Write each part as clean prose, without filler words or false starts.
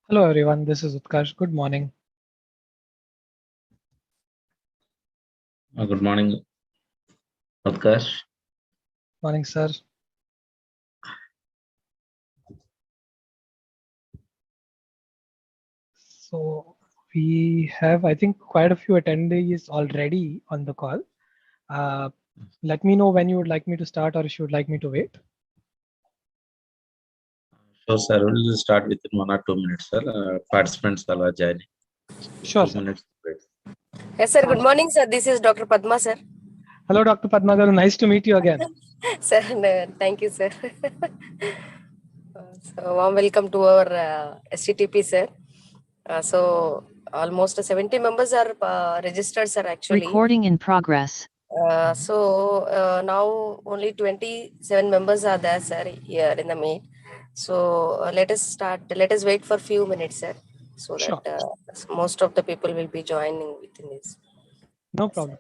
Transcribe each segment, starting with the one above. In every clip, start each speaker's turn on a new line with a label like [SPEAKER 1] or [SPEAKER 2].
[SPEAKER 1] Hello everyone, this is Utkarsh. Good morning.
[SPEAKER 2] Good morning, Utkarsh.
[SPEAKER 1] Morning, sir. So we have, I think, quite a few attendees already on the call. Let me know when you would like me to start or if you would like me to wait.
[SPEAKER 2] So, sir, we'll start within 1 or 2 minutes, sir. Participants are joining.
[SPEAKER 1] Sure,
[SPEAKER 2] 2
[SPEAKER 1] sir.
[SPEAKER 2] minutes.
[SPEAKER 3] Yes, sir. Good morning, sir. This is Dr. Padma, sir.
[SPEAKER 1] Hello, Dr. Padma garu. Nice to meet you again.
[SPEAKER 3] Sir, thank you, sir. So, warm welcome to our STTP, sir. So, almost 70 members are registered, sir, actually.
[SPEAKER 4] Recording in progress.
[SPEAKER 3] Now only 27 members are there, sir, here in the meet. So, let us start. Let us wait for a few minutes, sir, so
[SPEAKER 1] Sure.
[SPEAKER 3] that most of the people will be joining within this.
[SPEAKER 1] No problem.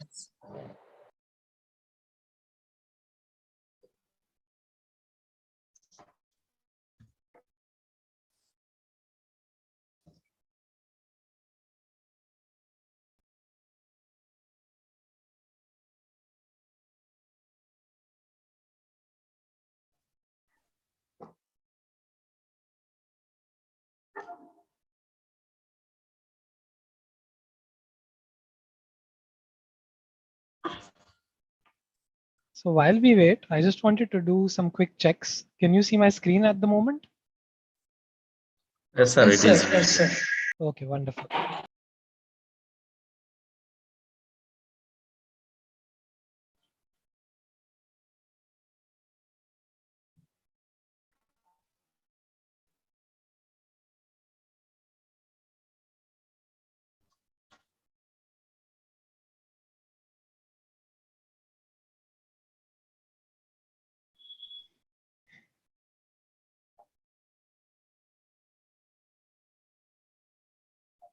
[SPEAKER 1] So while we wait, I just wanted to do some quick checks. Can you see my screen at the moment?
[SPEAKER 2] Yes, sir. It is.
[SPEAKER 1] Yes, sir. Okay, wonderful.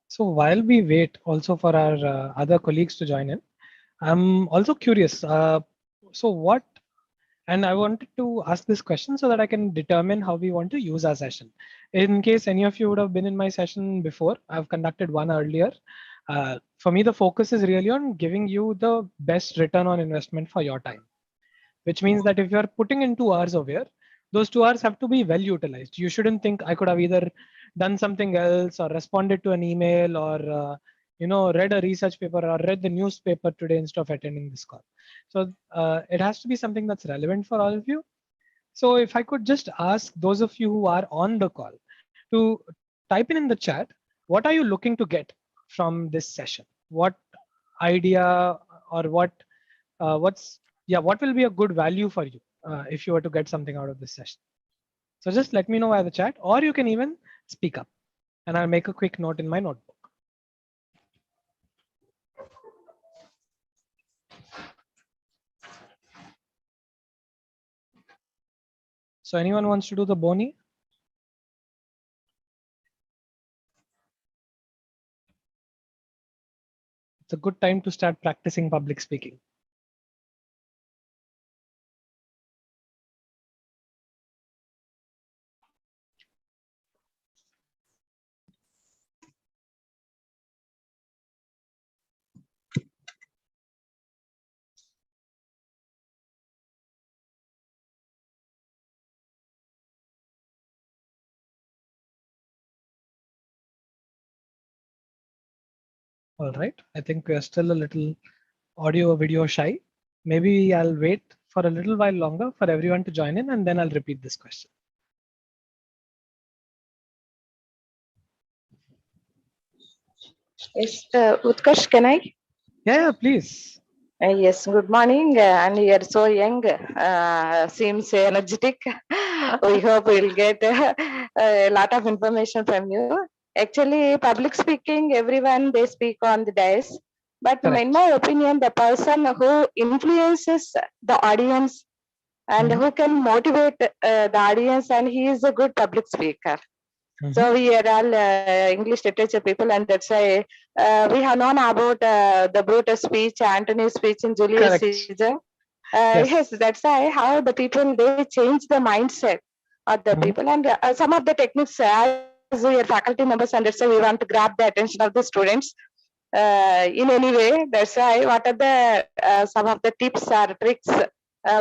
[SPEAKER 1] So while we wait also for our other colleagues to join in, I'm also curious. So what, and I wanted to ask this question so that I can determine how we want to use our session. In case any of you would have been in my session before, I've conducted one earlier. For me, the focus is really on giving you the best return on investment for your time, which means that if you're putting in 2 hours over here, those 2 hours have to be well utilized. You shouldn't think I could have either done something else or responded to an email or read a research paper or read the newspaper today instead of attending this call. So it has to be something that's relevant for all of you. So if I could just ask those of you who are on the call to type in the chat, what are you looking to get from this session? What idea or what will be a good value for you if you were to get something out of this session? So just let me know via the chat, or you can even speak up and I'll make a quick note in my notebook. So anyone wants to do the boni? It's a good time to start practicing public speaking. All right, I think we are still a little audio video shy. Maybe I'll wait for a little while longer for everyone to join in and then I'll repeat this question.
[SPEAKER 5] Yes, Utkarsh, can I?
[SPEAKER 1] Yeah, please.
[SPEAKER 5] Yes, good morning. And you're so young, seems energetic. We hope we'll get a lot of information from you. Actually, public speaking, everyone, they speak on the dais. But
[SPEAKER 1] Correct.
[SPEAKER 5] in my opinion, the person who influences the audience and who can motivate the audience, and he is a good public speaker. So we are all English literature people, and that's why we have known about the Brutus speech, Antony's speech in Julius
[SPEAKER 1] Correct.
[SPEAKER 5] Caesar. Yes, that's why how the people they change the mindset of the people, and some of the techniques as we are faculty members, and that's why we want to grab the attention of the students in any way. That's why what are the some of the tips or tricks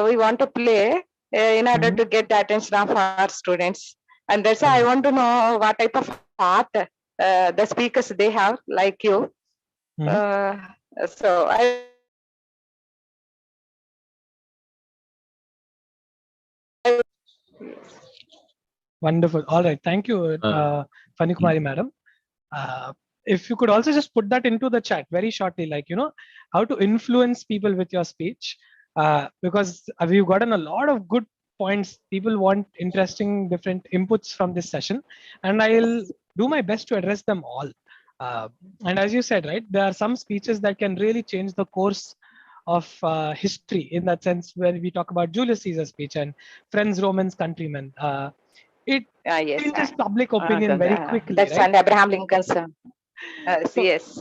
[SPEAKER 5] we want to play in order to get the attention of our students. And that's why I want to know what type of art the speakers they have, like you. So I
[SPEAKER 1] Wonderful. All right. Thank you, Fani Kumari madam. If you could also just put that into the chat very shortly, like, how to influence people with your speech, because we've gotten a lot of good points. People want interesting, different inputs from this session, and I'll do my best to address them all. And as you said, right, there are some speeches that can really change the course of history, in that sense, where we talk about Julius Caesar's speech and friends, Romans, countrymen. It
[SPEAKER 5] yes,
[SPEAKER 1] changes public opinion very quickly,
[SPEAKER 5] that's
[SPEAKER 1] right?
[SPEAKER 5] and Abraham Lincoln's.
[SPEAKER 1] So,
[SPEAKER 5] Yes,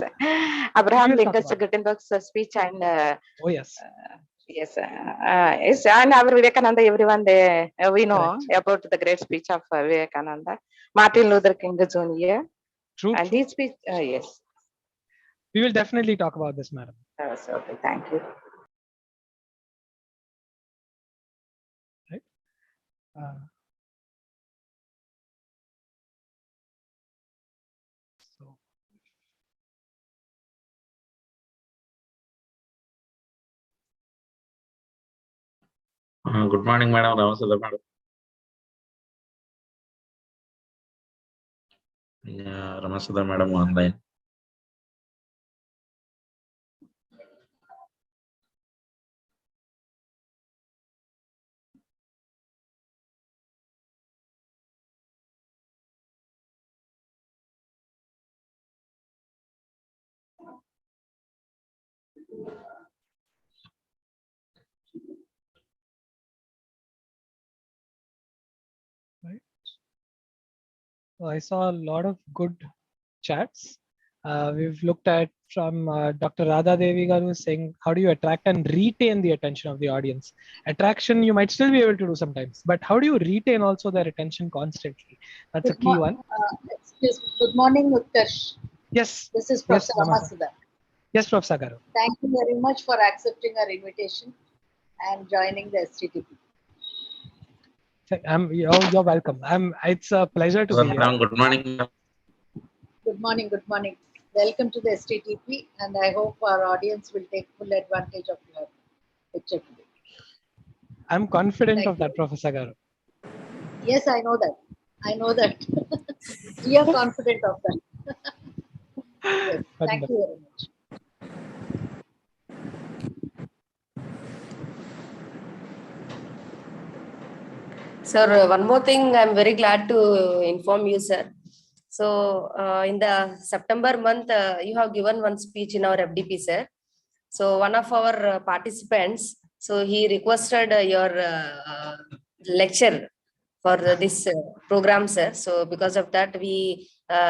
[SPEAKER 5] Abraham
[SPEAKER 1] we'll talk
[SPEAKER 5] Lincoln's
[SPEAKER 1] about it.
[SPEAKER 5] Gutenberg's speech and
[SPEAKER 1] Oh yes,
[SPEAKER 5] yes, yes, and our Vivekananda. Everyone they we know
[SPEAKER 1] correct.
[SPEAKER 5] about the great speech of Vivekananda, Martin Luther King Jr.
[SPEAKER 1] True,
[SPEAKER 5] And
[SPEAKER 1] true.
[SPEAKER 5] his speech. Yes.
[SPEAKER 1] We will definitely talk about this, madam.
[SPEAKER 5] So, okay, thank you.
[SPEAKER 1] Right. So,
[SPEAKER 2] Good morning, madam. Namaste, madam. Namaste, madam, online.
[SPEAKER 1] right. So I saw a lot of good chats. We've looked at from Dr. Radha Devi Garu saying, how do you attract and retain the attention of the audience? Attraction, you might still be able to do sometimes, but how do you retain also their attention constantly? That's a key one.
[SPEAKER 4] Good morning, Utkarsh.
[SPEAKER 1] Yes.
[SPEAKER 4] This is Professor Amasudha.
[SPEAKER 1] Yes, Professor Garu.
[SPEAKER 4] Thank you very much for accepting our invitation and joining the STTP.
[SPEAKER 1] You're welcome. It's a pleasure to be here.
[SPEAKER 2] Good morning.
[SPEAKER 4] Good morning. Good morning. Welcome to the STTP, and I hope our audience will take full advantage of your lecture today.
[SPEAKER 1] I'm confident of that, Professor Garu.
[SPEAKER 4] Yes, I know that. I know that. We are confident of that. Yes, thank you very much.
[SPEAKER 3] Sir, one more thing, I'm very glad to inform you, sir. So in the September month, you have given one speech in our FDP, sir. So one of our participants, so he requested your lecture for this program, sir. So because of that, we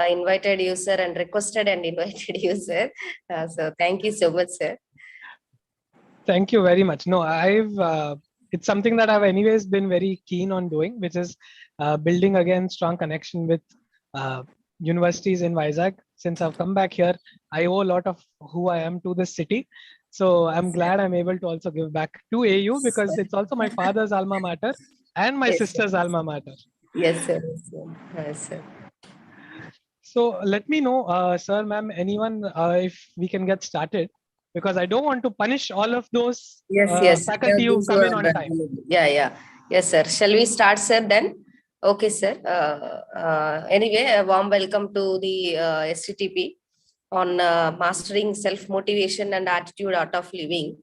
[SPEAKER 3] invited you, sir, and requested and invited you, sir. So thank you so much, sir.
[SPEAKER 1] Thank you very much. No, it's something that I've anyways been very keen on doing, which is building again strong connection with universities in Vizag. Since I've come back here, I owe a lot of who I am to this city. So I'm glad I'm able to also give back to AU, because it's also my father's alma mater and my sister's alma mater.
[SPEAKER 3] Yes, sir. Yes, sir.
[SPEAKER 1] So let me know, sir, ma'am, anyone, if we can get started, because I don't want to punish all of those faculty who come in on time.
[SPEAKER 3] Yeah. Yes, sir. Shall we start, sir, then? Okay, sir. Anyway, a warm welcome to the STTP on mastering self-motivation and attitude art of living.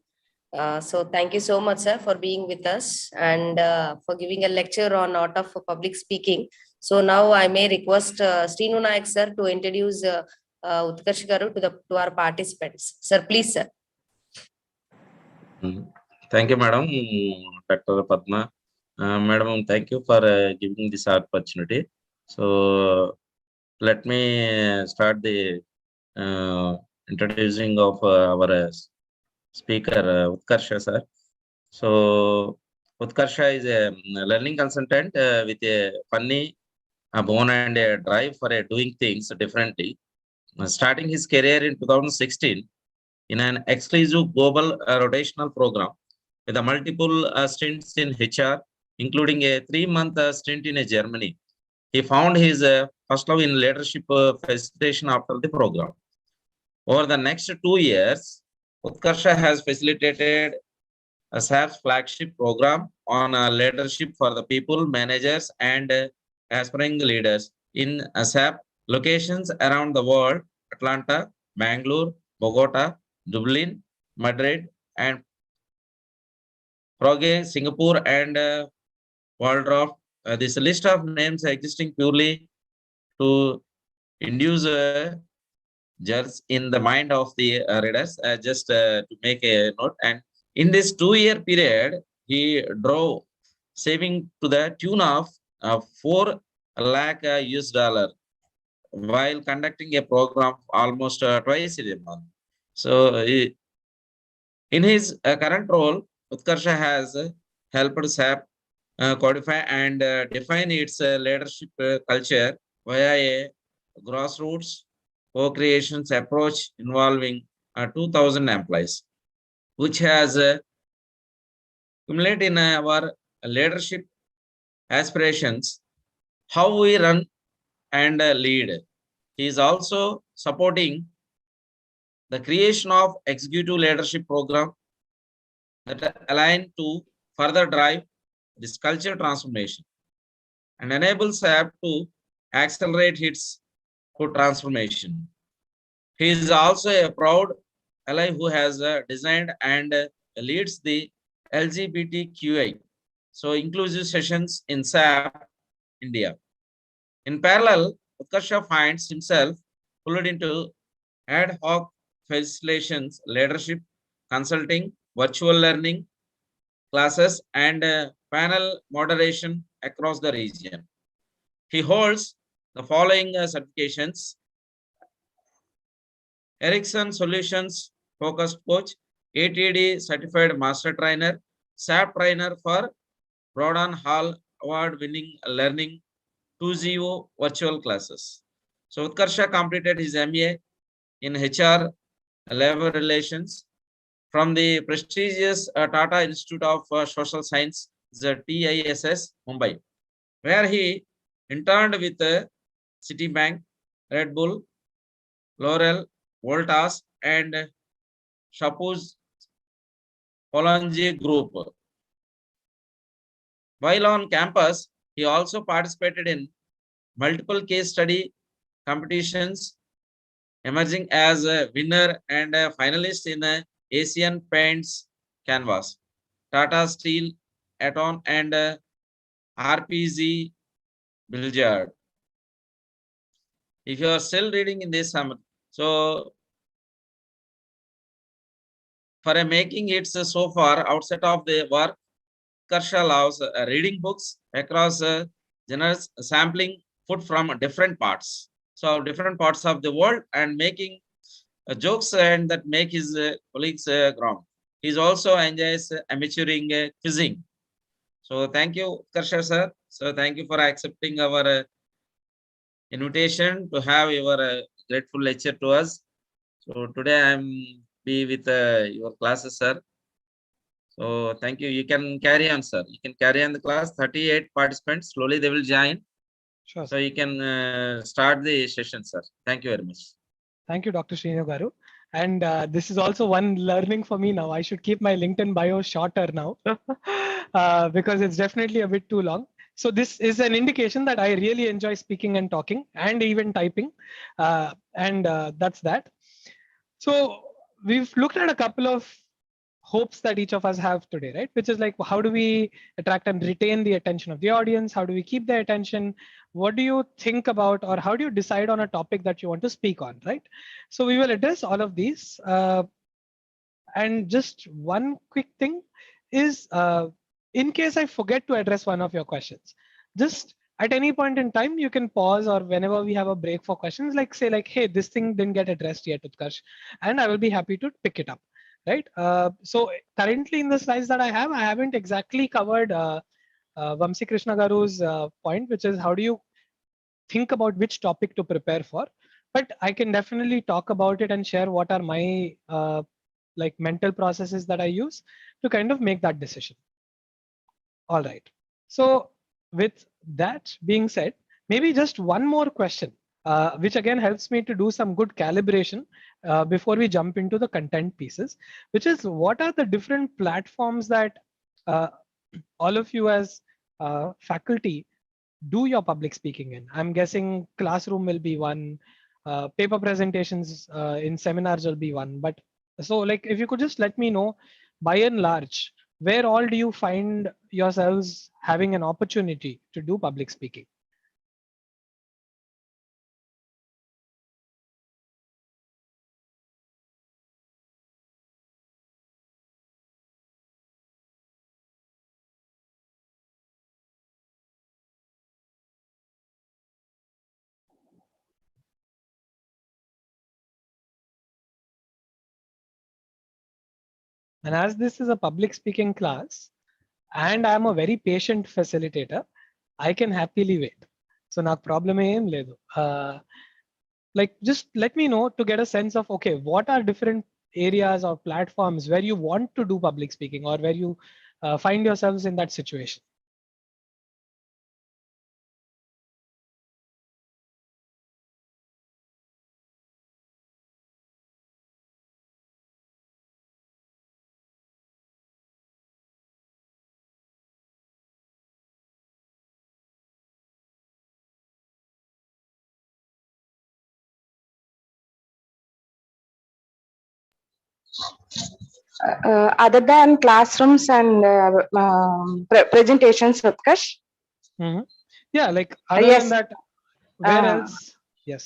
[SPEAKER 3] So thank you so much, sir, for being with us and for giving a lecture on art of public speaking. So now I may request Srinu Nayak, sir, to introduce Utkarsh Garu to our participants. Sir, please, sir.
[SPEAKER 2] Thank you, madam. Dr. Padma. Madam, thank you for giving this opportunity. So let me start the introducing of our speaker, Utkarsha sir. So Utkarsha is a learning consultant with a funny bone and a drive for doing things differently. Starting his career in 2016 in an exclusive global rotational program with a multiple stints in HR, including a 3-month stint in Germany. He found his first love in leadership facilitation after the program. Over the next 2 years, Utkarsha has facilitated a SAP's flagship program on leadership for the people, managers, and aspiring leaders in SAP locations around the world: Atlanta, Bangalore, Bogota, Dublin, Madrid, and Prague, Singapore, and Waldorf. This list of names existing purely to induce judge in the mind of the readers, just to make a note. And in this 2-year period, he drove saving to the tune of 4 lakh US dollar while conducting a program almost twice a month. So in his current role, Utkarsha has helped SAP codify and define its leadership culture via a grassroots co-creations approach involving 2,000 employees, which has accumulated in our leadership aspirations, how we run and lead. He is also supporting the creation of executive leadership program that align to further drive this culture transformation and enable SAP to accelerate its transformation. He is also a proud ally who has designed and leads the LGBTQI, so inclusive sessions in SAP India. In parallel, Utkarsha finds himself pulled into ad hoc facilitations, leadership, consulting, virtual learning classes, and panel moderation across the region. He holds the following certifications: Ericsson Solutions Focused Coach, ATD Certified Master Trainer, SAP Trainer for Broadon Hall Award-winning Learning 2.0 virtual classes. So Utkarsha completed his MA in HR Labor Relations from the prestigious Tata Institute of Social Science, the TISS, Mumbai, where he interned with Citibank, Red Bull, L'Oreal, Voltas, and Chapeau's Polanyi Group. While on campus, he also participated in multiple case study competitions, emerging as a winner and a finalist in the Asian Paints Canvas, Tata Steel, Aton, and RPZ Billiard. If you are still reading in this summer, so for making it so far outside of the work, Utkarsha loves reading books across genres, sampling food from different parts. So different parts of the world and making jokes and that make his colleagues ground. He also enjoys amateuring quizzing. So thank you, Utkarsha sir. So thank you for accepting our invitation to have your grateful lecture to us. So today I'm be with your classes, sir. So thank you. You can carry on, sir. You can carry on the class. 38 participants. Slowly they will join.
[SPEAKER 1] Sure.
[SPEAKER 2] So you can start the session, sir. Thank you very much.
[SPEAKER 1] Thank you, Dr. Srinu Garu. And this is also one learning for me now. I should keep my LinkedIn bio shorter now because it's definitely a bit too long. So this is an indication that I really enjoy speaking and talking and even typing. And that's that. So we've looked at a couple of hopes that each of us have today, right? Which is like, how do we attract and retain the attention of the audience? How do we keep their attention? What do you think about, or how do you decide on a topic that you want to speak on, right? So we will address all of these. And just one quick thing is, in case I forget to address one of your questions, just at any point in time, you can pause, or whenever we have a break for questions, like say like, hey, this thing didn't get addressed yet, Utkarsh, and I will be happy to pick it up. right? So currently in the slides that I haven't exactly covered Vamsi Krishna Garu's point, which is how do you think about which topic to prepare for. But I can definitely talk about it and share what are my like mental processes that I use to kind of make that decision. All right. So with that being said, maybe just one more question, which again helps me to do some good calibration before we jump into the content pieces, which is what are the different platforms that uh, all of you as faculty do your public speaking in? I'm guessing classroom will be one, paper presentations in seminars will be one. But so like if you could just let me know by and large, where all do you find yourselves having an opportunity to do public speaking? And as this is a public speaking class, and I'm a very patient facilitator, I can happily wait. So నాకు problem ఏం లేదు. Like just let me know to get a sense of, okay, what are different areas or platforms where you want to do public speaking or where you find yourselves in that situation.
[SPEAKER 5] Other than classrooms and presentations, Utkarsh?
[SPEAKER 1] Yeah, like other
[SPEAKER 5] Yes.
[SPEAKER 1] than that, where else? Yes.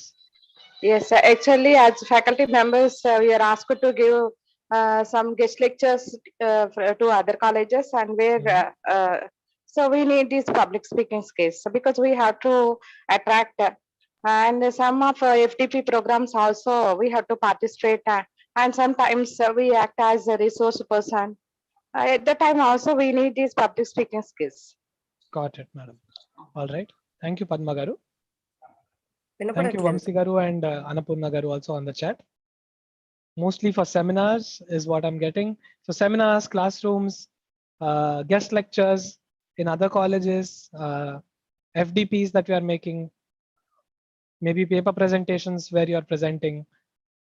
[SPEAKER 5] Yes, actually, as faculty members, we are asked to give some guest lectures to other colleges, and where so we need these public speaking skills. So because we have to attract, and some of FTP programs also we have to participate, and sometimes we act as a resource person. At the time also we need these public speaking skills.
[SPEAKER 1] Got it, madam. All right. Thank you, Padma Garu. Thank you,
[SPEAKER 3] వినపడట్లేదు.
[SPEAKER 1] Vamsi Garu and Annapurna Garu also on the chat. Mostly for seminars is what I'm getting. So seminars, classrooms, guest lectures in other colleges, FDPs that we are making, maybe paper presentations where you are presenting.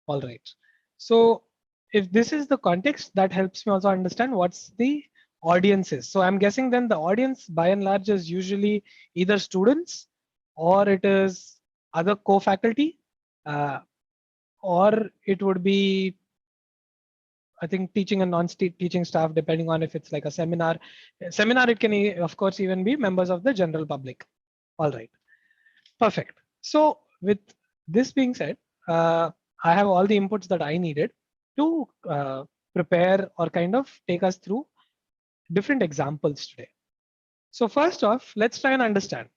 [SPEAKER 1] All right. So if this is the context, that helps me also understand what's the audience is. So I'm guessing then the audience by and large is usually either students or it is other co-faculty, or it would be, I think, teaching and non-teaching staff, depending on if it's like a seminar. Seminar, it can, of course, even be members of the general public. All right. Perfect. So with this being said, I have all the inputs that I needed to prepare or kind of take us through different examples today. So first off, let's try and understand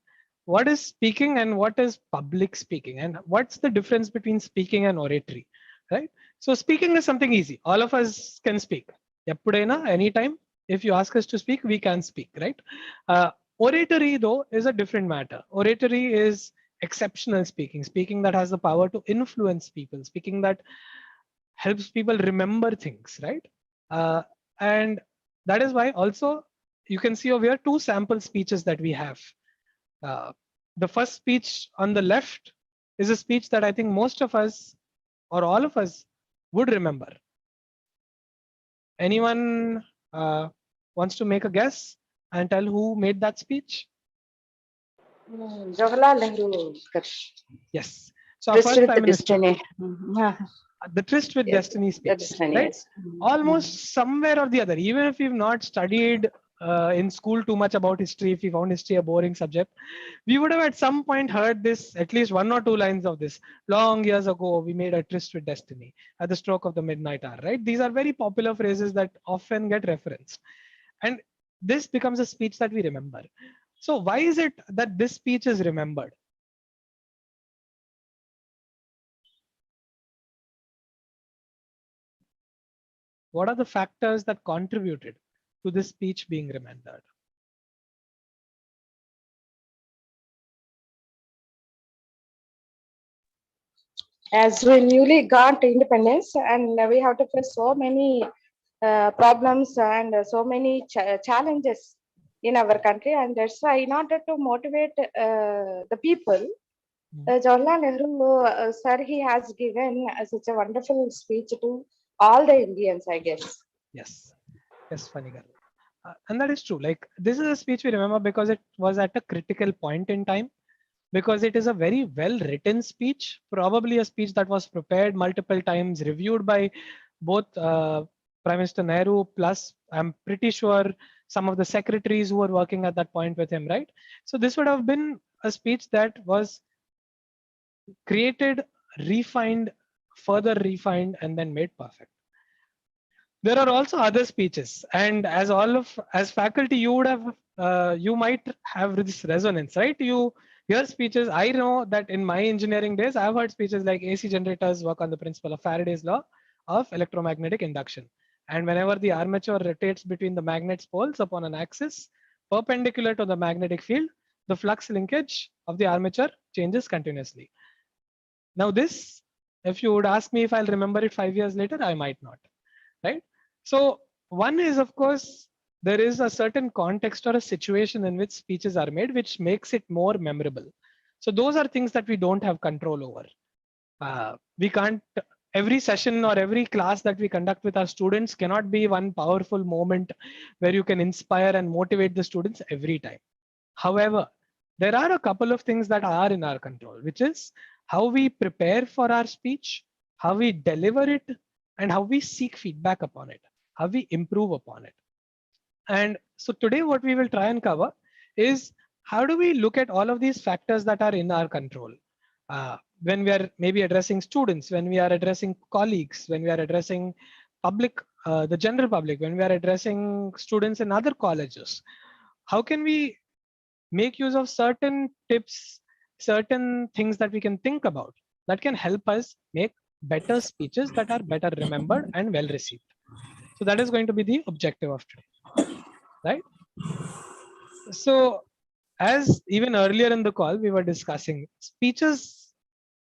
[SPEAKER 1] what is speaking and what is public speaking, and what's the difference between speaking and oratory, right? So speaking is something easy. All of us can speak. Eppudaina, anytime, if you ask us to speak, we can speak, right? Oratory, though, is a different matter. Oratory is exceptional speaking, speaking that has the power to influence people, speaking that helps people remember things, right? And that is why also you can see over here two sample speeches that we have. The first speech on the left is a speech that I think most of us or all of us would remember. Anyone wants to make a guess and tell who made that speech?
[SPEAKER 5] Jawaharlal Nehru.
[SPEAKER 1] Yes. So our first Prime Minister.
[SPEAKER 5] Destiny.
[SPEAKER 1] The tryst with destiny speech,
[SPEAKER 5] Destiny,
[SPEAKER 1] right?
[SPEAKER 5] yes.
[SPEAKER 1] Almost somewhere or the other, even if we've not studied in school too much about history, if we found history a boring subject, we would have at some point heard this, at least one or two lines of this. Long years ago, we made a tryst with destiny at the stroke of the midnight hour, right? These are very popular phrases that often get referenced. And this becomes a speech that we remember. So why is it that this speech is remembered? What are the factors that contributed to this speech being remembered?
[SPEAKER 5] As we newly got independence and we have to face so many problems and so many challenges in our country, and that's why in order to motivate the people, Jawaharlal Nehru sir, he has given such a wonderful speech to all the Indians, I guess.
[SPEAKER 1] Yes, yes, funny girl. And that is true. Like, this is a speech we remember because it was at a critical point in time, because it is a very well written speech, probably a speech that was prepared multiple times, reviewed by both Prime Minister Nehru, plus I'm pretty sure some of the secretaries who were working at that point with him, right? So this would have been a speech that was created, refined, further refined, and then made perfect. There are also other speeches, and as faculty, you would have you might have this resonance, right? You hear speeches. I know that in my engineering days, I've heard speeches like AC generators work on the principle of Faraday's law of electromagnetic induction, and whenever the armature rotates between the magnet's poles upon an axis perpendicular to the magnetic field, the flux linkage of the armature changes continuously. Now this, if you would ask me if I'll remember it 5 years later, I might not, right? So one is, of course, there is a certain context or a situation in which speeches are made, which makes it more memorable. So those are things that we don't have control over. We can't, every session or every class that we conduct with our students cannot be one powerful moment where you can inspire and motivate the students every time. However, there are a couple of things that are in our control, which is how we prepare for our speech, how we deliver it, and how we seek feedback upon it, how we improve upon it. And so today what we will try and cover is how do we look at all of these factors that are in our control when we are maybe addressing students, when we are addressing colleagues, when we are addressing public, the general public, when we are addressing students in other colleges. How can we make use of certain tips, certain things that we can think about that can help us make better speeches that are better remembered and well received? So that is going to be the objective of today, right? So as even earlier in the call, we were discussing speeches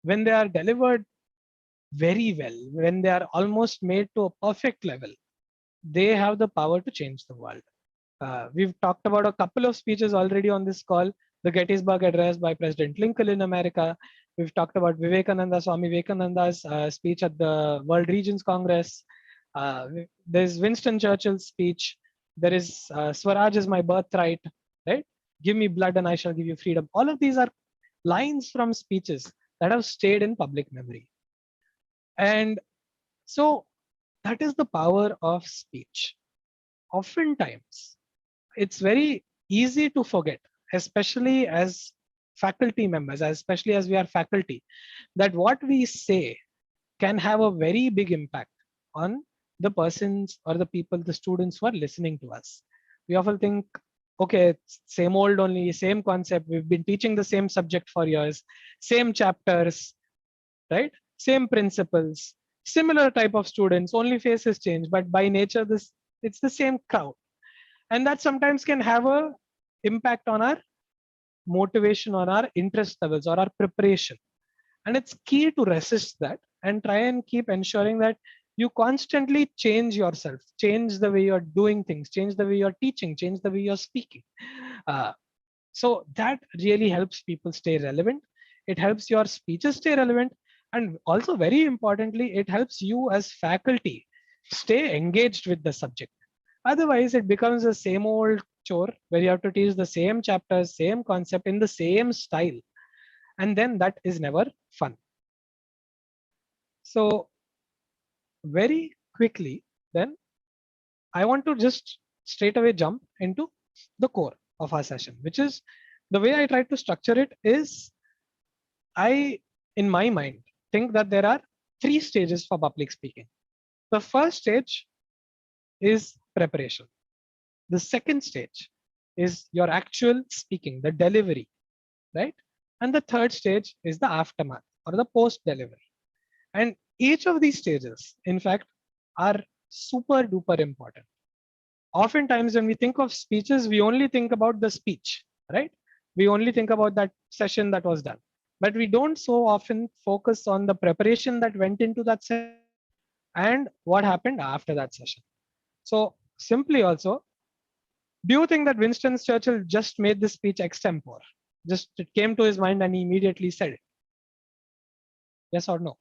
[SPEAKER 1] when they are delivered very well, when they are almost made to a perfect level, they have the power to change the world. We've talked about a couple of speeches already on this call. The Gettysburg Address by President Lincoln in America. We've talked about Swami Vivekananda's speech at the World Regions Congress. There's Winston Churchill's speech. There is Swaraj is my birthright, right? Give me blood and I shall give you freedom. All of these are lines from speeches that have stayed in public memory. And so that is the power of speech. Oftentimes, it's very easy to forget, especially as faculty members, especially as we are faculty, that what we say can have a very big impact on the persons or the people, the students who are listening to us. We often think, okay, it's same old only, same concept. We've been teaching the same subject for years, same chapters, right? Same principles, similar type of students, only faces change, but by nature, it's the same crowd. And that sometimes can have a impact on our motivation, on our interest levels, or our preparation. And it's key to resist that and try and keep ensuring that you constantly change yourself, change the way you're doing things, change the way you're teaching, change the way you're speaking. So that really helps people stay relevant. It helps your speeches stay relevant. And also, very importantly, it helps you as faculty stay engaged with the subject. Otherwise, it becomes the same old chore where you have to teach the same chapters, same concept in the same style. And then that is never fun. So very quickly, then I want to just straight away jump into the core of our session, which is the way I try to structure it is I, in my mind, think that there are 3 stages for public speaking. The first stage is preparation. The second stage is your actual speaking, the delivery, right? And the third stage is the aftermath or the post delivery. And each of these stages, in fact, are super duper important. Oftentimes when we think of speeches, we only think about the speech, right? We only think about that session that was done, but we don't so often focus on the preparation that went into that session and what happened after that session. So simply also, do you think that Winston Churchill just made this speech extempore? Just it came to his mind and he immediately said it? Yes or no?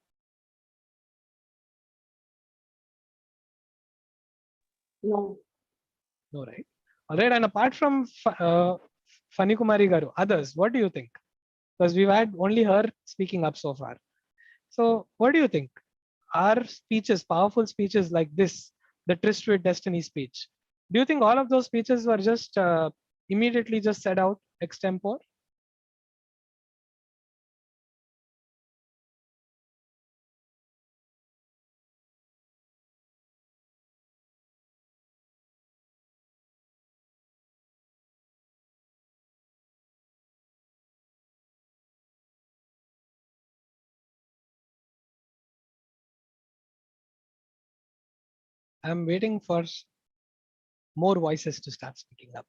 [SPEAKER 5] No.
[SPEAKER 1] No, right? All right. And apart from Fani Kumari Garu, others, what do you think? Because we've had only her speaking up so far. So what do you think? Are speeches, powerful speeches like this, the Tryst with Destiny speech, do you think all of those speeches were just immediately just said out extempore? I'm waiting for more voices to start speaking up.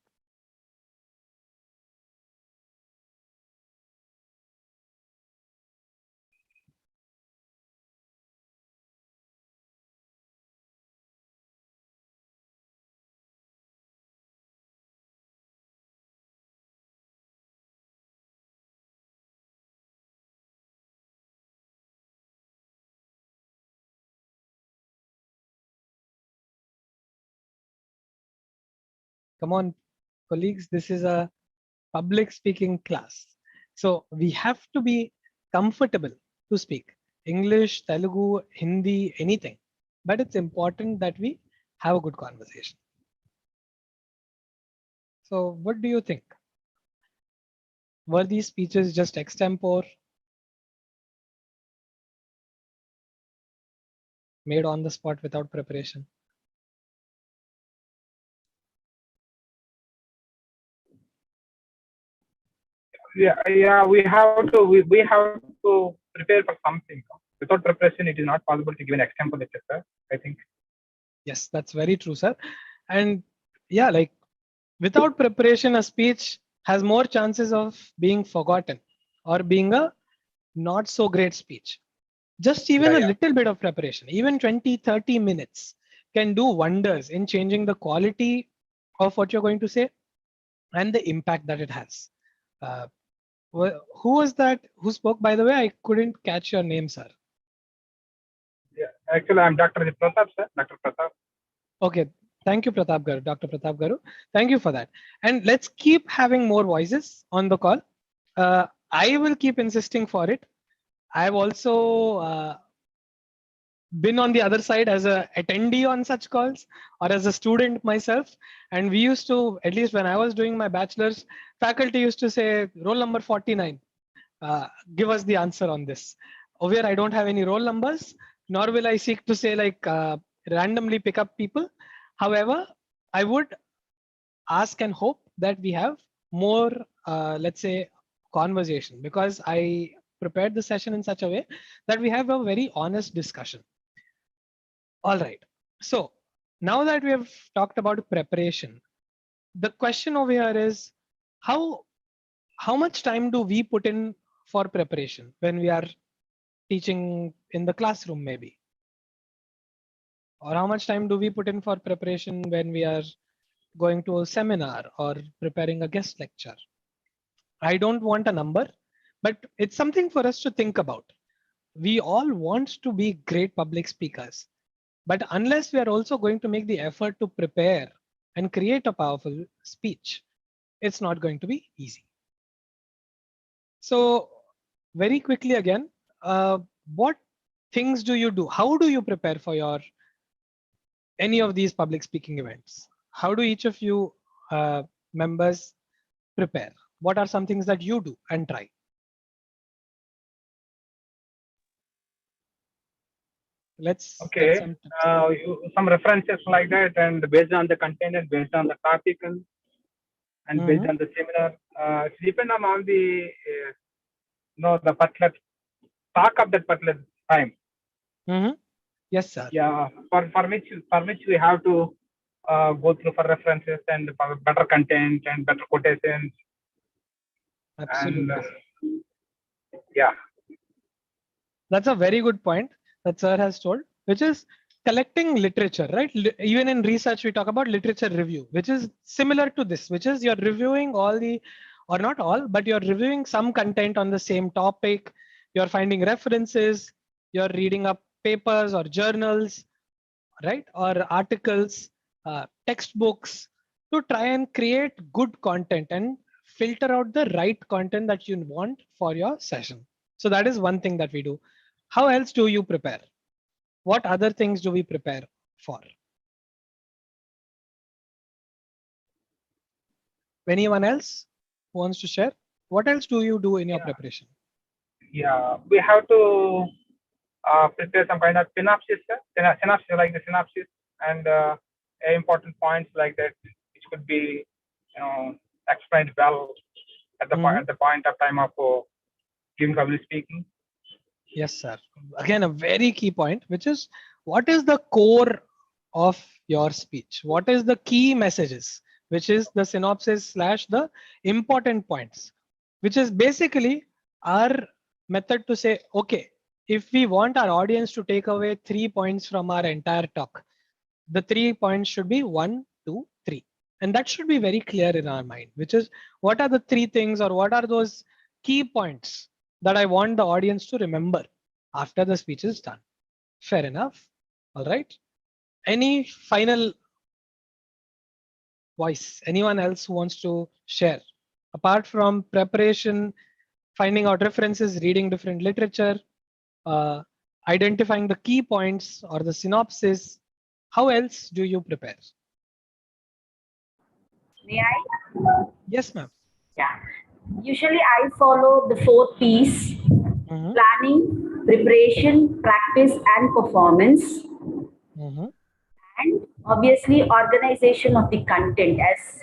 [SPEAKER 1] Come on, colleagues, this is a public speaking class. So we have to be comfortable to speak English, Telugu, Hindi, anything. But it's important that we have a good conversation. So what do you think? Were these speeches just extempore? Made on the spot without preparation?
[SPEAKER 6] Yeah, we have to prepare for something. Without preparation, it is not possible to give an example lecture, sir. I think.
[SPEAKER 1] Yes, that's very true, sir. And yeah, like without preparation, a speech has more chances of being forgotten or being a not so great speech. Just even a little bit of preparation, even 20-30 minutes can do wonders in changing the quality of what you're going to say and the impact that it has. Who was that who spoke, by the way? I couldn't catch your name, sir.
[SPEAKER 6] Yeah, actually, I'm Dr. Pratap, sir. Dr. Pratap.
[SPEAKER 1] Okay, thank you, Pratap Garu, Dr. Pratap Garu. Thank you for that. And let's keep having more voices on the call. I will keep insisting for it. I've also been on the other side as a attendee on such calls or as a student myself. And we used to, at least when I was doing my bachelor's, faculty used to say, roll number 49, give us the answer on this. Over I don't have any roll numbers, nor will I seek to say like randomly pick up people. However, I would ask and hope that we have more, let's say, conversation, because I prepared the session in such a way that we have a very honest discussion. All right. So now that we have talked about preparation, the question over here is how much time do we put in for preparation when we are teaching in the classroom, maybe? Or how much time do we put in for preparation when we are going to a seminar or preparing a guest lecture? I don't want a number, but it's something for us to think about. We all want to be great public speakers, but unless we are also going to make the effort to prepare and create a powerful speech, it's not going to be easy. So very quickly again, what things do you do? How do you prepare for your any of these public speaking events? How do each of you members prepare? What are some things that you do and try? Let's get
[SPEAKER 6] Okay. Some references like that, and based on the content and based on the topic and based on the seminar, it depends on all the the particular talk of that particular time.
[SPEAKER 1] Yes, sir.
[SPEAKER 6] Yeah, for which we have to go through for references and for better content and better quotations.
[SPEAKER 1] Absolutely.
[SPEAKER 6] And yeah.
[SPEAKER 1] That's a very good point that sir has told, which is collecting literature, right? Even in research, we talk about literature review, which is similar to this, which is you're reviewing all the, or not all, but you're reviewing some content on the same topic. You're finding references, you're reading up papers or journals, right? Or articles, textbooks to try and create good content and filter out the right content that you want for your session. So that is one thing that we do. How else do you prepare? What other things do we prepare for? Anyone else who wants to share? What else do you do in your preparation?
[SPEAKER 6] Yeah, we have to prepare some kind of synopsis, synopsis like the synopsis and important points like that, which could be, explained well at the at the point of time of giving public speaking.
[SPEAKER 1] Yes, sir. Again, a very key point, which is what is the core of your speech? What is the key messages, which is the synopsis slash the important points, which is basically our method to say, okay, if we want our audience to take away 3 points from our entire talk, the 3 points should be 1, 2, 3. And that should be very clear in our mind, which is what are the 3 things or what are those key points that I want the audience to remember after the speech is done. Fair enough. All right. Any final voice? Anyone else who wants to share? Apart from preparation, finding out references, reading different literature, identifying the key points or the synopsis, how else do you prepare?
[SPEAKER 7] May I?
[SPEAKER 1] Yes, ma'am.
[SPEAKER 7] Yeah. Usually I follow the 4 P's: planning, preparation, practice, and performance. And obviously organization of the content, as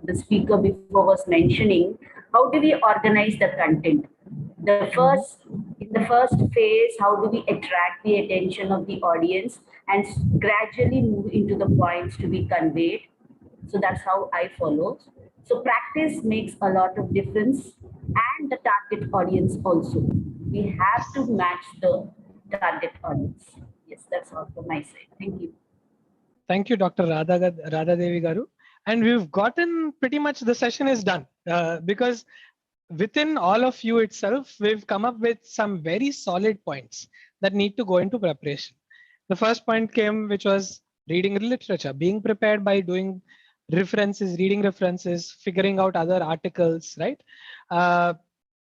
[SPEAKER 7] the speaker before was mentioning. How do we organize the content? In the first phase, how do we attract the attention of the audience and gradually move into the points to be conveyed? So that's how I follow. So practice makes a lot of difference, and the target audience also. We have to match the target audience. Yes, that's all from my side. Thank you.
[SPEAKER 1] Thank you, Dr. Radha Devi Garu. And we've gotten pretty much the session is done because within all of you itself, we've come up with some very solid points that need to go into preparation. The first point came, which was reading literature, being prepared by doing references, reading references, figuring out other articles, right?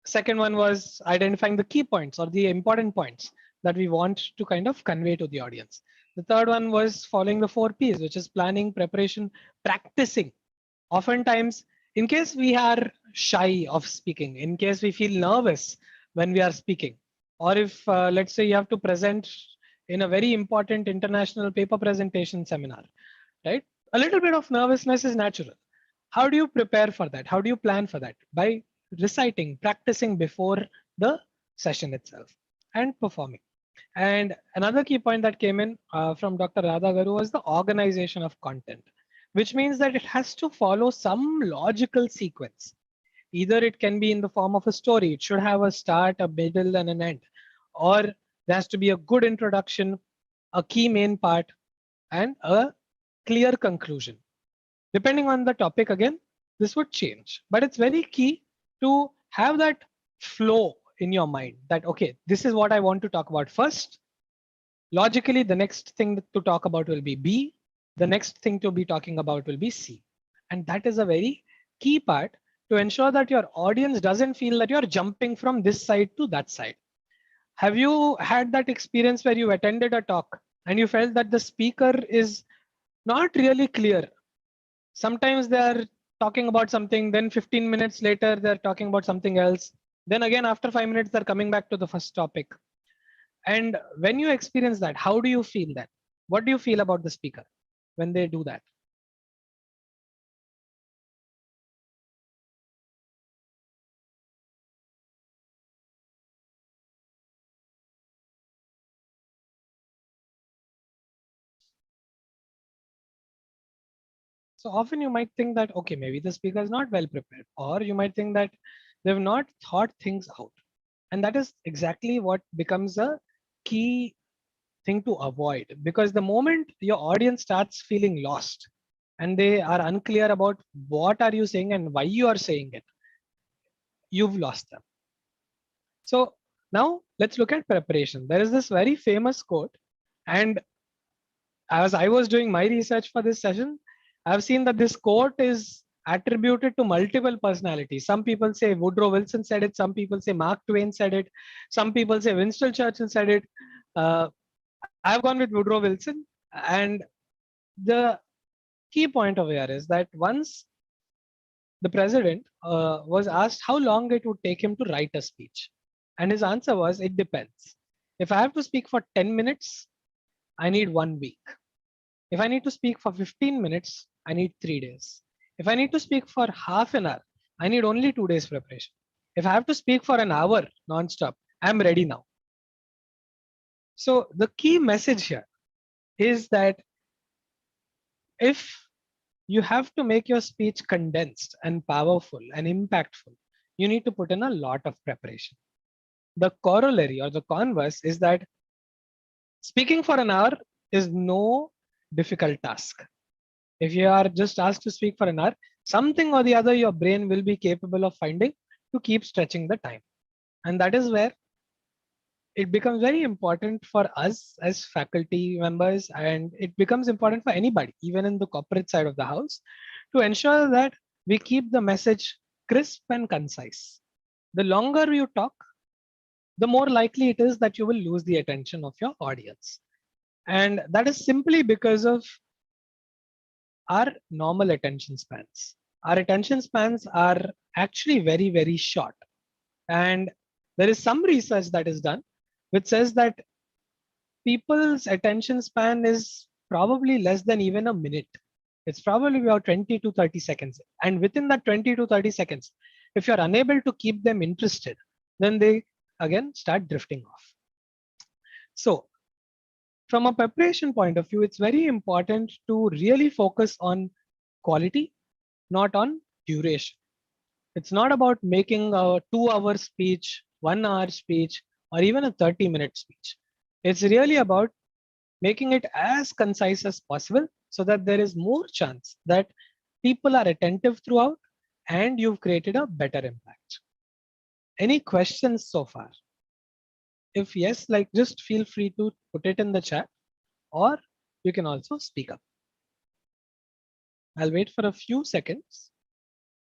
[SPEAKER 1] Second one was identifying the key points or the important points that we want to kind of convey to the audience. The third one was following the 4 P's, which is planning, preparation, practicing. Oftentimes, in case we are shy of speaking, in case we feel nervous when we are speaking, or if let's say you have to present in a very important international paper presentation seminar, right? A little bit of nervousness is natural. How do you prepare for that? How do you plan for that? By reciting, practicing before the session itself and performing. And another key point that came in from Dr. Radha Garu was the organization of content, which means that it has to follow some logical sequence. Either it can be in the form of a story. It should have a start, a middle, and an end. Or there has to be a good introduction, a key main part, and a clear conclusion. Depending on the topic, again, this would change. But it's very key to have that flow in your mind that, okay, this is what I want to talk about first. Logically, the next thing to talk about will be B. The next thing to be talking about will be C. And that is a very key part to ensure that your audience doesn't feel that you're jumping from this side to that side. Have you had that experience where you attended a talk and you felt that the speaker is not really clear? Sometimes they're talking about something, then 15 minutes later, they're talking about something else. Then again, after 5 minutes, they're coming back to the first topic. And when you experience that, how do you feel that? What do you feel about the speaker when they do that? So often you might think that, okay, maybe the speaker is not well prepared, or you might think that they've not thought things out. And that is exactly what becomes a key thing to avoid, because the moment your audience starts feeling lost and they are unclear about what are you saying and why you are saying it, you've lost them. So now let's look at preparation. There is this very famous quote, and as I was doing my research for this session, I've seen that this quote is attributed to multiple personalities. Some people say Woodrow Wilson said it. Some people say Mark Twain said it. Some people say Winston Churchill said it. I've gone with Woodrow Wilson. And the key point over here is that once the president was asked how long it would take him to write a speech, and his answer was, it depends. If I have to speak for 10 minutes, I need 1 week. If I need to speak for 15 minutes, I need 3 days. If I need to speak for half an hour, I need only 2 days preparation. If I have to speak for an hour non-stop, I'm ready now. So the key message here is that if you have to make your speech condensed and powerful and impactful, you need to put in a lot of preparation. The corollary or the converse is that speaking for an hour is no difficult task. If you are just asked to speak for an hour, something or the other your brain will be capable of finding to keep stretching the time. And that is where it becomes very important for us as faculty members, and it becomes important for anybody, even in the corporate side of the house, to ensure that we keep the message crisp and concise. The longer you talk, the more likely it is that you will lose the attention of your audience. And that is simply because of our normal attention spans. Our attention spans are actually very, very short. And there is some research that is done which says that people's attention span is probably less than even a minute. It's probably about 20 to 30 seconds. And within that 20 to 30 seconds, if you're unable to keep them interested, then they again start drifting off. So from a preparation point of view, it's very important to really focus on quality, not on duration. It's not about making a 2-hour speech, 1-hour speech, or even a 30-minute speech. It's really about making it as concise as possible so that there is more chance that people are attentive throughout and you've created a better impact. Any questions so far? If yes, like just feel free to put it in the chat, or you can also speak up. I'll wait for a few seconds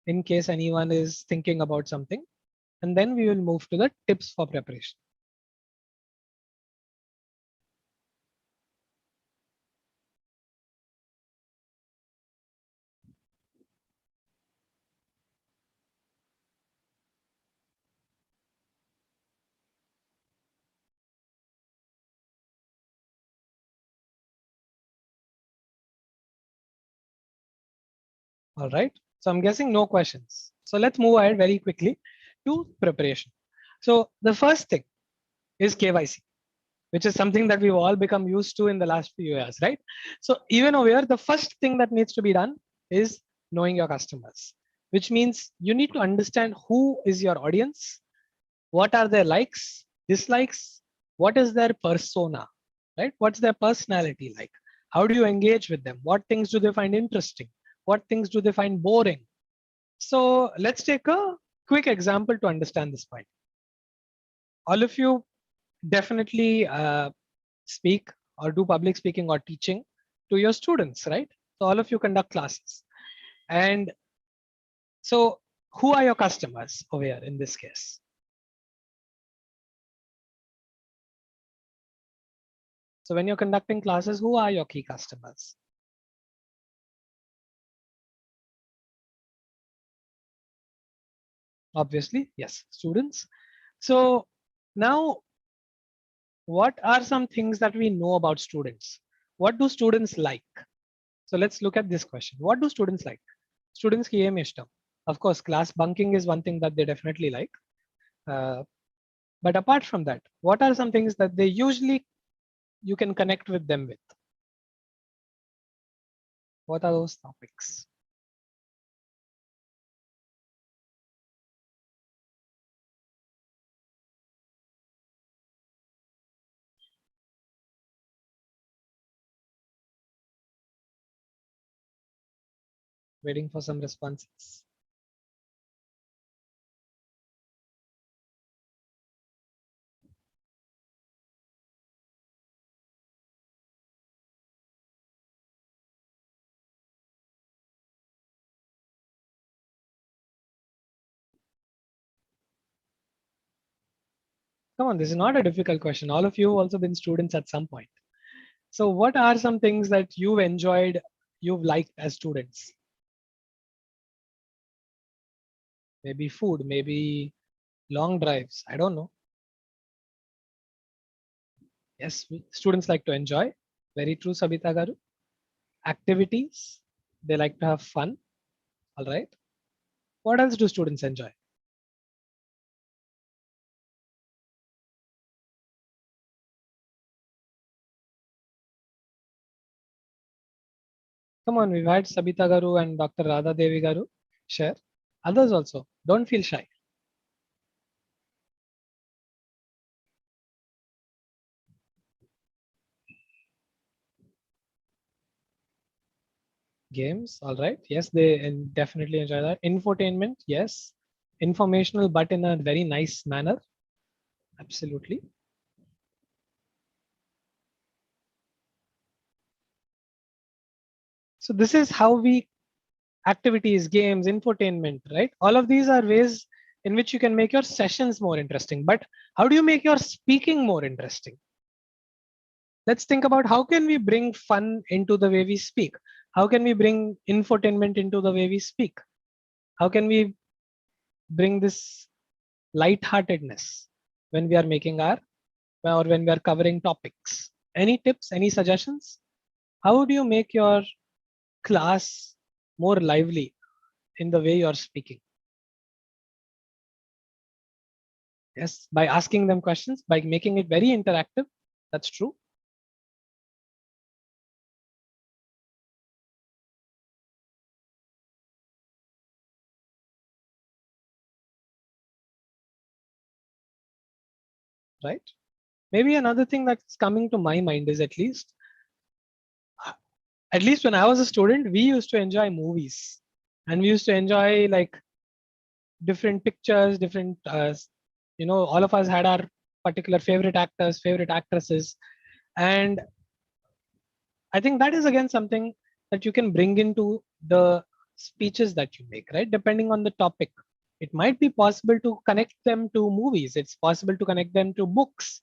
[SPEAKER 1] in case anyone is thinking about something, and then we will move to the tips for preparation. All right, so I'm guessing no questions. So let's move ahead very quickly to preparation. So the first thing is KYC, which is something that we've all become used to in the last few years, right? So even over here, the first thing that needs to be done is knowing your customers, which means you need to understand who is your audience, what are their likes, dislikes, what is their persona, right? What's their personality like? How do you engage with them? What things do they find interesting? What things do they find boring? So let's take a quick example to understand this point. All of you definitely speak or do public speaking or teaching to your students, right? So all of you conduct classes. And so who are your customers over here in this case? So when you're conducting classes, who are your key customers? Obviously, yes, students. So now, what are some things that we know about students? What do students like? So let's look at this question. What do students like? Students ki em ishtam. Of course, class bunking is one thing that they definitely like. But apart from that, what are some things that they usually you can connect with them with? What are those topics? Waiting for some responses. Come on, this is not a difficult question. All of you have also been students at some point. So what are some things that you've enjoyed, you've liked as students? Maybe food, maybe long drives. I don't know. Yes, students like to enjoy. Very true, Sabita Garu. Activities, they like to have fun. All right. What else do students enjoy? Come on, we've had Sabita Garu and Dr. Radha Devi Garu share. Others also, don't feel shy. Games, all right. Yes, they definitely enjoy that. Infotainment, yes. Informational, but in a very nice manner. Absolutely. So this is how we activities, games, infotainment, right? All of these are ways in which you can make your sessions more interesting. But how do you make your speaking more interesting? Let's think about how can we bring fun into the way we speak? How can we bring infotainment into the way we speak? How can we bring this lightheartedness when we are making our or when we are covering topics? Any tips, any suggestions? How do you make your class more lively in the way you're speaking? Yes, by asking them questions, by making it very interactive. That's true. Right? Maybe another thing that's coming to my mind is at least when I was a student, we used to enjoy movies and we used to enjoy like different pictures, different, all of us had our particular favorite actors, favorite actresses. And I think that is again something that you can bring into the speeches that you make, right? Depending on the topic. It might be possible to connect them to movies. It's possible to connect them to books.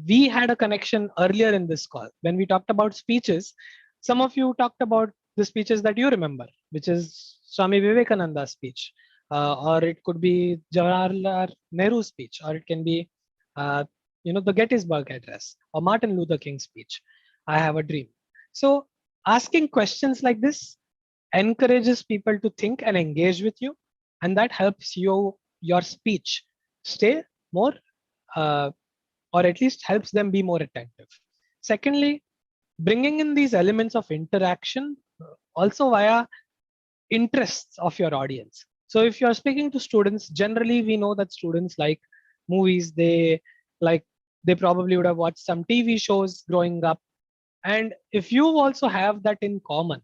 [SPEAKER 1] We had a connection earlier in this call when we talked about speeches. Some of you talked about the speeches that you remember, which is Swami Vivekananda's speech, or it could be Jawaharlal Nehru's speech, or it can be, the Gettysburg Address or Martin Luther King's speech. I have a dream. So asking questions like this encourages people to think and engage with you, and that helps your speech stay more or at least helps them be more attentive. Secondly, bringing in these elements of interaction also via interests of your audience. So if you're speaking to students, generally we know that students like movies, they probably would have watched some TV shows growing up. And if you also have that in common,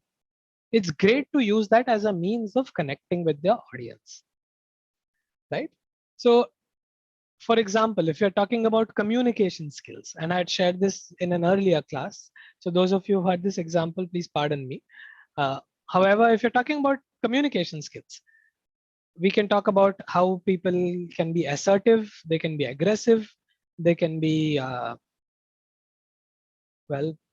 [SPEAKER 1] it's great to use that as a means of connecting with the audience, right? So for example, if you're talking about communication skills, and I had shared this in an earlier class, so those of you who heard this example, please pardon me. However, if you're talking about communication skills, we can talk about how people can be assertive, they can be aggressive, they can be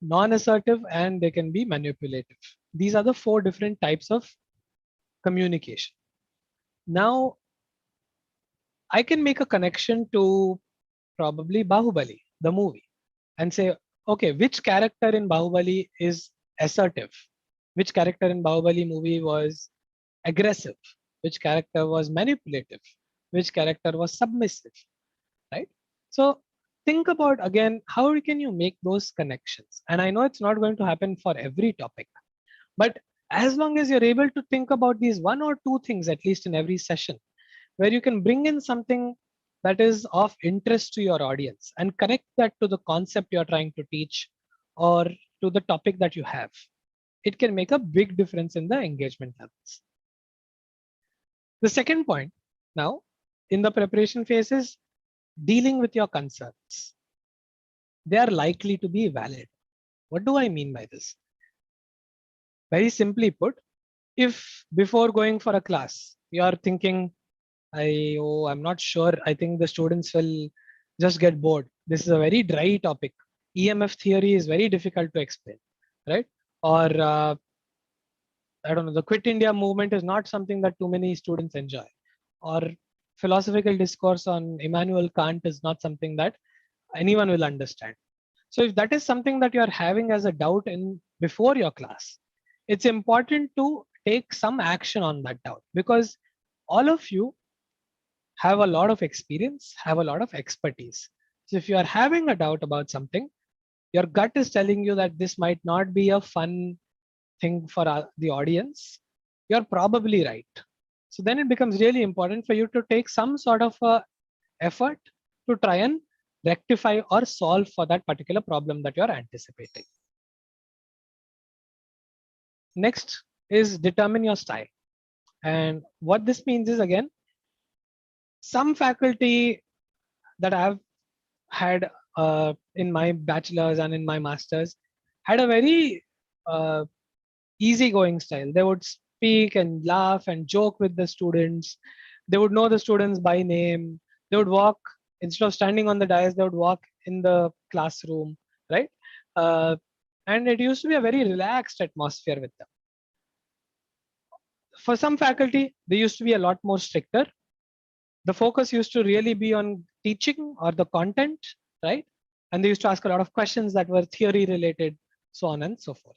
[SPEAKER 1] non-assertive, and they can be manipulative. These are the 4 different types of communication. Now, I can make a connection to probably Bahubali, the movie, and say, okay, which character in Bahubali is assertive? Which character in Bahubali movie was aggressive? Which character was manipulative? Which character was submissive? Right? So think about again, how can you make those connections? And I know it's not going to happen for every topic, But as long as you're able to think about these one or two things, at least in every session, where you can bring in something that is of interest to your audience and connect that to the concept you're trying to teach or to the topic that you have, it can make a big difference in the engagement levels. The second point now in the preparation phase is dealing with your concerns. They are likely to be valid. What do I mean by this? Very simply put, if before going for a class, you are thinking, I'm not sure, I think the students will just get bored. This is a very dry topic. EMF theory is very difficult to explain, right? Or I don't know, the Quit India movement is not something that too many students enjoy. Or philosophical discourse on Immanuel Kant is not something that anyone will understand. So if that is something that you are having as a doubt in before your class, it's important to take some action on that doubt, because all of you have a lot of experience, have a lot of expertise. So if you are having a doubt about something, your gut is telling you that this might not be a fun thing for the audience, you're probably right. So then it becomes really important for you to take some sort of effort to try and rectify or solve for that particular problem that you're anticipating. Next is determine your style. And what this means is, again, some faculty that I've had in my bachelor's and in my master's had a very easygoing style. They would speak and laugh and joke with the students. They would know the students by name. They would walk, instead of standing on the dais, they would walk in the classroom, right? And it used to be a very relaxed atmosphere with them. For some faculty, they used to be a lot more stricter. The focus used to really be on teaching or the content, right? And they used to ask a lot of questions that were theory related, so on and so forth.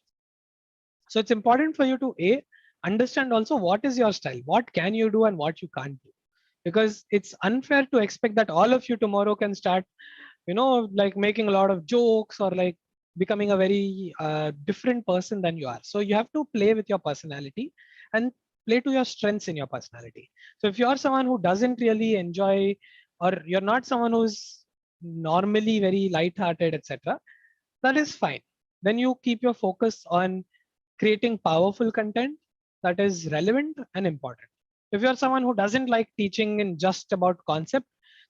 [SPEAKER 1] So it's important for you to understand also what is your style, what can you do and what you can't do. Because it's unfair to expect that all of you tomorrow can start, like making a lot of jokes or like becoming a very different person than you are. So you have to play with your personality and play to your strengths in your personality. So if you're someone who doesn't really enjoy, or you're not someone who's normally very light-hearted, etc., that is fine. Then you keep your focus on creating powerful content that is relevant and important. If you're someone who doesn't like teaching in just about concept,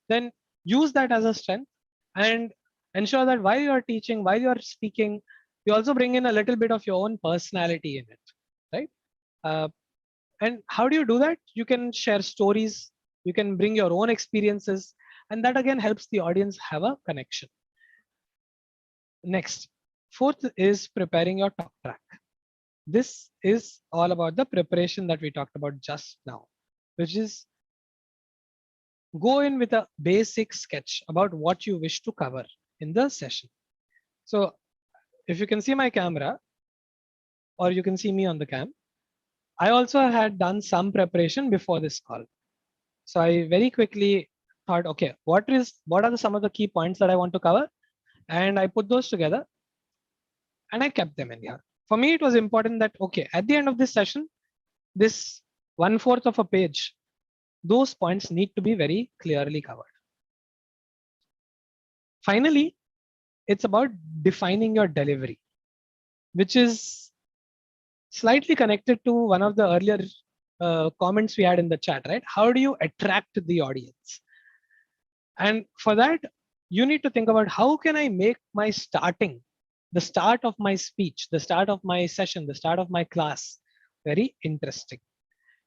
[SPEAKER 1] then use that as a strength and ensure that while you're teaching, while you're speaking, you also bring in a little bit of your own personality in it, right? And how do you do that? You can share stories, you can bring your own experiences, and that again helps the audience have a connection. Next, fourth is preparing your talk track. This is all about the preparation that we talked about just now, which is go in with a basic sketch about what you wish to cover in the session. So if you can see my camera, or you can see me on the cam, I also had done some preparation before this call. So I very quickly thought, okay, what are some of the key points that I want to cover? And I put those together and I kept them in here. For me, it was important that, okay, at the end of this session, this 1/4 of a page, those points need to be very clearly covered. Finally, it's about defining your delivery, which is slightly connected to one of the earlier comments we had in the chat, right? How do you attract the audience? And for that, you need to think about how can I make my the start of my speech, the start of my session, the start of my class very interesting.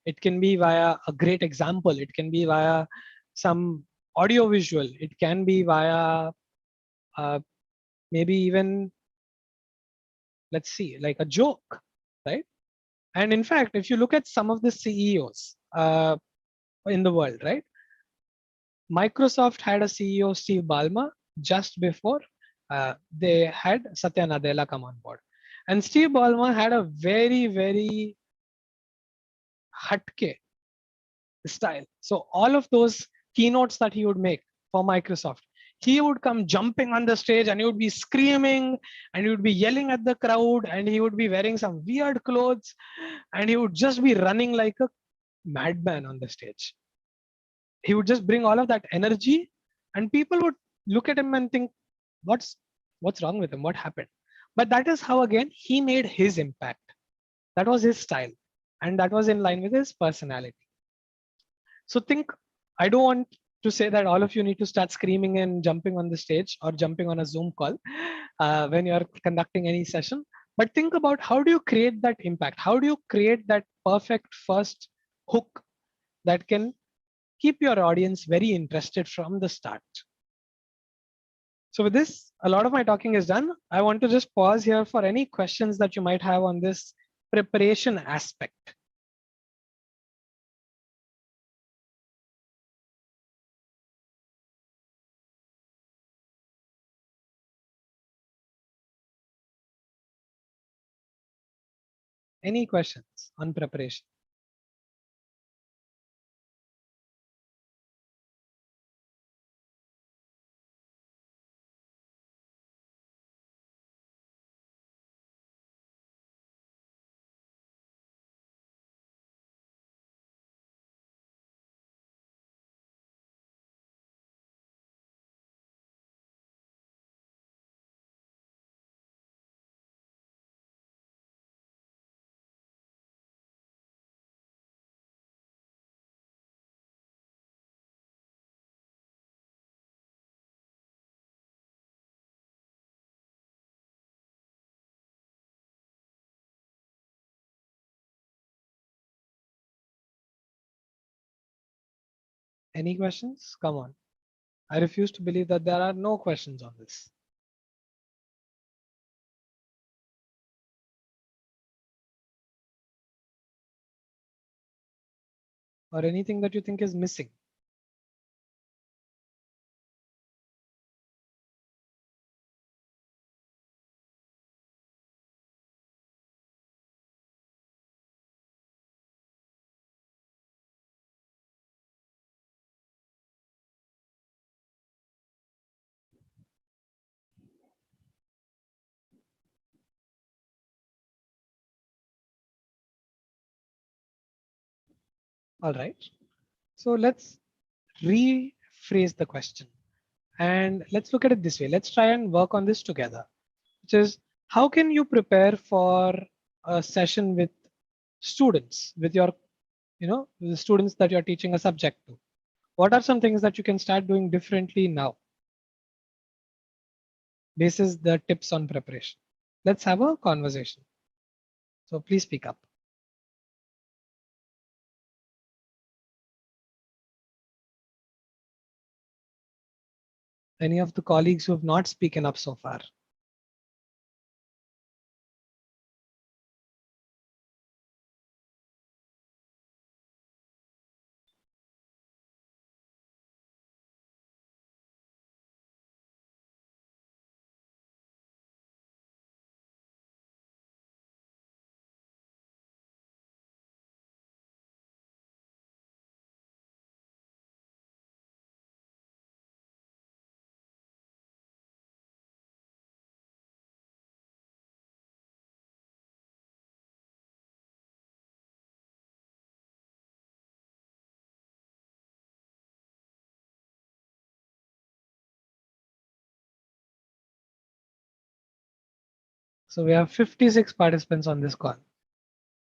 [SPEAKER 1] It can be via a great example. It can be via some audio visual. It can be via maybe even, let's see, like a joke, right? And in fact, if you look at some of the CEOs in the world, right? Microsoft had a CEO, Steve Ballmer, just before they had Satya Nadella come on board. And Steve Ballmer had a very, very hatke style. So all of those keynotes that he would make for Microsoft, he would come jumping on the stage and he would be screaming and he would be yelling at the crowd and he would be wearing some weird clothes and he would just be running like a madman on the stage. He would just bring all of that energy and people would look at him and think, what's wrong with him? What happened? But that is how, again, he made his impact. That was his style. And that was in line with his personality. So think, I don't want to say that all of you need to start screaming and jumping on the stage or jumping on a Zoom call when you're conducting any session. But think about how do you create that impact? How do you create that perfect first hook that can keep your audience very interested from the start? So with this, a lot of my talking is done. I want to just pause here for any questions that you might have on this preparation aspect. Any questions on preparation? Any questions? Come on. I refuse to believe that there are no questions on this. Or anything that you think is missing. All right. So let's rephrase the question. And let's look at it this way. Let's try and work on this together, which is how can you prepare for a session with students, with your, the students that you're teaching a subject to? What are some things that you can start doing differently now? This is the tips on preparation. Let's have a conversation. So please speak up. Any of the colleagues who have not spoken up so far? So we have 56 participants on this call,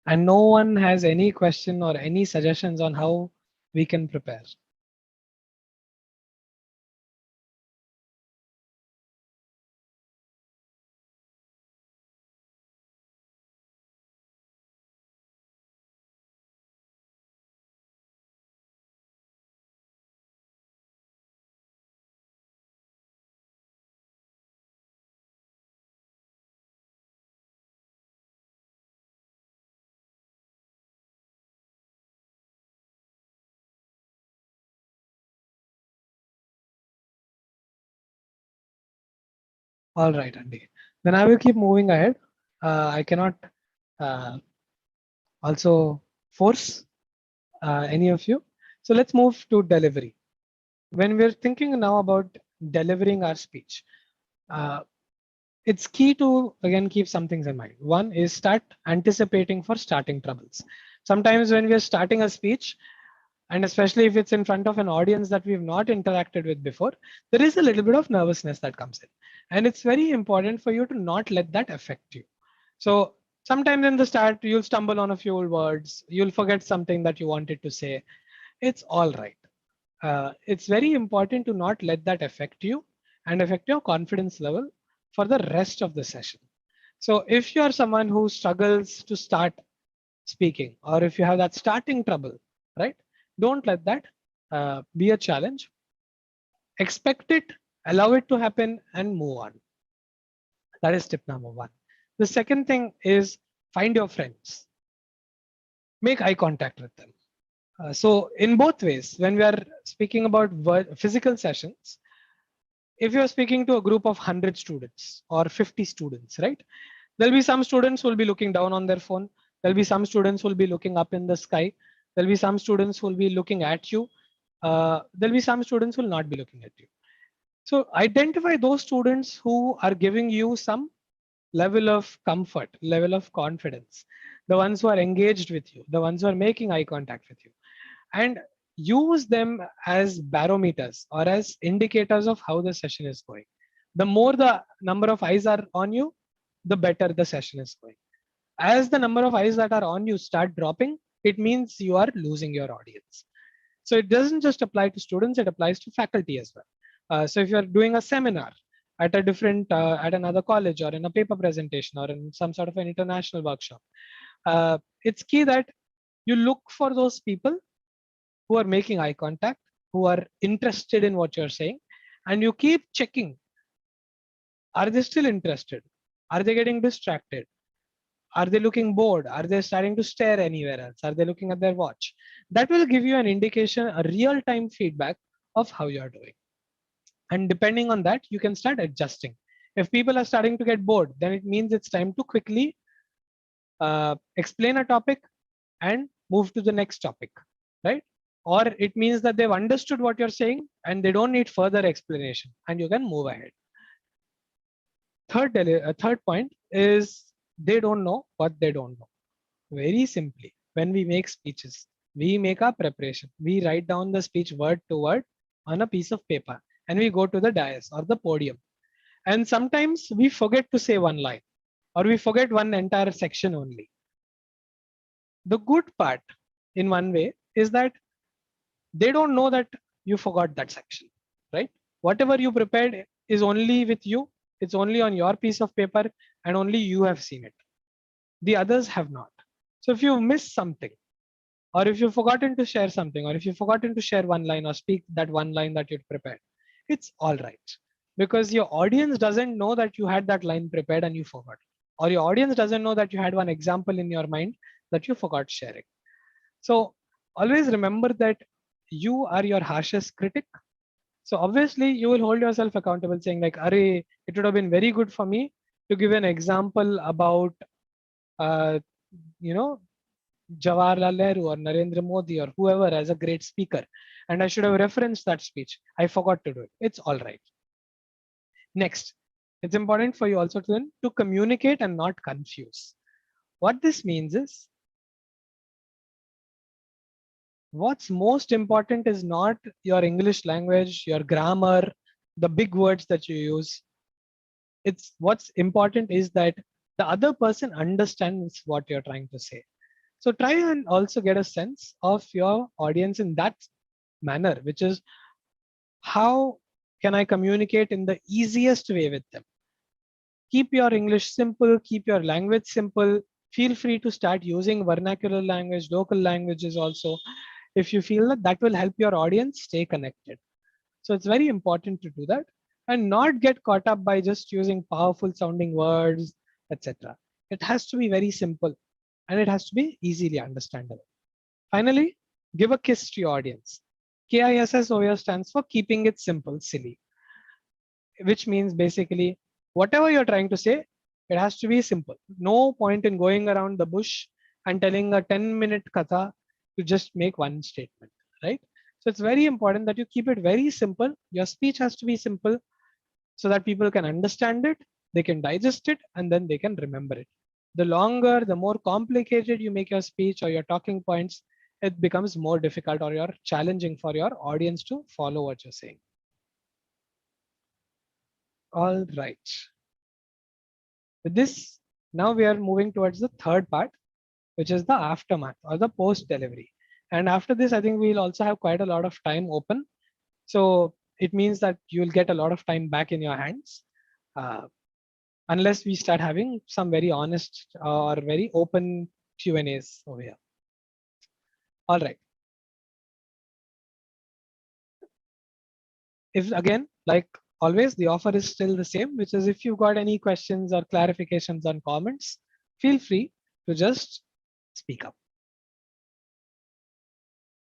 [SPEAKER 1] and no one has any question or any suggestions on how we can prepare. All right, Andy. Then I will keep moving ahead. I cannot also force any of you. So let's move to delivery. When we're thinking now about delivering our speech, it's key to again keep some things in mind. One is start anticipating for starting troubles. Sometimes when we are starting a speech, and especially if it's in front of an audience that we've not interacted with before, there is a little bit of nervousness that comes in. And it's very important for you to not let that affect you. So sometimes in the start, you'll stumble on a few words, you'll forget something that you wanted to say. It's all right. It's very important to not let that affect you and affect your confidence level for the rest of the session. So if you're someone who struggles to start speaking, or if you have that starting trouble, right? Don't let that be a challenge. Expect it, allow it to happen, and move on. That is tip number one. The second thing is find your friends. Make eye contact with them. So in both ways, when we are speaking about physical sessions, if you're speaking to a group of 100 students or 50 students, right? There'll be some students who will be looking down on their phone. There'll be some students who will be looking up in the sky. There'll be some students who will be looking at you. There'll be some students who will not be looking at you. So identify those students who are giving you some level of comfort, level of confidence, the ones who are engaged with you, the ones who are making eye contact with you, and use them as barometers or as indicators of how the session is going. The more the number of eyes are on you, the better the session is going. As the number of eyes that are on you start dropping, it means you are losing your audience. So it doesn't just apply to students, it applies to faculty as well. So if you're doing a seminar at a different, at another college, or in a paper presentation, or in some sort of an international workshop, it's key that you look for those people who are making eye contact, who are interested in what you're saying, and you keep checking. Are they still interested? Are they getting distracted? Are they looking bored? Are they starting to stare anywhere else? Are they looking at their watch? That will give you an indication, a real-time feedback of how you're doing. And depending on that, you can start adjusting. If people are starting to get bored, then it means it's time to quickly explain a topic and move to the next topic, right? Or it means that they've understood what you're saying and they don't need further explanation, and you can move ahead. Third point is they don't know what they don't know. Very simply, when we make speeches, we make our preparation. We write down the speech word to word on a piece of paper, and we go to the dais or the podium. And sometimes we forget to say one line, or we forget one entire section only. The good part in one way is that they don't know that you forgot that section, right? Whatever you prepared is only with you. It's only on your piece of paper, and only you have seen it. The others have not. So if you miss something, or if you've forgotten to share something, or if you've forgotten to share one line or speak that one line that you'd prepared, it's all right. Because your audience doesn't know that you had that line prepared and you forgot. Or your audience doesn't know that you had one example in your mind that you forgot sharing. So always remember that you are your harshest critic. So obviously you will hold yourself accountable, saying like, "Arey, it would have been very good for me to give an example about, Jawaharlal Nehru or Narendra Modi or whoever as a great speaker, and I should have referenced that speech. I forgot to do it. It's all right." Next, it's important for you also to communicate and not confuse. What this means is, what's most important is not your English language, your grammar, the big words that you use. It's what's important is that the other person understands what you're trying to say. So try and also get a sense of your audience in that manner, which is, how can I communicate in the easiest way with them? Keep your English simple, keep your language simple. Feel free to start using vernacular language, local languages also, if you feel that that will help your audience stay connected. So it's very important to do that and not get caught up by just using powerful sounding words, etc. It has to be very simple and it has to be easily understandable. Finally, give a kiss to your audience. KISS over stands for keeping it simple, silly, which means basically whatever you're trying to say, it has to be simple. No point in going around the bush and telling a 10-minute katha to just make one statement, right? So it's very important that you keep it very simple. Your speech has to be simple so that people can understand it, they can digest it, and then they can remember it. The longer, the more complicated you make your speech or your talking points, it becomes more difficult or you're challenging for your audience to follow what you're saying. All right. With this, now we are moving towards the third part, which is the aftermath or the post delivery. And after this, I think we'll also have quite a lot of time open. So it means that you'll get a lot of time back in your hands, unless we start having some very honest or very open Q&As over here. All right. If again, like always, the offer is still the same, which is if you've got any questions or clarifications on comments, feel free to just speak up.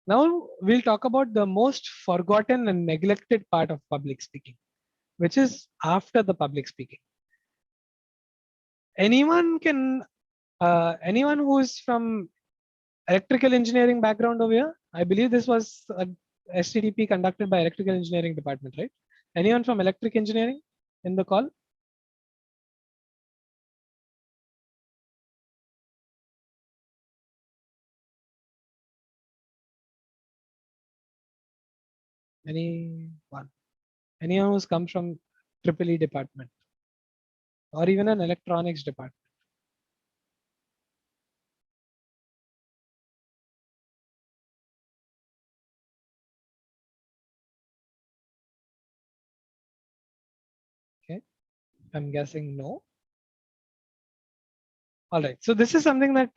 [SPEAKER 1] Now we'll talk about the most forgotten and neglected part of public speaking, which is after the public speaking. Anyone who's from electrical engineering background over here? I believe this was a STTP conducted by electrical engineering department, right? Anyone from electric engineering in the call? Anyone? Anyone who's come from EEE department or even an electronics department? Okay, I'm guessing no. All right, so this is something that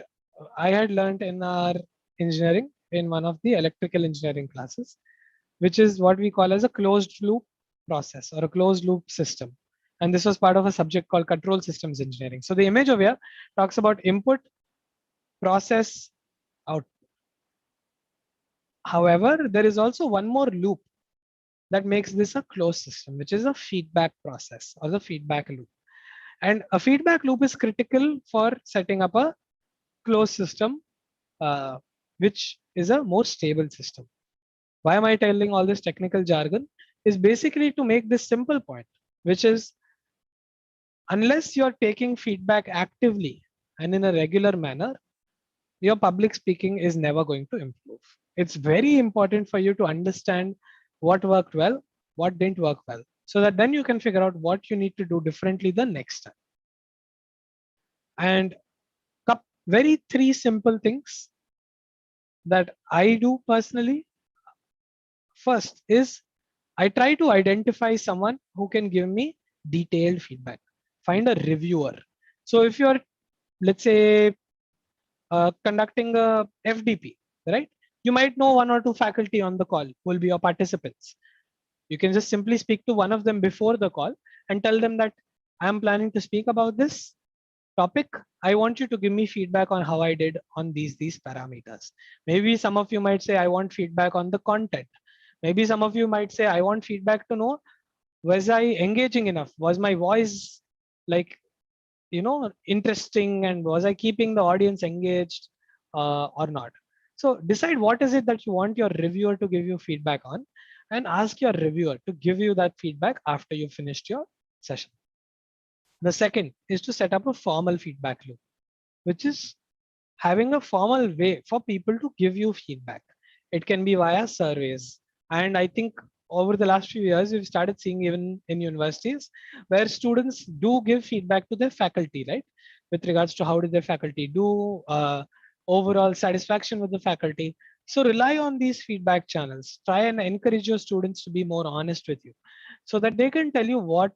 [SPEAKER 1] I had learned in our engineering in one of the electrical engineering classes, which is what we call as a closed loop process or a closed loop system. And this was part of a subject called control systems engineering. So the image over here talks about input, process, output. However, there is also one more loop that makes this a closed system, which is a feedback process or the feedback loop. And a feedback loop is critical for setting up a closed system, which is a more stable system. Why am I telling all this technical jargon? Is basically to make this simple point, which is unless you're taking feedback actively and in a regular manner, your public speaking is never going to improve. It's very important for you to understand what worked well, what didn't work well, so that then you can figure out what you need to do differently the next time. And very three simple things that I do personally. First is I try to identify someone who can give me detailed feedback. Find a reviewer. So if you're, let's say, conducting a FDP, right? You might know one or two faculty on the call who will be your participants. You can just simply speak to one of them before the call and tell them that I'm planning to speak about this topic. I want you to give me feedback on how I did on these parameters. Maybe some of you might say, I want feedback on the content. Maybe some of you might say, I want feedback to know, was I engaging enough? Was my voice like, interesting, and was I keeping the audience engaged or not? So decide what is it that you want your reviewer to give you feedback on, and ask your reviewer to give you that feedback after you finished your session. The second is to set up a formal feedback loop, which is having a formal way for people to give you feedback. It can be via surveys. And I think over the last few years, we've started seeing even in universities where students do give feedback to their faculty, right? With regards to how did their faculty do, overall satisfaction with the faculty. So rely on these feedback channels. Try and encourage your students to be more honest with you so that they can tell you what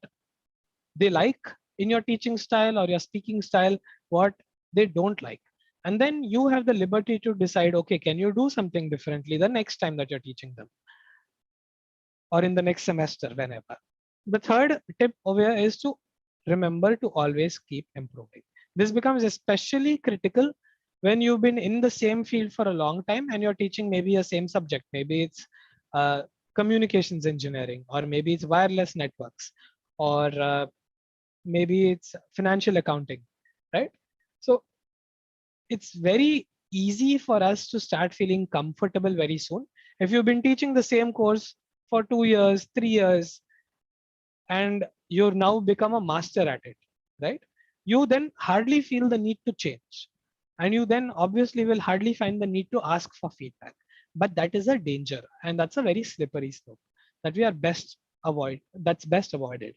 [SPEAKER 1] they like in your teaching style or your speaking style, what they don't like. And then you have the liberty to decide, okay, can you do something differently the next time that you're teaching them or in the next semester, whenever. The third tip over here is to remember to always keep improving. This becomes especially critical when you've been in the same field for a long time and you're teaching maybe a same subject. Maybe it's communications engineering, or maybe it's wireless networks, or maybe it's financial accounting, right? So it's very easy for us to start feeling comfortable very soon If you've been teaching the same course for 2 years, 3 years, and you've now become a master at it, right? You then hardly feel the need to change. And you then obviously will hardly find the need to ask for feedback. But that is a danger. And that's a very slippery slope that we are that's best avoided.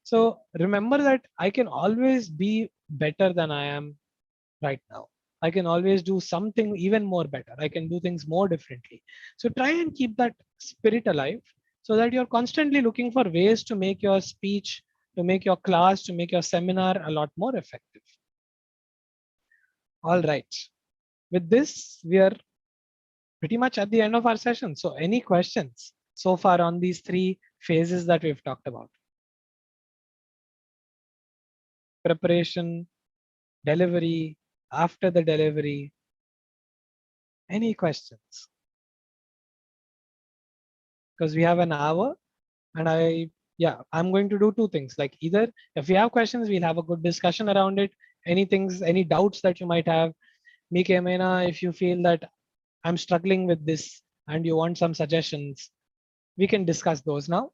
[SPEAKER 1] So remember that I can always be better than I am right now. I can always do something even more better. I can do things more differently. So try and keep that spirit alive so that you're constantly looking for ways to make your speech, to make your class, to make your seminar a lot more effective. All right. With this, we are pretty much at the end of our session. So any questions so far on these 3 phases that we've talked about? Preparation, delivery, after the delivery. Any questions? Because we have an hour and I'm going to do 2 things. Like either if we have questions, we'll have a good discussion around it. Any doubts that you might have, Mike Mena, if you feel that I'm struggling with this and you want some suggestions, we can discuss those now.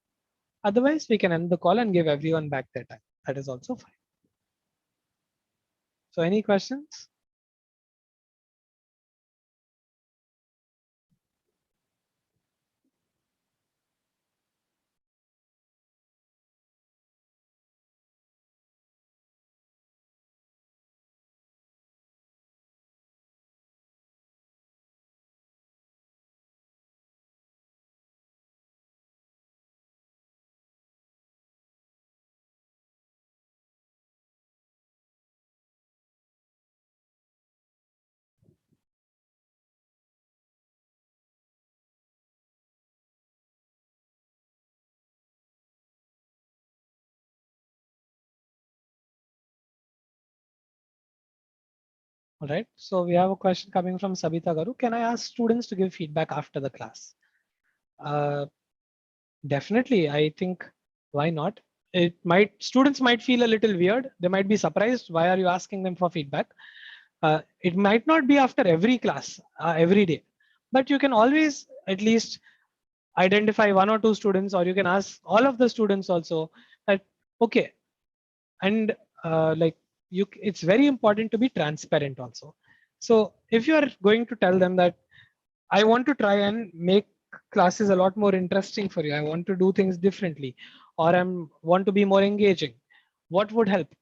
[SPEAKER 1] Otherwise, we can end the call and give everyone back their time. That is also fine. So any questions? All right, so we have a question coming from Sabita Garu. Can I ask students to give feedback after the class? Definitely, I think, why not? Students might feel a little weird. They might be surprised. Why are you asking them for feedback? It might not be after every class, every day, but you can always at least identify 1 or 2 students, or you can ask all of the students also that, okay, and it's very important to be transparent also. So if you are going to tell them that I want to try and make classes a lot more interesting for you, I want to do things differently, or I want to be more engaging, what would help?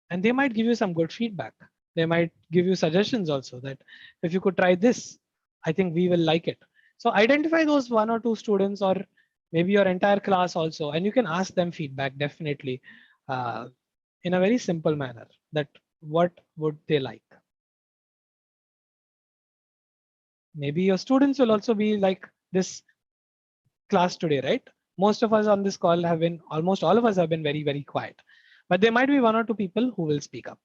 [SPEAKER 1] And they might give you some good feedback. They might give you suggestions also that if you could try this, I think we will like it. So identify those 1 or 2 students, or maybe your entire class also, and you can ask them feedback definitely in a very simple manner, that what would they like. Maybe your students will also be like this class today, right? Most of us on this call almost all of us have been very, very quiet, but there might be 1 or 2 people who will speak up.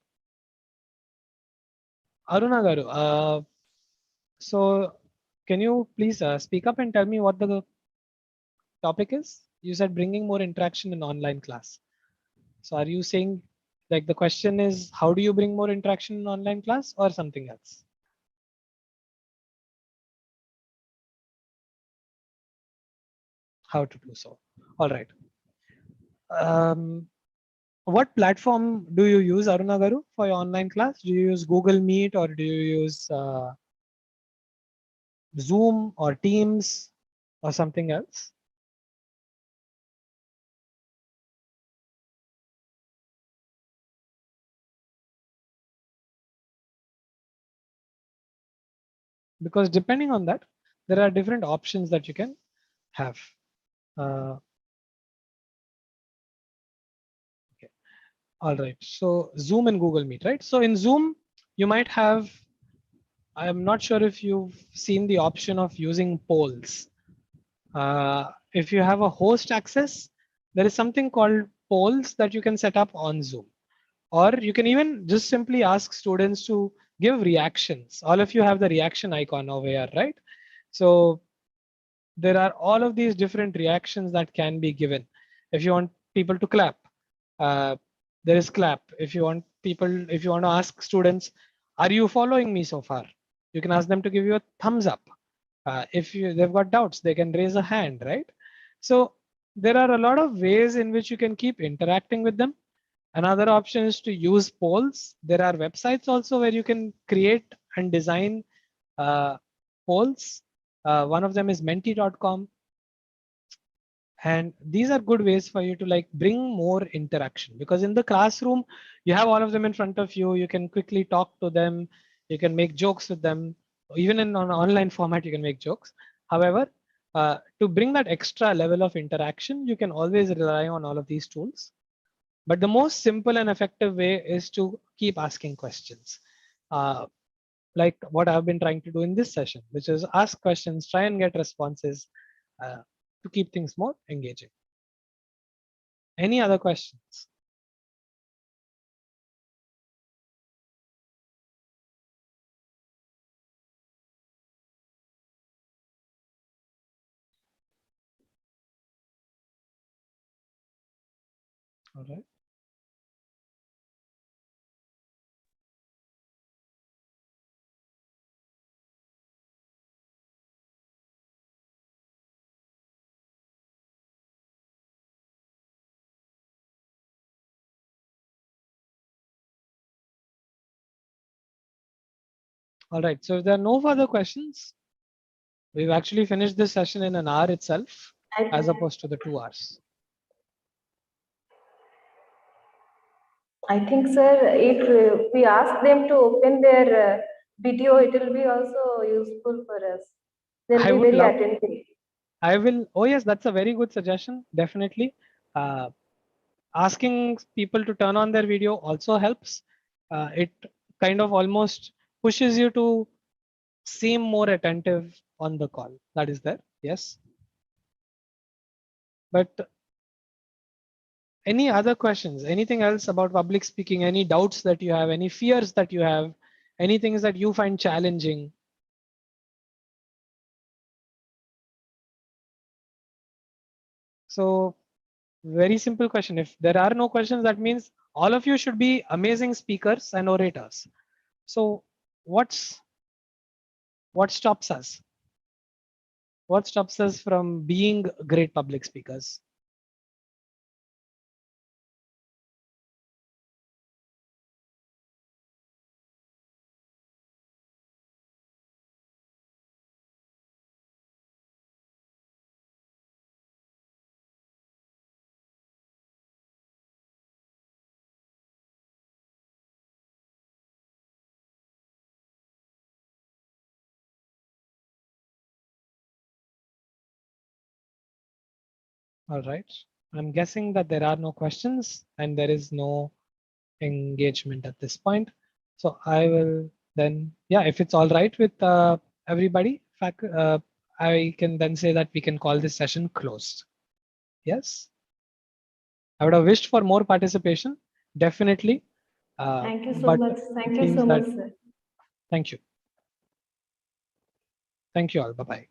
[SPEAKER 1] Aruna Garu, so can you please speak up and tell me what the topic is? You said bringing more interaction in online class. So are you saying, like, the question is, how do you bring more interaction in online class, or something else? How to do so? All right. What platform do you use, Aruna Garu, for your online class? Do you use Google Meet, or do you use Zoom or Teams or something else? Because depending on that, there are different options that you can have. Okay. All right. So Zoom and Google Meet, right? So in Zoom, you might have, I'm not sure if you've seen the option of using polls. If you have a host access, there is something called polls that you can set up on Zoom. Or you can even just simply ask students to give reactions. All of you have the reaction icon over here, right? So there are all of these different reactions that can be given. If you want people to clap, there is clap. If you want to ask students, are you following me so far? You can ask them to give you a thumbs up. If they've got doubts, they can raise a hand, right? So there are a lot of ways in which you can keep interacting with them. Another option is to use polls. There are websites also where you can create and design polls. One of them is menti.com. And these are good ways for you to like bring more interaction, because in the classroom, you have all of them in front of you. You can quickly talk to them. You can make jokes with them. Even in an online format, you can make jokes. However, to bring that extra level of interaction, you can always rely on all of these tools. But the most simple and effective way is to keep asking questions. Like what I've been trying to do in this session, which is ask questions, try and get responses to keep things more engaging. Any other questions? All right. All right. So if there are no further questions, we've actually finished this session in an hour itself, as opposed to the 2 hours.
[SPEAKER 5] I think, sir, if we ask them to open their video, it will be also useful for us. They'll
[SPEAKER 1] I
[SPEAKER 5] be
[SPEAKER 1] would
[SPEAKER 5] very
[SPEAKER 1] love.
[SPEAKER 5] attentive.
[SPEAKER 1] I will. Oh yes, that's a very good suggestion. Definitely. Asking people to turn on their video also helps. It kind of almost pushes you to seem more attentive on the call. That is there. Yes. But any other questions? Anything else about public speaking? Any doubts that you have? Any fears that you have? Any things that you find challenging? So very simple question. If there are no questions, that means all of you should be amazing speakers and orators. So what stops us? What stops us from being great public speakers? All right. I'm guessing that there are no questions and there is no engagement at this point. So I will then, yeah, if it's all right with everybody, I can then say that we can call this session closed. Yes. I would have wished for more participation, definitely.
[SPEAKER 5] Thank you so
[SPEAKER 1] But
[SPEAKER 5] much.
[SPEAKER 1] it
[SPEAKER 5] Thank you
[SPEAKER 1] seems
[SPEAKER 5] so
[SPEAKER 1] that,
[SPEAKER 5] much, sir.
[SPEAKER 1] thank you. Thank you all. Bye-bye.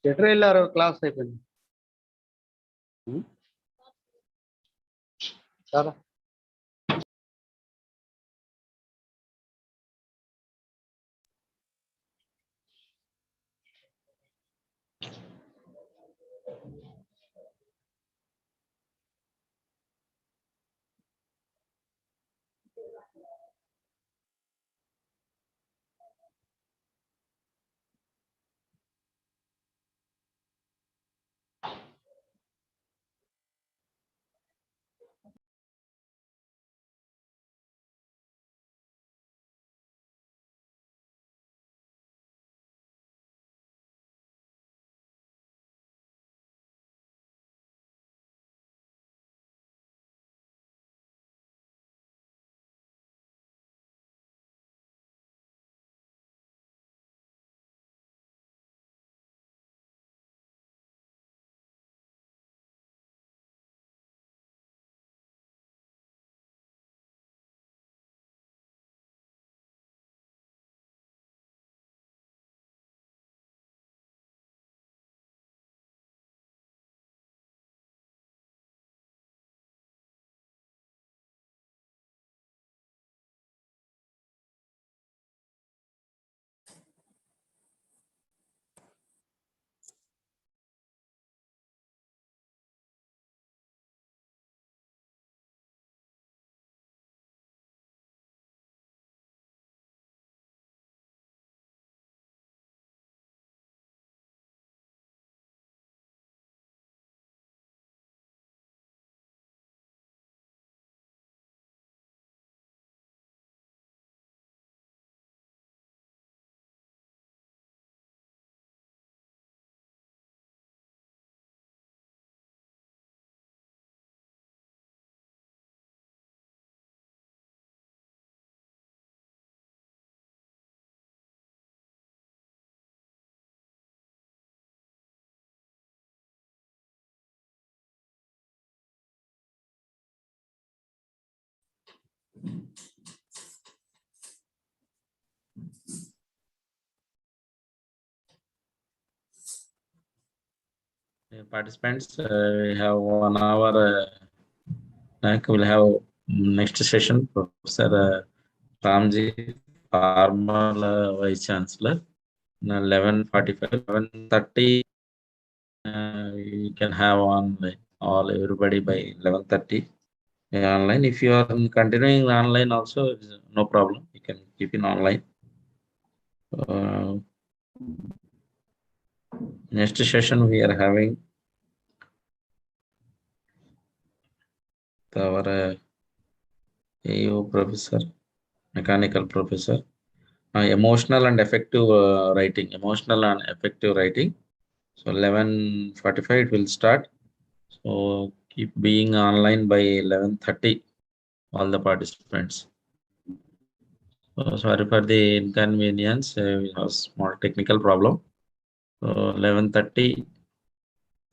[SPEAKER 8] Chapter వెళ్ళారు class అయిపోయింది. చాలా
[SPEAKER 2] Participants, we have 1 hour. We'll have next session, Professor Ramji, former Vice Chancellor. 11:45, 11:30. You can have online all everybody by 11:30 online. If you are continuing online also, no problem. You can keep it online. Next session we are having our AU professor, mechanical professor, emotional and effective writing. Emotional and effective writing. So 11:45 it will start. So keep being online by 11:30. All the participants. Sorry for the inconvenience. We have small technical problem. So 11:30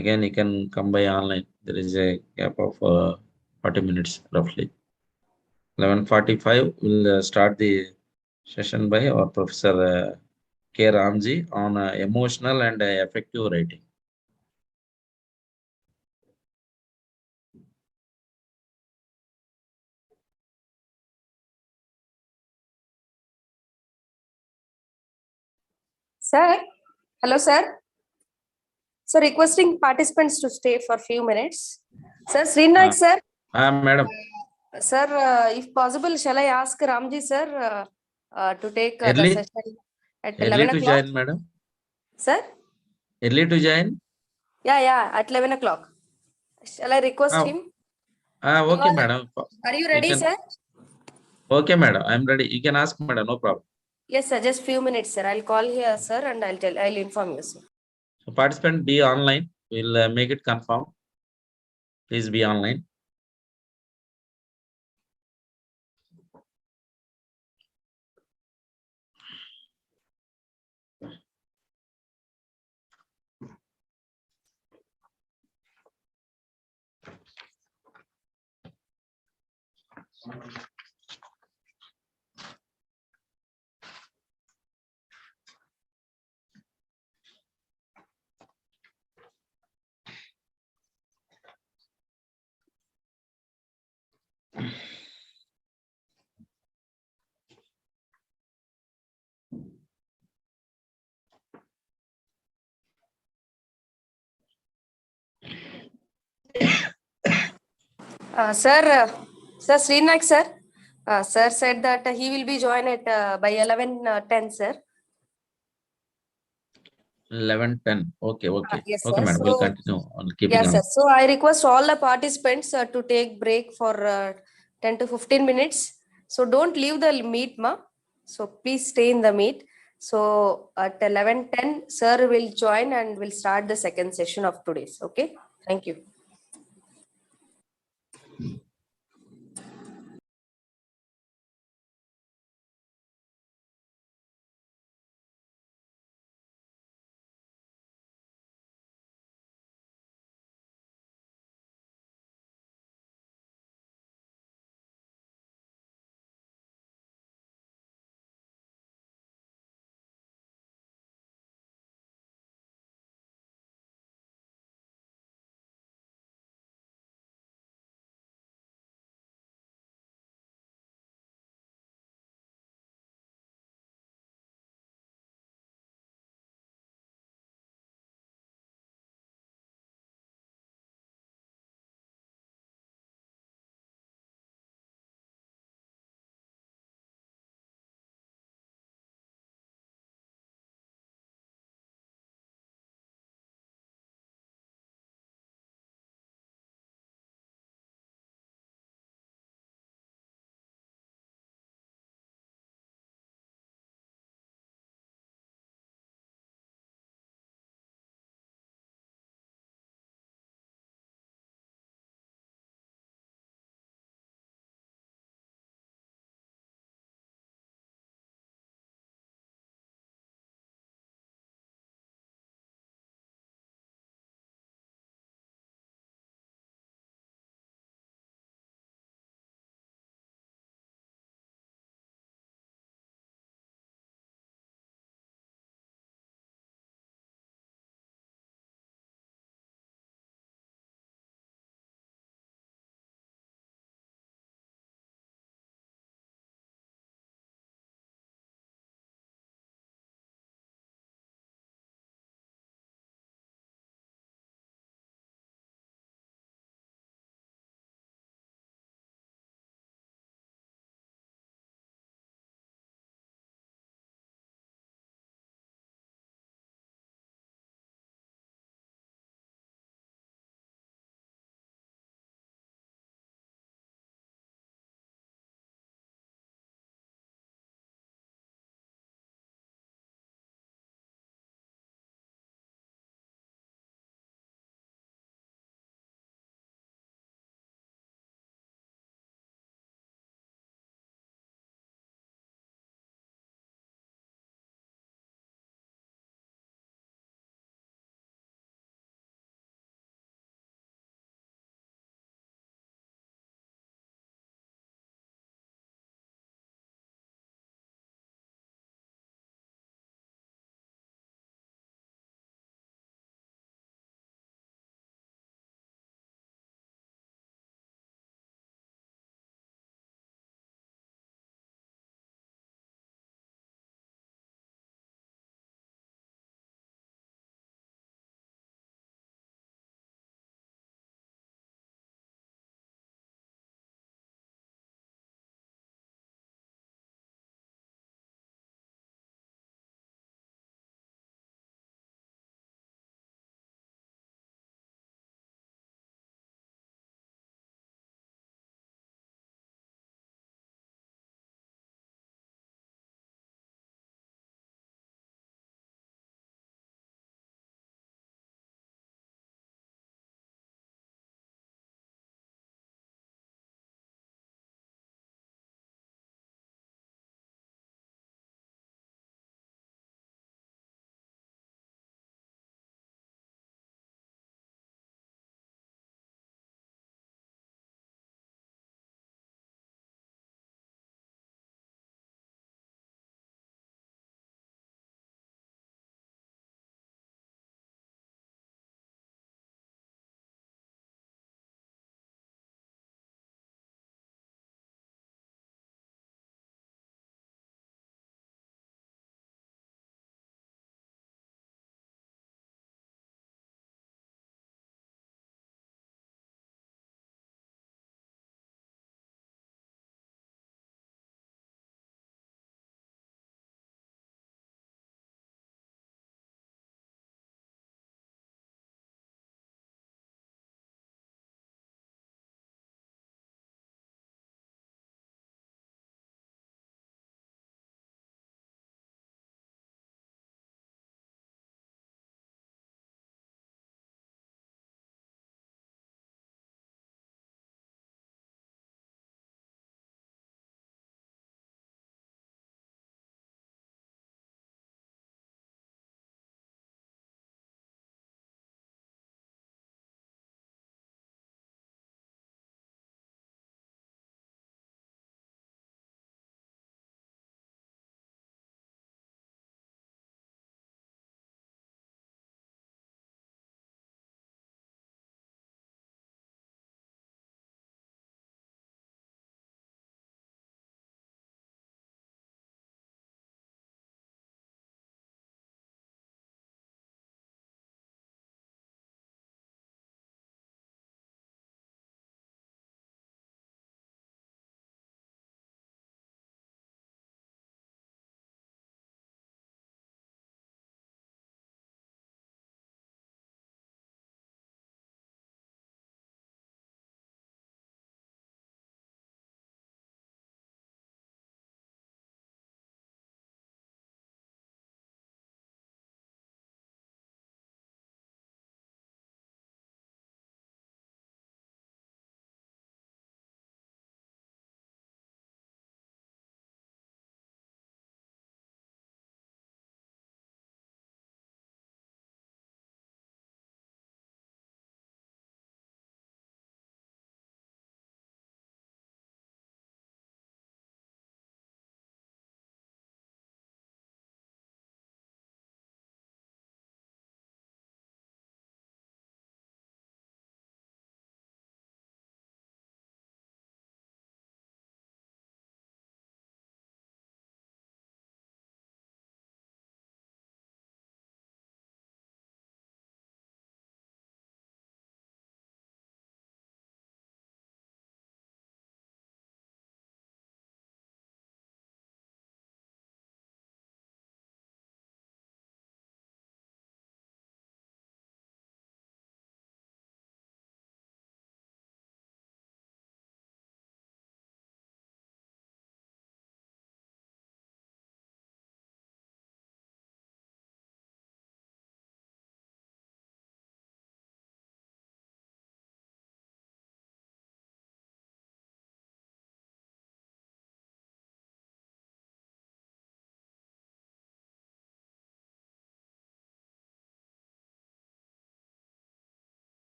[SPEAKER 2] again you can come by online. There is a gap of 40 minutes roughly. 11:45 will start the session by our Professor K. Ramji on emotional and effective writing.
[SPEAKER 3] Sir, hello, sir. So requesting participants to stay for a few minutes. Sir, Srinaik, sir.
[SPEAKER 2] Madam.
[SPEAKER 3] Sir, if possible, shall I ask Ramji, sir, to take the
[SPEAKER 2] Early?
[SPEAKER 3] session at
[SPEAKER 2] Early
[SPEAKER 3] 11
[SPEAKER 2] to
[SPEAKER 3] o'clock?
[SPEAKER 2] join, madam.
[SPEAKER 3] Sir?
[SPEAKER 2] Early to join?
[SPEAKER 3] Yeah, at 11 o'clock. Shall I request him?
[SPEAKER 2] Okay, madam.
[SPEAKER 3] Are you ready, sir?
[SPEAKER 2] Okay, madam. I'm ready. You can ask, madam. No problem.
[SPEAKER 3] Yes, sir. Just few minutes, sir. I'll call here, sir, and I'll inform you, sir.
[SPEAKER 2] So participant be online. We'll make it confirm. Please be online.
[SPEAKER 3] Sir Srinath sir, sir said that he will be joined at by 11:10, sir.
[SPEAKER 2] 11:10. Okay, okay.
[SPEAKER 3] Yes,
[SPEAKER 2] Okay,
[SPEAKER 3] sir.
[SPEAKER 2] madam. We'll
[SPEAKER 3] So,
[SPEAKER 2] continue on keeping
[SPEAKER 3] yes,
[SPEAKER 2] on.
[SPEAKER 3] sir. So I request all the participants to take break for 10 to 15 minutes. So don't leave the meet, ma. So please stay in the meet. So at 11:10, sir will join and will start the second session of today's. Okay. Thank you.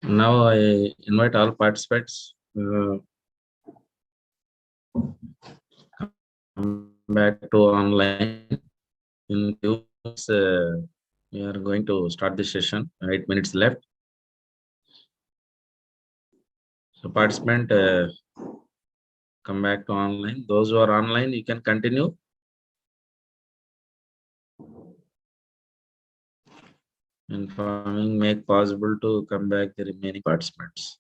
[SPEAKER 2] Now I invite all participants come back to online. In few minutes, we are going to start the session. 8 minutes left. So participant, come back to online. Those who are online, you can continue. Informing make possible to come back the remaining participants.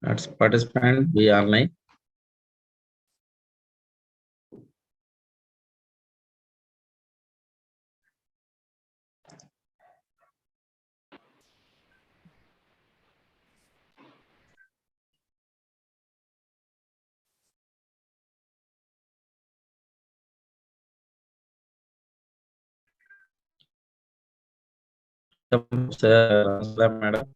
[SPEAKER 2] That's participant be online. Madam.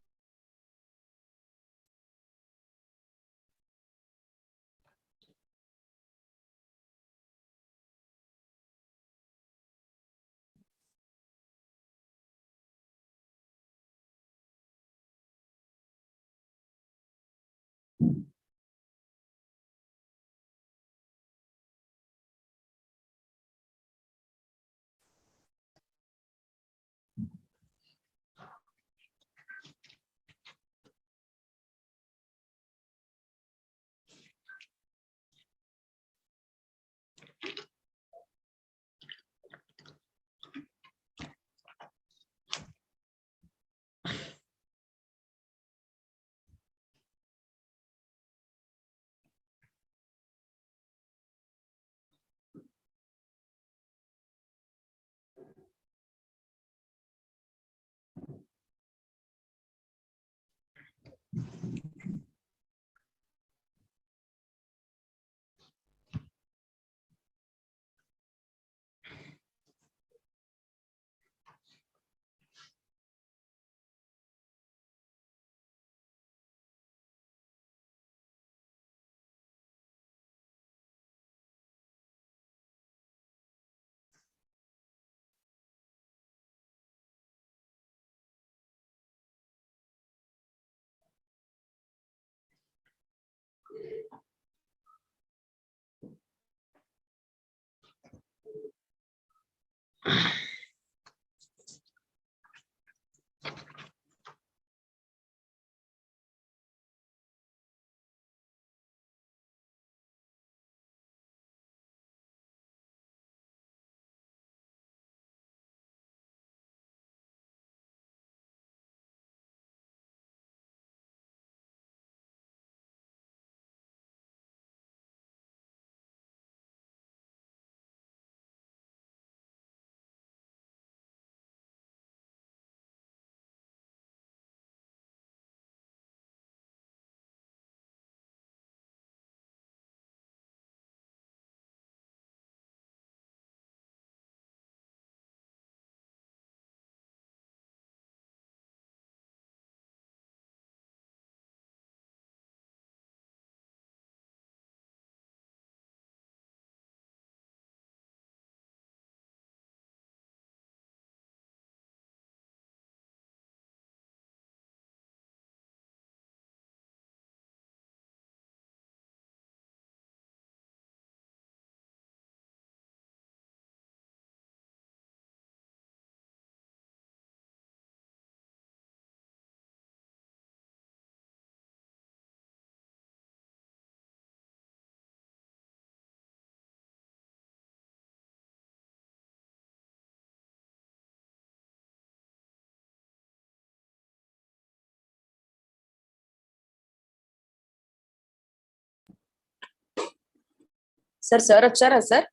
[SPEAKER 3] Sir, achara, sir.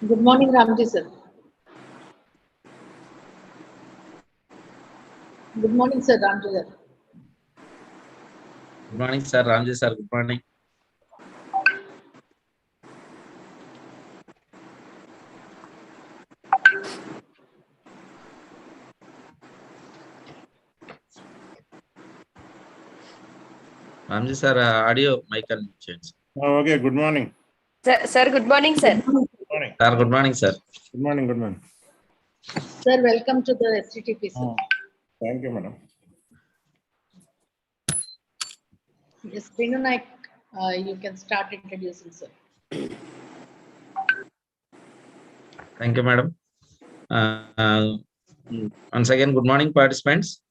[SPEAKER 4] Good morning, Ramji sir. Good morning, sir, Ramji sir.
[SPEAKER 2] Good morning, sir. Ramji sir. Good morning. Ramji sir, audio mic and change.
[SPEAKER 8] Oh, okay, good morning.
[SPEAKER 3] Sir, good morning, sir.
[SPEAKER 8] Good morning.
[SPEAKER 2] Sir, good morning, sir.
[SPEAKER 8] Good morning, good morning.
[SPEAKER 4] Sir, welcome to the STTP, sir.
[SPEAKER 8] Thank you, madam.
[SPEAKER 4] Yes, Renu Naik, you can start introducing, sir.
[SPEAKER 2] Thank you, madam. Once again, good morning, participants.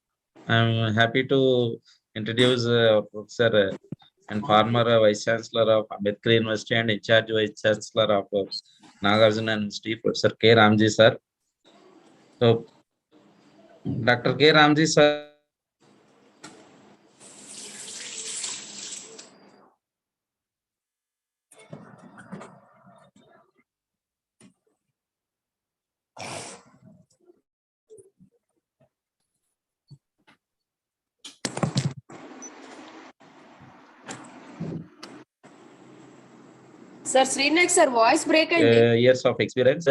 [SPEAKER 2] I'm happy to introduce Professor and former Vice Chancellor of Ambedkar University and in charge Vice Chancellor of Nagarjuna University, Professor K. Ramji sir. So, Dr. K. Ramji sir
[SPEAKER 3] Sir, Srinath sir, voice break and
[SPEAKER 2] years of experience,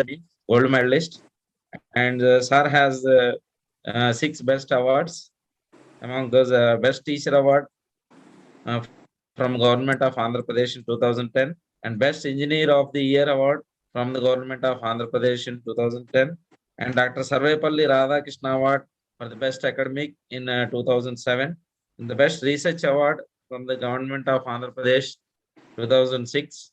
[SPEAKER 2] gold medalist, and sir has 6 best awards. Among those, best teacher award from government of Andhra Pradesh in 2010, and best engineer of the year award from the government of Andhra Pradesh in 2010, and Dr. Sarvepalli Radhakrishna award for the best academic in 2007, and the best research award from the government of Andhra Pradesh 2006.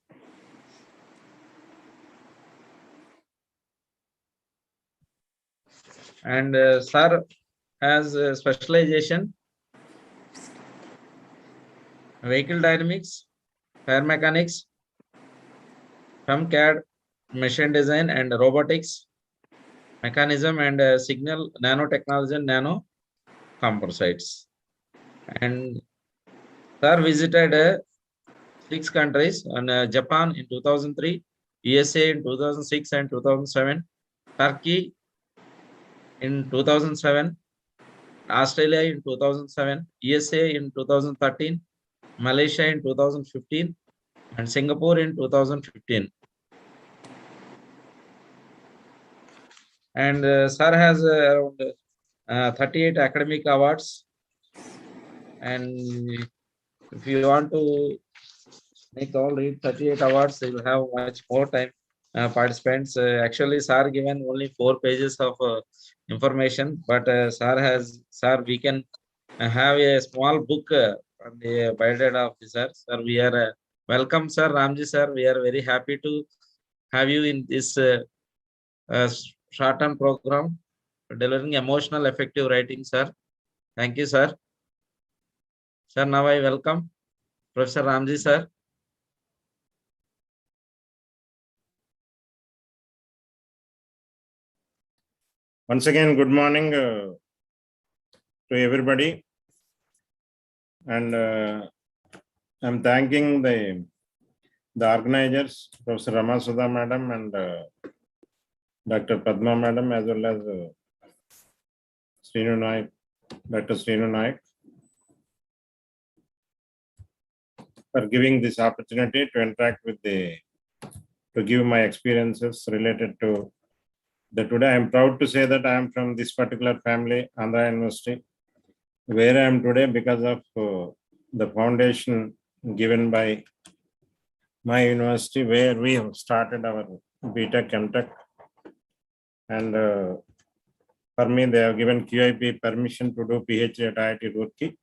[SPEAKER 2] And sir has specialization vehicle dynamics, fire mechanics, CAD, machine design and robotics, mechanism and signal nanotechnology and nano composites. And sir visited 6 countries, and Japan in 2003, USA in 2006 and 2007, Turkey in 2007, Australia in 2007, USA in 2013, Malaysia in 2015, and Singapore in 2015. And sir has around 38 academic awards. And if you want to make all read 38 awards, you will have much more time. Participants actually sir given only 4 pages of information, but sir we can have a small book on the biodata of the sir. Sir, we are welcome, sir Ramji sir. We are very happy to have you in this short-term program for delivering emotional, effective writing, sir. Thank you, sir. Sir, now I welcome Professor Ramji, sir.
[SPEAKER 8] Once again, good morning to everybody. And I'm thanking the organizers, Professor Ramasudha Madam and Dr. Padma Madam, as well as Srinu Naik, Dr. Srinu Naik, for giving this opportunity to interact with to give my experiences related to today. I am proud to say that I am from this particular family, Andhra University, where I am today because of the foundation given by my university, where we have started our BTech, MTech. And for me, they have given QIP permission to do PhD at IIT Roorkee.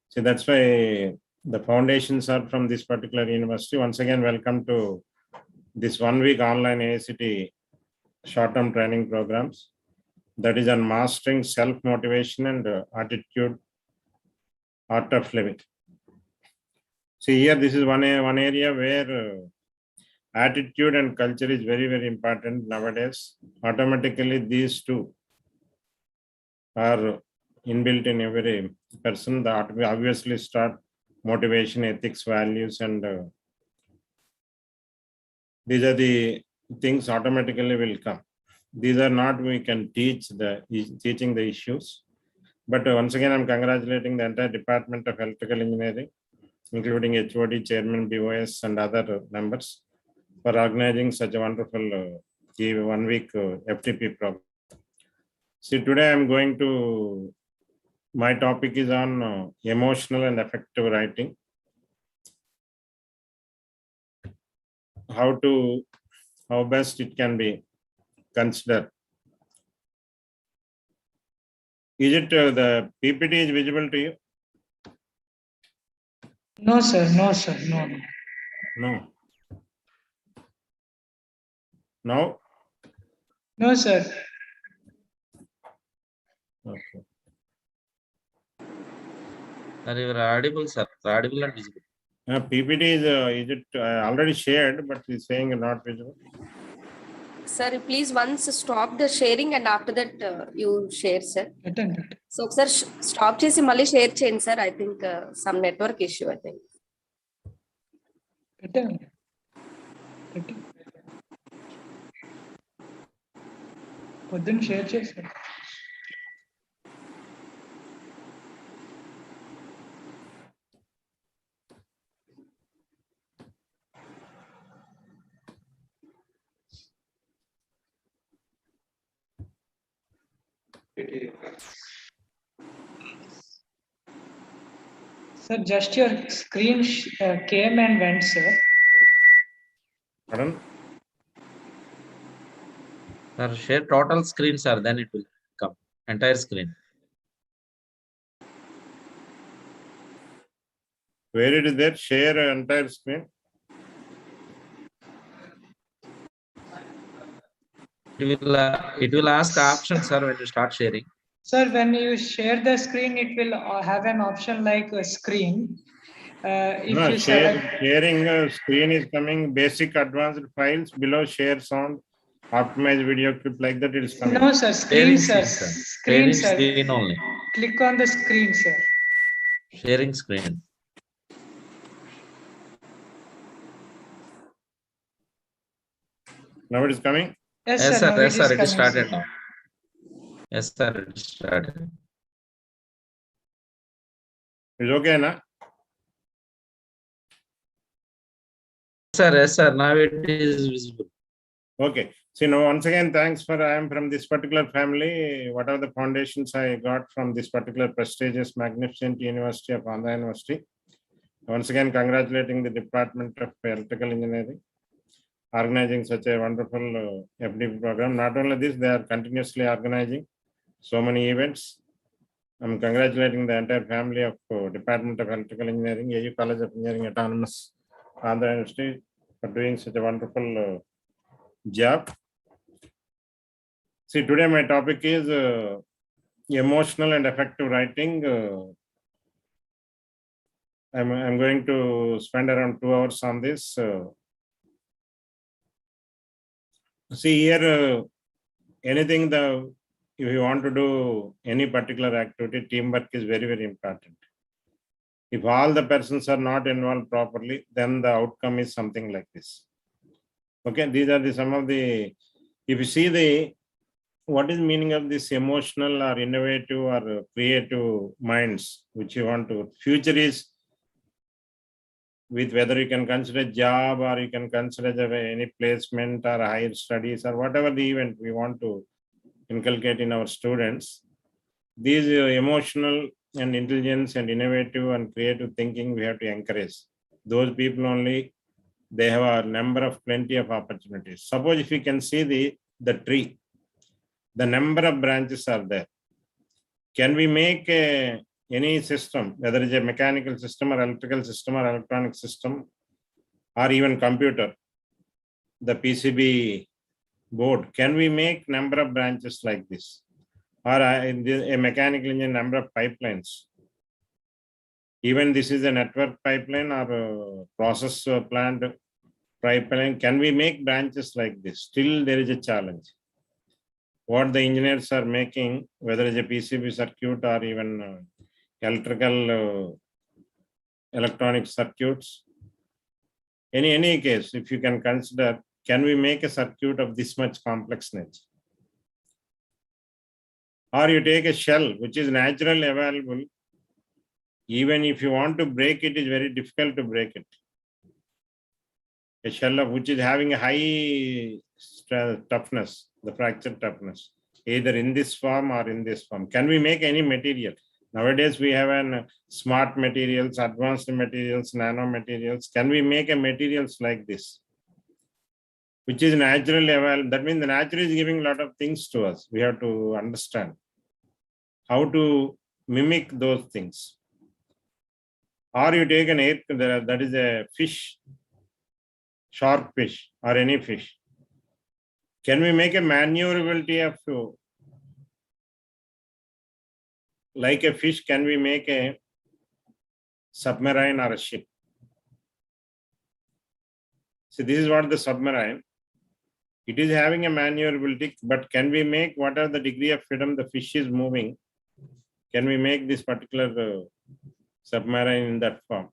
[SPEAKER 8] So that's why the foundations are from this particular university. Once again, welcome to this 1-week online AICT short-term training programs that is on mastering self-motivation and attitude, art of living. See here, this is one area where attitude and culture is very, very important nowadays. Automatically, these two are inbuilt in every person. That we obviously start motivation, ethics, values, and these are the things automatically will come. These are not we can teaching the issues. But once again, I'm congratulating the entire Department of Electrical Engineering, including HOD, Chairman, BOS, and other members, for organizing such a wonderful 1-week FTP program. See, today I'm going to, my topic is on emotional and effective writing. How best it can be considered. Is it the PPT is visible to you?
[SPEAKER 9] No, sir. No, sir. No.
[SPEAKER 8] No. No?
[SPEAKER 9] No, sir.
[SPEAKER 8] Okay.
[SPEAKER 2] Sir, you are audible, sir. Audible and visible.
[SPEAKER 8] PPT is it already shared, but it's saying not visible.
[SPEAKER 3] sir, please once stop the sharing and after that you share, sir. So, sir, stop chesi malli share chain, sir. I think some network issue, I think.
[SPEAKER 9] పొద్దున్న share చేశారు. Sir, just your screen came and went, sir.
[SPEAKER 8] Pardon?
[SPEAKER 2] Sir, share total screen, sir, then it will come. Entire screen.
[SPEAKER 8] Where it is there? Share entire screen.
[SPEAKER 2] It will ask option, sir, when you start sharing.
[SPEAKER 9] Sir, when you share the screen, it will have an option like a screen. If
[SPEAKER 8] No,
[SPEAKER 9] you select,
[SPEAKER 8] sharing screen is coming, basic advanced files, below share sound, optimize video clip, like that it is coming.
[SPEAKER 9] no, sir, screen, sir.
[SPEAKER 2] Sharing
[SPEAKER 9] Screen, sir.
[SPEAKER 2] screen only.
[SPEAKER 9] Click on the screen, sir.
[SPEAKER 2] Sharing screen.
[SPEAKER 8] Now it is coming?
[SPEAKER 9] Yes, sir.
[SPEAKER 2] Yes, sir, it is
[SPEAKER 9] coming,
[SPEAKER 2] started now. Yes, sir, it is started.
[SPEAKER 8] It's okay, na?
[SPEAKER 2] Yes, sir, now it is visible.
[SPEAKER 8] Okay. See, now once again, thanks for I am from this particular family. What are the foundations I got from this particular prestigious, magnificent University of Andhra University? Once again, congratulating the Department of Electrical Engineering, organizing such a wonderful FD program. Not only this, they are continuously organizing so many events. I'm congratulating the entire family of Department of Electrical Engineering, AU College of Engineering Autonomous Andhra University for doing such a wonderful job. See, today my topic is emotional and effective writing. I'm going to spend around 2 hours on this. See here, anything if you want to do any particular activity, teamwork is very, very important. If all the persons are not involved properly, then the outcome is something like this. Okay, these are some of the, if you see what is meaning of this emotional or innovative or creative minds, which you want to, future is with whether you can consider job or you can consider any placement or higher studies or whatever the event we want to inculcate in our students. These emotional and intelligence and innovative and creative thinking we have to encourage. Those people only, they have a number of plenty of opportunities. Suppose if you can see the tree, the number of branches are there. Can we make any system, whether it's a mechanical system or electrical system or electronic system or even computer, the PCB board, can we make number of branches like this? Or a mechanical engineer number of pipelines? Even this is a network pipeline or a process plant pipeline. Can we make branches like this? Still there is a challenge. What the engineers are making, whether it's a PCB circuit or even electrical electronic circuits, in any case, if you can consider, can we make a circuit of this much complexness? Or you take a shell which is naturally available, even if you want to break it, is very difficult to break it. A shell of which is having a high toughness, the fracture toughness, either in this form or in this form. Can we make any material? Nowadays we have smart materials, advanced materials, nano materials. Can we make a materials like this, which is naturally available? That means the nature is giving a lot of things to us. We have to understand how to mimic those things. Or you take an air, that is a fish, shark fish or any fish. Can we make a maneuverability of, like a fish, can we make a submarine or a ship? So this is what the submarine, it is having a maneuverability, but can we make, what are the degree of freedom the fish is moving? Can we make this particular submarine in that form?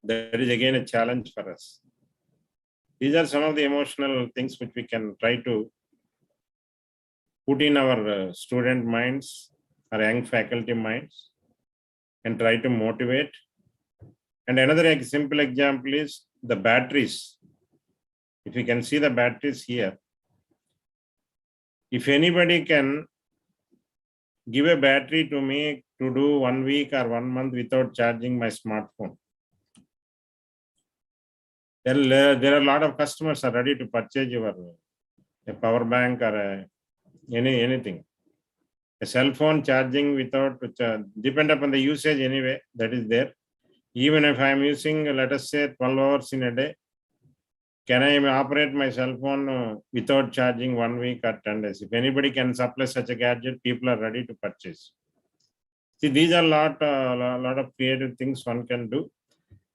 [SPEAKER 8] That is again a challenge for us. These are some of the emotional things which we can try to put in our student minds or young faculty minds and try to motivate. And another simple example is the batteries. If you can see the batteries here, if anybody can give a battery to me to do 1 week or 1 month without charging my smartphone. There are a lot of customers are ready to purchase your a power bank or anything. A cell phone charging without, depend upon the usage anyway, that is there. Even if I am using, let us say 12 hours in a day, can I operate my cell phone without charging 1 week or 10 days? If anybody can supply such a gadget, people are ready to purchase. See, these are lot of creative things one can do.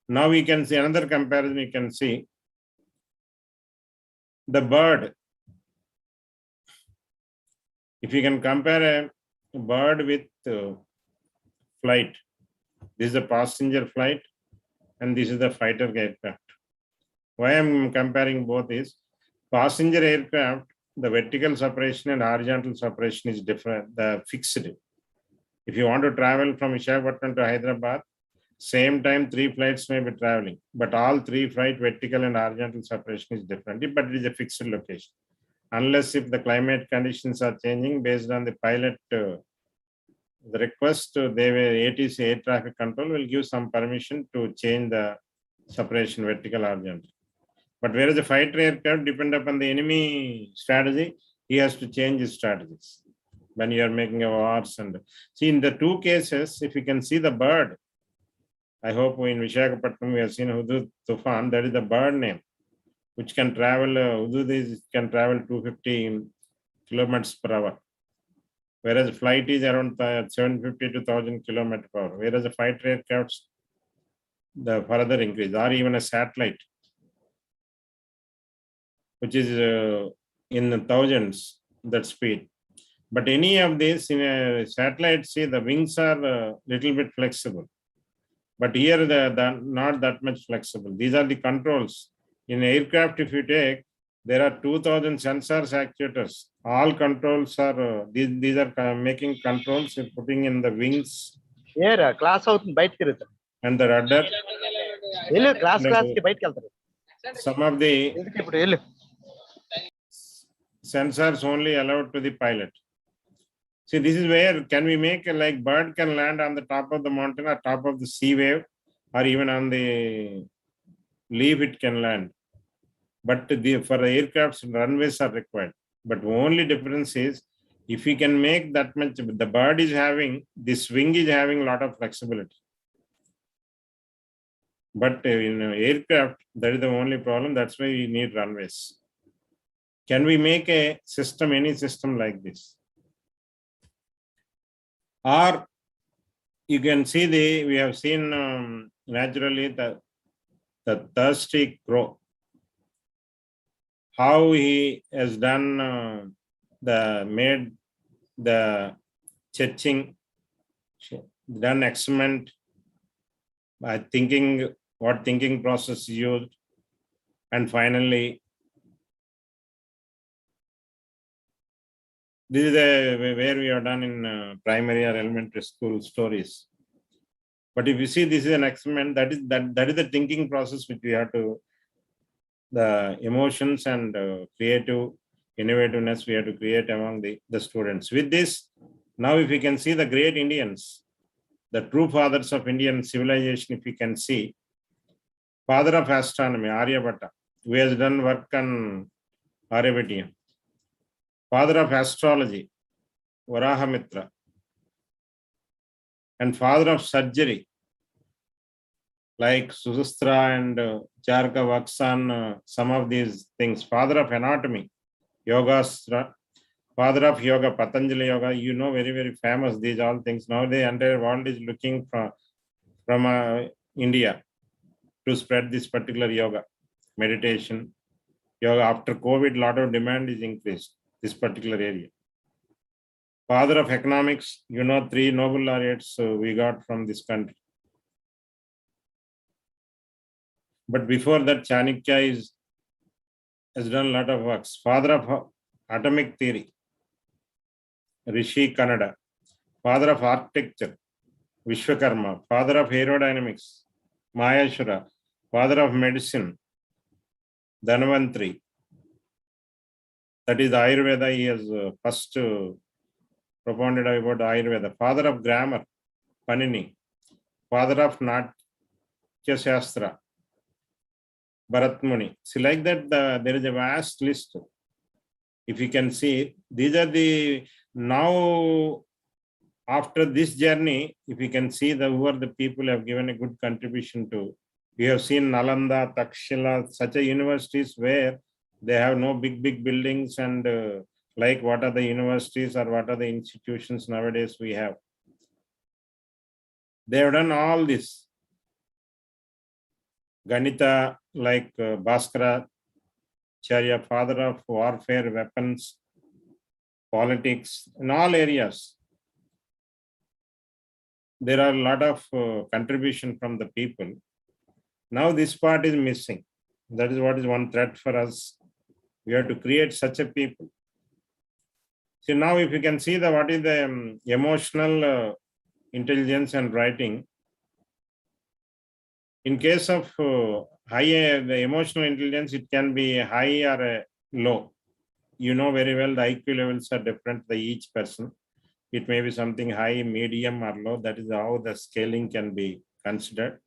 [SPEAKER 8] Now we can see another comparison. You can see the bird. If you can compare a bird with flight, this is a passenger flight and this is the fighter aircraft. Why I'm comparing both is passenger aircraft, the vertical separation and horizontal separation is different, the fixed. If you want to travel from Visakhapatnam to Hyderabad, same time 3 flights may be traveling, but all 3 flight vertical and horizontal separation is different, but it is a fixed location. Unless if the climate conditions are changing based on the pilot, the request, they will ATC, air traffic control, will give some permission to change the separation vertical horizontal. But whereas the fighter aircraft depend upon the enemy strategy, he has to change his strategies when you are making a wars. And see, in the 2 cases, if you can see the bird, I hope in Visakhapatnam we have seen Hudud Tufan, that is the bird name, which can travel, Hudud can travel 250 kilometers per hour. Whereas flight is around 750 to 1000 kilometers per hour. Whereas the fighter aircraft, the further increase, or even a satellite, which is in the thousands, that speed. But any of this in a satellite, see the wings are a little bit flexible. But here the not that much flexible. These are the controls. In aircraft, if you take, there are 2000 sensors, actuators. All controls are, these are making controls, putting in the wings.
[SPEAKER 10] Here, class out bite
[SPEAKER 8] and the rudder.
[SPEAKER 10] Class ki bite
[SPEAKER 8] some of the sensors only allowed to the pilot. See, this is where can we make like bird can land on the top of the mountain or top of the sea wave, or even on the leaf it can land. But for the aircrafts, runways are required. But only difference is if we can make that much, the bird is having, this wing is having a lot of flexibility. But in aircraft, that is the only problem. That's why we need runways. Can we make a system, any system like this? Or you can see we have seen naturally the thirsty crow, how he has done made the churching, done experiment by thinking what thinking process used, and finally this is where we are done in primary or elementary school stories. But if you see, this is an experiment, that is the thinking process which we have to, the emotions and creative innovativeness we have to create among the students. With this, now if we can see the great Indians, the true fathers of Indian civilization, if we can see, father of astronomy, Aryabhatta, who has done work on Aryabhatian. Father of astrology, Varahamitra. And father of surgery, like Susastra and Charka works on some of these things. Father of anatomy, Yogastra. Father of yoga, Patanjali yoga, you know, very, very famous, these all things. Now the entire world is looking from India to spread this particular yoga, meditation, yoga. After COVID, a lot of demand is increased, this particular area. Father of economics, you know, 3 Nobel laureates we got from this country. But before that, Chanakya has done a lot of works. Father of atomic theory, Rishi Kannada. Father of architecture, Vishwakarma. Father of aerodynamics, Mayashura. Father of medicine, Dhanvantri. That is Ayurveda. He has first propounded about Ayurveda, father of grammar, Panini, father of Natya Shastra, Bharat Muni. See, like that, there is a vast list. If you can see, these are the, now after this journey, if you can see who are the people who have given a good contribution to. We have seen Nalanda, Takshila, such a universities where they have no big buildings, and like what are the universities or what are the institutions nowadays we have. They have done all this. Ganita, like Bhaskara Charya, father of warfare, weapons, politics, in all areas. There are a lot of contribution from the people. Now this part is missing. That is what is one threat for us. We have to create such a people. So now if you can see what is the emotional intelligence and writing. In case of the emotional intelligence, it can be high or low. You know very well the IQ levels are different by each person. It may be something high, medium, or low. That is how the scaling can be considered.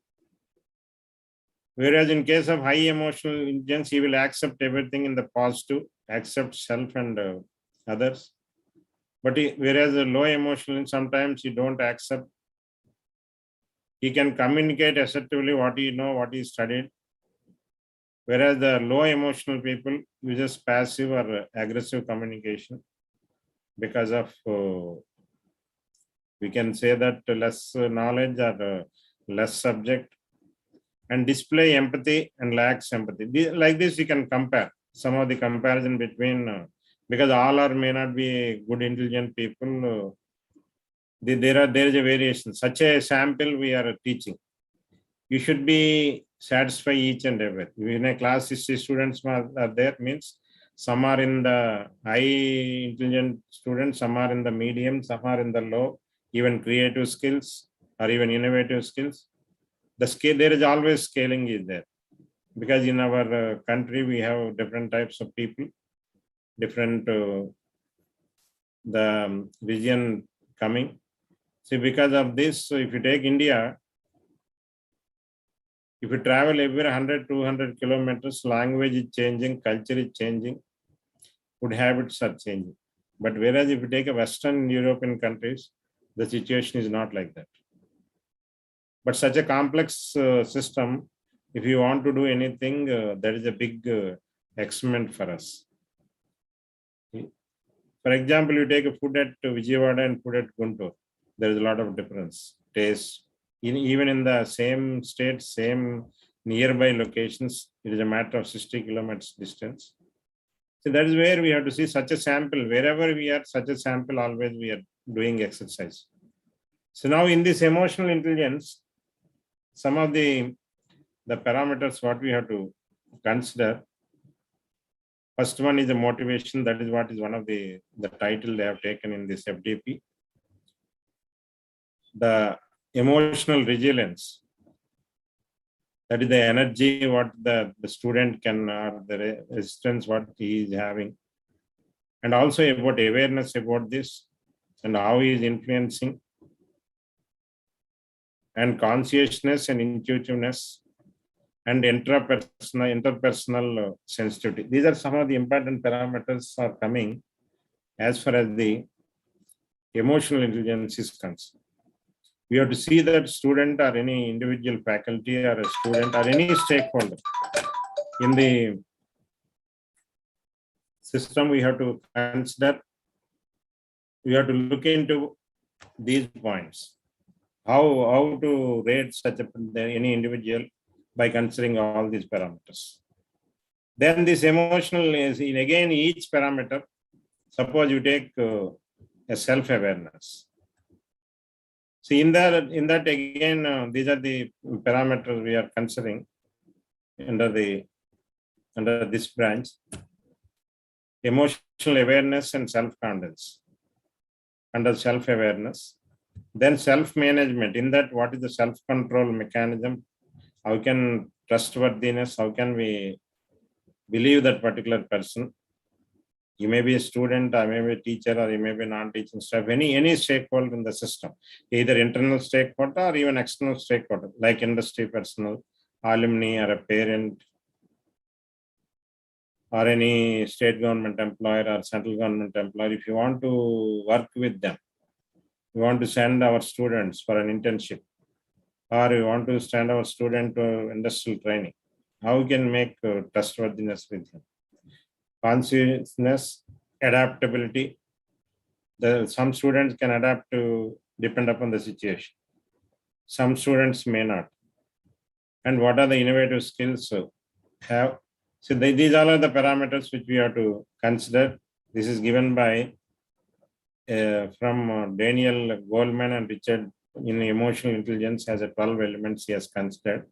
[SPEAKER 8] Whereas in case of high emotional intelligence, he will accept everything in the positive, accept self and others. But whereas the low emotional, sometimes you don't accept. He can communicate assertively what he know, what he studied. Whereas the low emotional people uses passive or aggressive communication because of, we can say that less knowledge or less subject, and display empathy and lacks empathy. Like this, you can compare some of the comparison between, because all are may not be good intelligent people. There is a variation. Such a sample we are teaching. You should be satisfied each and every. In a class, 60 students are there, means some are in the high intelligent students, some are in the medium, some are in the low, even creative skills or even innovative skills. The scale, there is always scaling is there, because in our country we have different types of people, different the vision coming. See, because of this, so if you take India, if you travel every 100, 200 kilometers, language is changing, culture is changing, food habits are changing. But whereas if you take a Western European countries, the situation is not like that. But such a complex system, if you want to do anything, that is a big experiment for us. For example, you take a food at Vijayawada and food at Guntur, there is a lot of difference, taste. Even in the same state, same nearby locations, it is a matter of 60 kilometers distance. So that is where we have to see such a sample. Wherever we are, such a sample, always we are doing exercise. So now in this emotional intelligence, some of the parameters what we have to consider. First one is the motivation. That is what is one of the title they have taken in this FDP. The emotional resilience. That is the energy what the student can, the resistance what he is having. And also about awareness about this and how he is influencing. And consciousness and intuitiveness and interpersonal sensitivity. These are some of the important parameters are coming as far as the emotional intelligence is concerned. We have to see that student or any individual faculty or a student or any stakeholder in the system, we have to consider, we have to look into these points. How to rate such any individual by considering all these parameters. Then this emotional is in again each parameter. Suppose you take a self-awareness. See in that again these are the parameters we are considering under this branch. Emotional awareness and self-confidence under self-awareness. Then self-management. In that, what is the self-control mechanism? How can trustworthiness, how can we believe that particular person? You may be a student, or may be a teacher, or you may be non-teaching staff, any stakeholder in the system, either internal stakeholder or even external stakeholder, like industry personnel, alumni, or a parent, or any state government employer or central government employer. If you want to work with them, we want to send our students for an internship, or we want to send our student to industrial training, how we can make trustworthiness with them? Consciousness, adaptability. Some students can adapt to depend upon the situation. Some students may not. And what are the innovative skills have? So these all are the parameters which we have to consider. This is given by from Daniel Goleman and Richard in emotional intelligence has a 12 elements he has considered.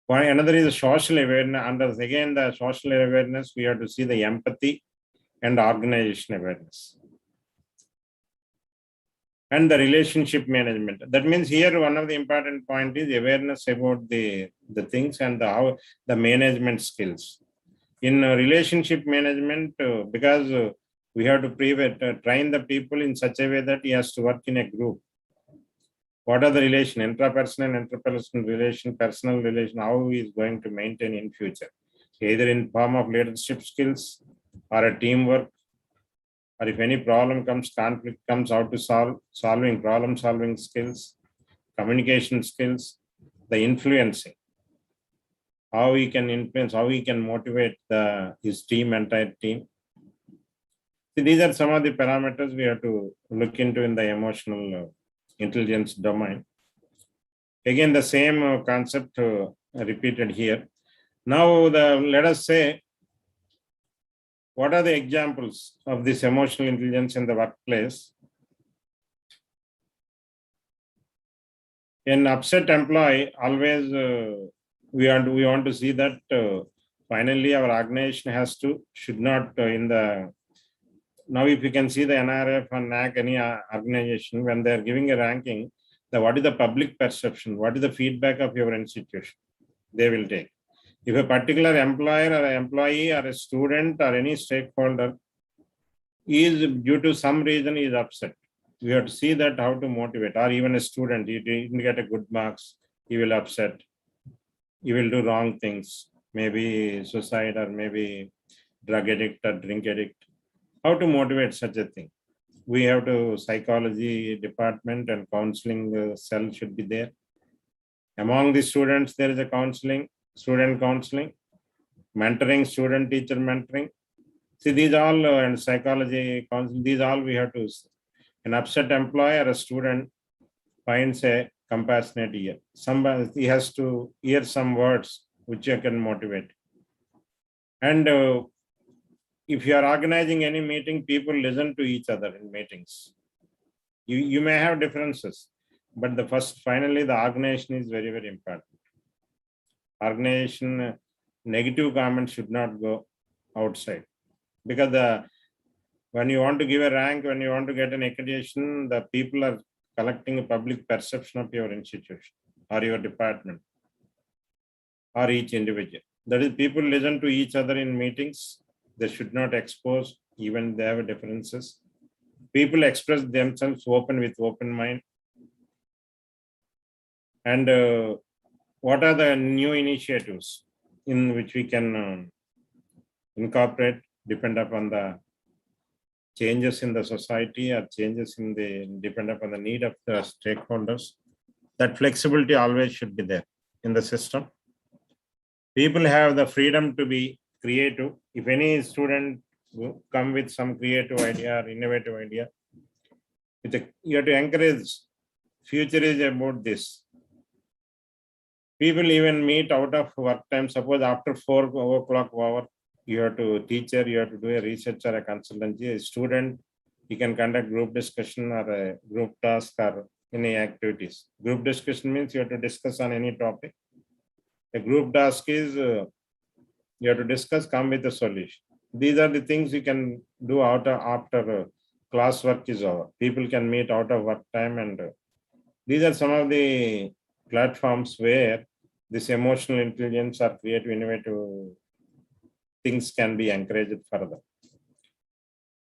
[SPEAKER 8] One another is the social awareness. Under again the social awareness, we have to see the empathy and organization awareness. And the relationship management. That means here one of the important point is awareness about the things and how the management skills. In relationship management, because we have to train the people in such a way that he has to work in a group. What are the relation, intrapersonal and interpersonal relation, personal relation, how he is going to maintain in future, either in form of leadership skills or a teamwork, or if any problem comes, conflict comes, how to problem solving skills, communication skills, the influencing, how he can influence, how he can motivate his team, entire team. See, these are some of the parameters we have to look into in the emotional intelligence domain. Again, the same concept repeated here. Now, let us say, what are the examples of this emotional intelligence in the workplace? An upset employee, always we want to see that finally our organization should not now if you can see the NRF and NAC, any organization, when they are giving a ranking, what is the public perception, what is the feedback of your institution, they will take. If a particular employer or employee or a student or any stakeholder is due to some reason is upset, we have to see that how to motivate. Or even a student, he didn't get a good marks, he will upset, he will do wrong things, maybe suicide or maybe drug addict or drink addict. How to motivate such a thing? We have to psychology department and counseling cell should be there. Among the students, there is a counseling, student counseling, mentoring, student teacher mentoring. See, these all and psychology counseling, these all we have to. An upset employee or a student finds a compassionate ear. Somebody he has to hear some words which you can motivate. And if you are organizing any meeting, people listen to each other in meetings. You may have differences, but finally the organization is very, very important. Organization, negative comments should not go outside, because when you want to give a rank, when you want to get an accreditation, the people are collecting a public perception of your institution or your department or each individual. That is, people listen to each other in meetings. They should not expose, even they have differences. People express themselves with open mind. And what are the new initiatives in which we can incorporate, depend upon the changes in the society or changes depend upon the need of the stakeholders. That flexibility always should be there in the system. People have the freedom to be creative. If any student come with some creative idea or innovative idea, you have to encourage. Future is about this. People even meet out of work time. Suppose after 4 o'clock hour, you have to teacher, you have to do a research or a consultancy. A student, you can conduct group discussion or a group task or any activities. Group discussion means you have to discuss on any topic. A group task is you have to discuss, come with a solution. These are the things you can do after class work is over. People can meet out of work time, and these are some of the platforms where this emotional intelligence or creative, innovative things can be encouraged further.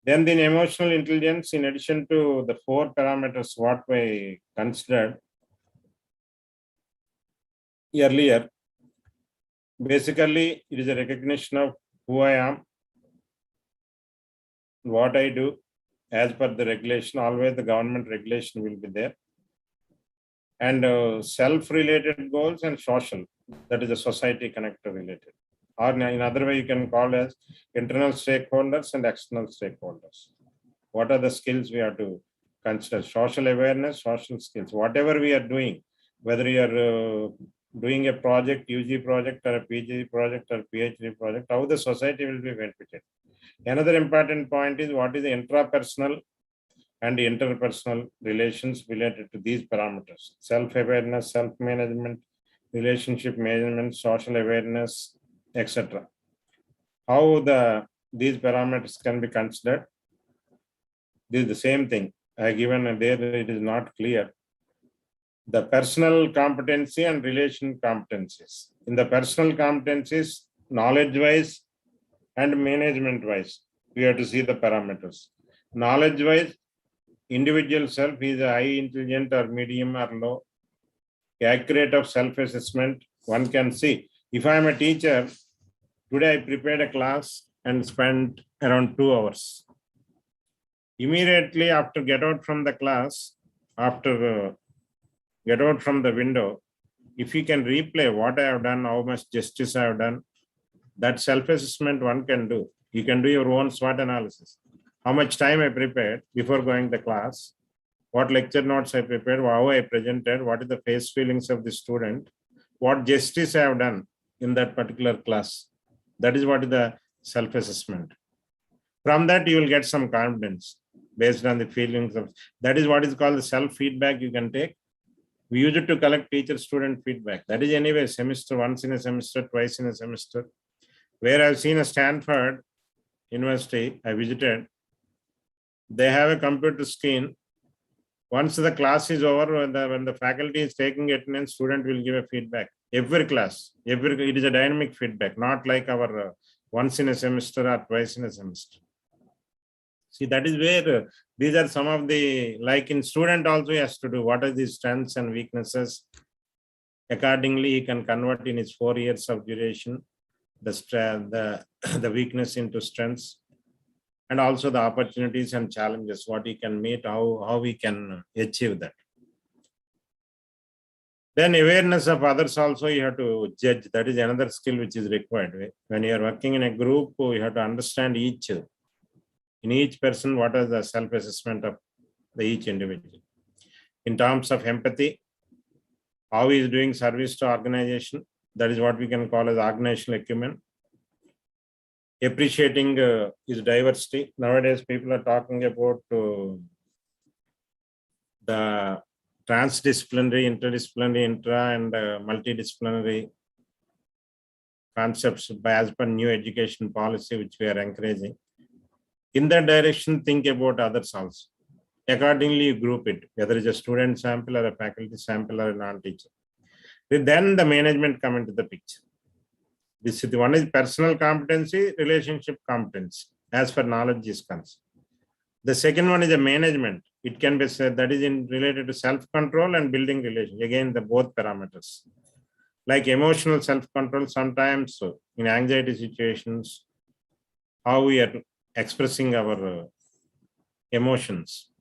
[SPEAKER 8] Then the emotional intelligence, in addition to the 4 parameters what we considered earlier, basically it is a recognition of who I am, what I do as per the regulation. Always the government regulation will be there. And self-related goals and social, that is the society connector related. Or in other way, you can call as internal stakeholders and external stakeholders. What are the skills we have to consider? Social awareness, social skills. Whatever we are doing, whether you are doing a project, UG project or a PG project or PhD project, how the society will be benefited. Another important point is what is the intrapersonal and interpersonal relations related to these parameters: self-awareness, self-management, relationship management, social awareness, etc. How these parameters can be considered? This is the same thing. I given there, it is not clear. The personal competency and relation competencies. In the personal competencies, knowledge-wise and management-wise, we have to see the parameters. Knowledge-wise, individual self is a high intelligent or medium or low. Accurate of self-assessment, one can see. If I am a teacher, today I prepared a class and spent around 2 hours. Immediately after get out from the class, after get out from the window, if you can replay what I have done, how much justice I have done, that self-assessment one can do. You can do your own SWOT analysis. How much time I prepared before going to class, what lecture notes I prepared, how I presented, what is the face feelings of the student, what justice I have done in that particular class. That is what is the self-assessment. From that, you will get some confidence based on the feelings of, that is what is called the self-feedback you can take. We use it to collect teacher-student feedback. That is anyway semester, once in a semester, twice in a semester. Where I've seen a Stanford University, I visited, they have a computer screen. Once the class is over, when the faculty is taking attendance, student will give a feedback. Every class, it is a dynamic feedback, not like our once in a semester or twice in a semester. See, that is where these are some of the, like in student also he has to do, what are the strengths and weaknesses. Accordingly, he can convert in his 4 years of duration, the weakness into strengths, and also the opportunities and challenges, what he can meet, how we can achieve that. Then awareness of others also you have to judge. That is another skill which is required. When you are working in a group, you have to understand in each person, what is the self-assessment of each individual. In terms of empathy, how he is doing service to organization, that is what we can call as organizational acumen. Appreciating his diversity. Nowadays, people are talking about the transdisciplinary, interdisciplinary, intra and multidisciplinary concepts as per new education policy, which we are encouraging. In that direction, think about others also. Accordingly, you group it, whether it's a student sample or a faculty sample or a non-teacher. Then the management come into the picture. This is the one is personal competency, relationship competency, as for knowledge is concerned. The second one is a management. It can be said that is related to self-control and building relations. Again, the both parameters. Like emotional self-control, sometimes in anxiety situations, how we are expressing our emotions.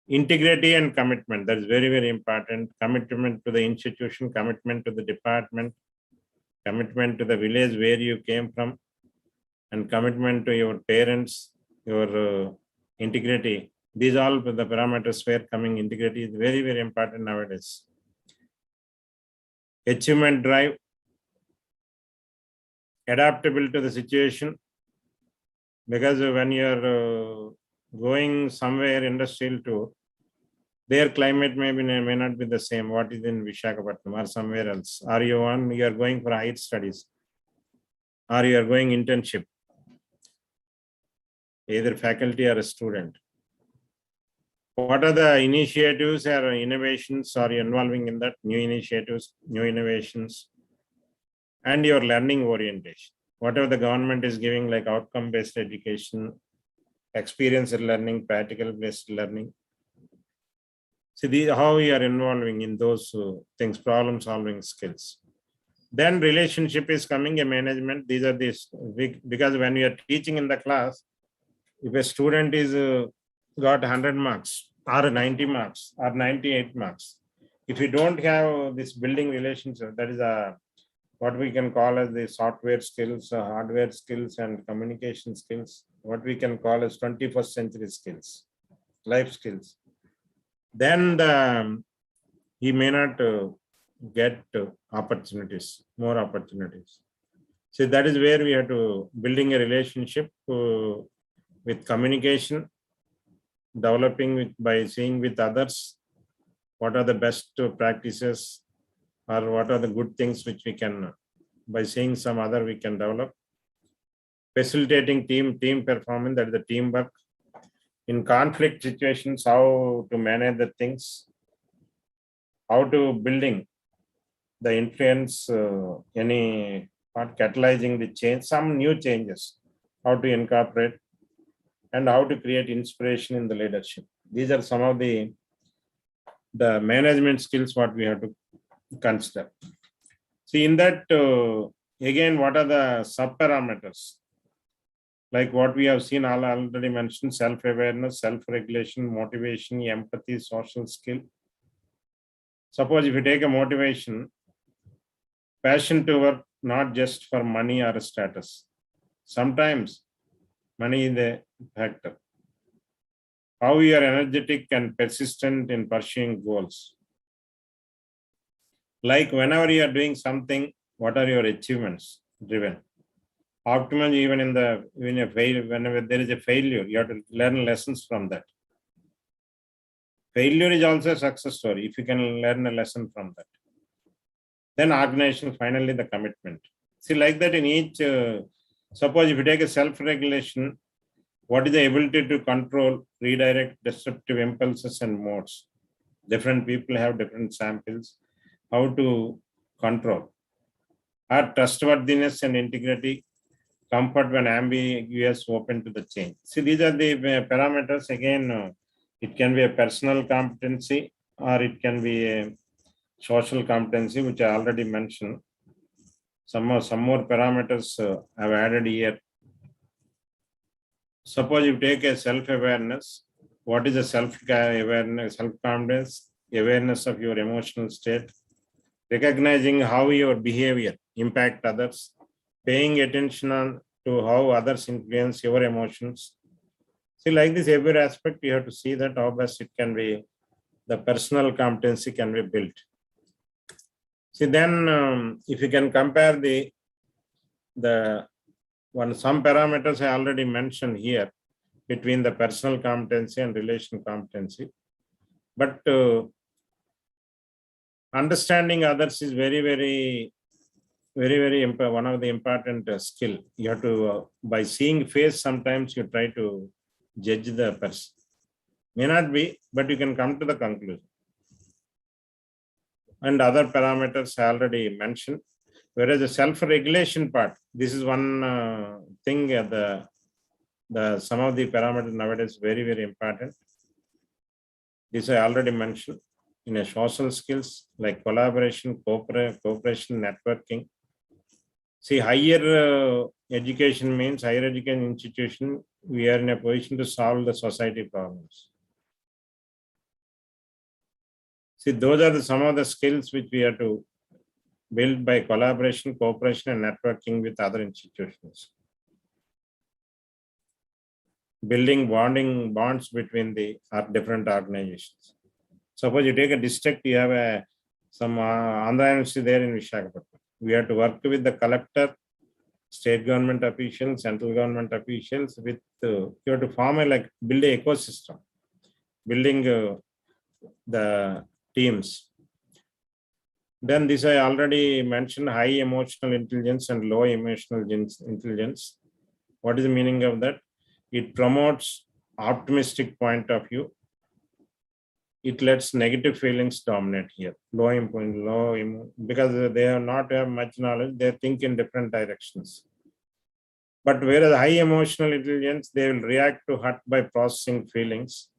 [SPEAKER 8] Integrity and commitment, that is very, very important. Commitment to the institution, commitment to the department, commitment to the village where you came from, and commitment to your parents, your integrity. These all the parameters where coming integrity is very, very important nowadays. Achievement drive, adaptable to the situation, because when you're going somewhere industrial tour, their climate may not be the same what is in Visakhapatnam or somewhere else. Or you are going for higher studies, or you are going internship, either faculty or a student. What are the initiatives or innovations are you involving in that? New initiatives, new innovations, and your learning orientation. Whatever the government is giving, like outcome-based education, experiential learning, practical-based learning. See, how we are involving in those things, problem-solving skills. Then relationship is coming, a management. These are these, because when you are teaching in the class, if a student is got 100 marks or 90 marks or 98 marks, if you don't have this building relationship, that is what we can call as the software skills, hardware skills, and communication skills, what we can call as 21st century skills, life skills, then he may not get opportunities, more opportunities. So that is where we have to building a relationship with communication, developing by seeing with others, what are the best practices or what are the good things which we can, by seeing some other, we can develop. Facilitating team performance, that is the teamwork. In conflict situations, how to manage the things, how to building the influence, any part catalyzing the change, some new changes, how to incorporate, and how to create inspiration in the leadership. These are some of the management skills what we have to consider. See, in that, again, what are the sub-parameters? Like what we have seen, already mentioned, self-awareness, self-regulation, motivation, empathy, social skill. Suppose if you take a motivation, passion to work, not just for money or status. Sometimes money is the factor. How you are energetic and persistent in pursuing goals. Like whenever you are doing something, what are your achievements driven? Optimism, even in whenever there is a failure, you have to learn lessons from that. Failure is also a success story if you can learn a lesson from that. Then organization, finally the commitment. See, like that in each, suppose if you take a self-regulation, what is the ability to control, redirect destructive impulses and modes? Different people have different samples. How to control. Our trustworthiness and integrity, comfort when ambiguous, open to the change. See, these are the parameters. Again, it can be a personal competency or it can be a social competency, which I already mentioned. Some more parameters I've added here. Suppose you take a self-awareness. What is a self-awareness, self-confidence, awareness of your emotional state, recognizing how your behavior impact others, paying attention to how others influence your emotions. See, like this, every aspect you have to see that how best it can be, the personal competency can be built. See, then if you can compare some parameters I already mentioned here between the personal competency and relation competency, but understanding others is very one of the important skill. You have to, by seeing face, sometimes you try to judge the person. May not be, but you can come to the conclusion. And other parameters I already mentioned. Whereas the self-regulation part, this is one thing, some of the parameters nowadays very important. This I already mentioned. In a social skills like collaboration, cooperation, networking. See, higher education means higher education institution, we are in a position to solve the society problems. See, those are some of the skills which we have to build by collaboration, cooperation, and networking with other institutions. Building bonds between the different organizations. Suppose you take a district, you have some Andhra University there in Visakhapatnam. We have to work with the collector, state government officials, central government officials. With you have to form build an ecosystem, building the teams. Then this I already mentioned, high emotional intelligence and low emotional intelligence. What is the meaning of that? It promotes optimistic point of view. It lets negative feelings dominate here. Because they have not have much knowledge, they think in different directions. But whereas high emotional intelligence, they will react to hurt by processing feelings.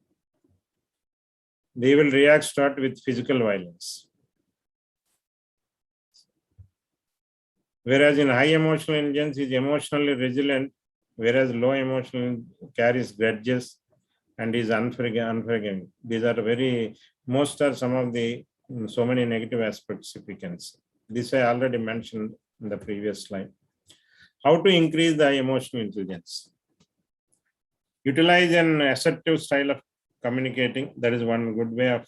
[SPEAKER 8] They will react start with physical violence. Whereas in high emotional intelligence is emotionally resilient, whereas low emotional carries grudges and is unforgiving. These are most are some of the so many negative aspects, if we can say. This I already mentioned in the previous slide. How to increase the emotional intelligence? Utilize an assertive style of communicating. That is one good way of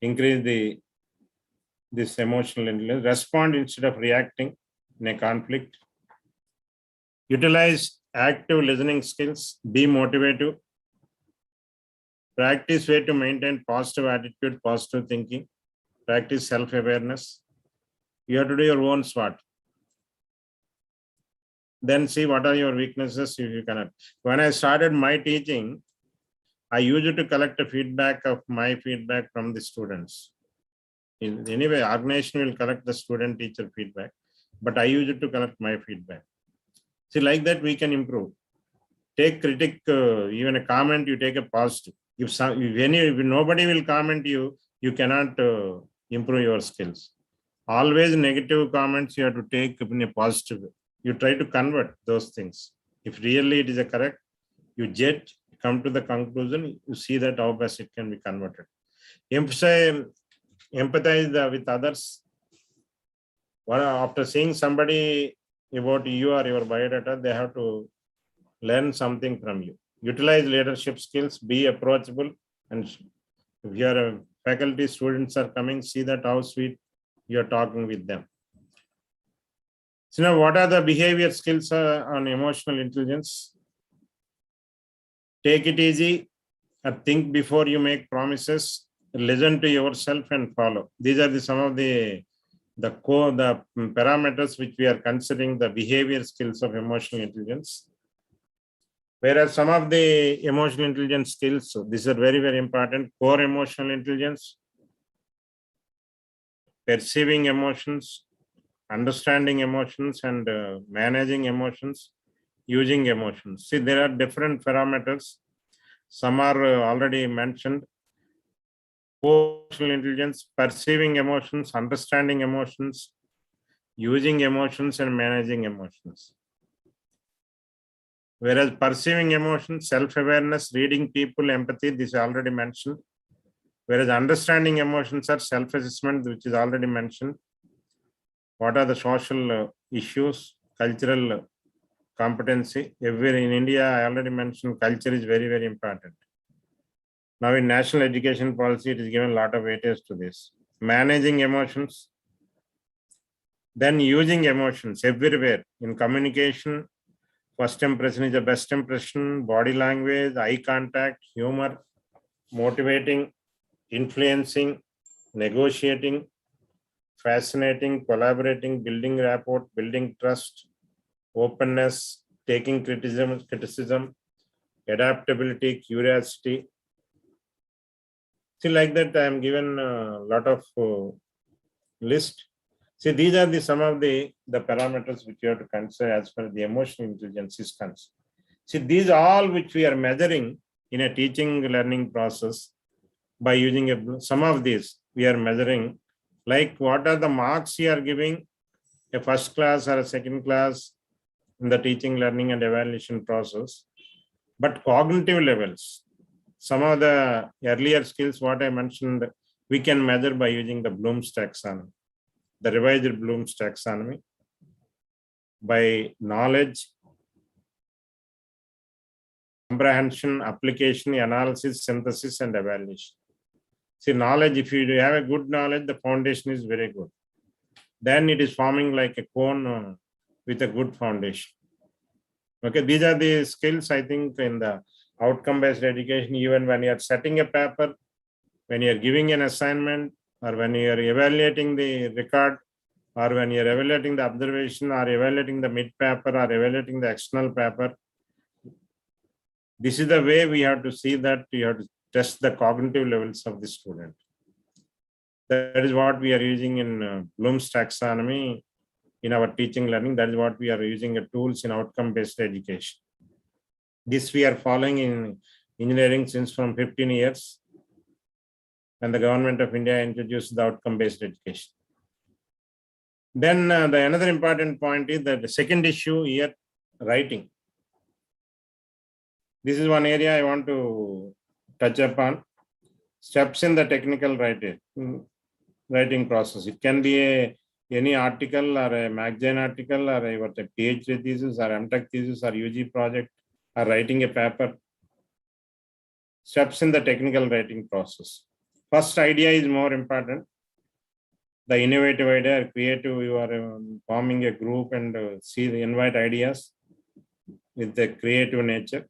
[SPEAKER 8] increase this emotional intelligence. Respond instead of reacting in a conflict. Utilize active listening skills. Be motivative. Practice way to maintain positive attitude, positive thinking. Practice self-awareness. You have to do your own SWOT. Then see what are your weaknesses if you cannot. When I started my teaching, I used to collect a feedback of my feedback from the students. Anyway, organization will collect the student teacher feedback, but I used to collect my feedback. See, like that we can improve. Take critic, even a comment, you take a positive. If nobody will comment you, you cannot improve your skills. Always negative comments you have to take in a positive way. You try to convert those things. If really it is a correct, you judge, come to the conclusion, you see that how best it can be converted. Empathize with others. After seeing somebody about you or your biodata, they have to learn something from you. Utilize leadership skills, be approachable, and if your faculty students are coming, see that how sweet you are talking with them. So now what are the behavior skills on emotional intelligence? Take it easy, think before you make promises, listen to yourself and follow. These are some of the parameters which we are considering the behavior skills of emotional intelligence. Whereas some of the emotional intelligence skills, so these are very, very important. Core emotional intelligence, perceiving emotions, understanding emotions, and managing emotions, using emotions. See, there are different parameters. Some are already mentioned. Core emotional intelligence, perceiving emotions, understanding emotions, using emotions, and managing emotions. Whereas perceiving emotions, self-awareness, reading people, empathy, this is already mentioned. Whereas understanding emotions are self-assessment, which is already mentioned. What are the social issues, cultural competency? In India, I already mentioned culture is very, very important. Now in national education policy, it is given a lot of weightage to this. Managing emotions, then using emotions everywhere in communication. First impression is the best impression, body language, eye contact, humor, motivating, influencing, negotiating, fascinating, collaborating, building rapport, building trust, openness, taking criticism, adaptability, curiosity. See, like that, I am given a lot of list. See, these are some of the parameters which you have to consider as far as the emotional intelligence is concerned. See, these all which we are measuring in a teaching learning process by using some of these we are measuring, like what are the marks you are giving a first class or a second class in the teaching, learning, and evaluation process. But cognitive levels, some of the earlier skills, what I mentioned, we can measure by using the Bloom's taxonomy, the revised Bloom's taxonomy, by knowledge, comprehension, application, analysis, synthesis, and evaluation. See, knowledge, if you have a good knowledge, the foundation is very good. Then it is forming like a cone with a good foundation. Okay, these are the skills, I think, in the outcome-based education. Even when you are setting a paper, when you are giving an assignment, or when you are evaluating the record, or when you are evaluating the observation, or evaluating the mid-paper, or evaluating the external paper, this is the way we have to see that you have to test the cognitive levels of the student. That is what we are using in Bloom's taxonomy in our teaching learning. That is what we are using tools in outcome-based education. This we are following in engineering since from 15 years. And the government of India introduced the outcome-based education. Then the another important point is that the second issue here, writing. This is one area I want to touch upon. Steps in the technical writing process. It can be any article or a magazine article or a PhD thesis or MTech thesis or UG project or writing a paper. Steps in the technical writing process. First idea is more important. The innovative idea, creative, you are forming a group and invite ideas with the creative nature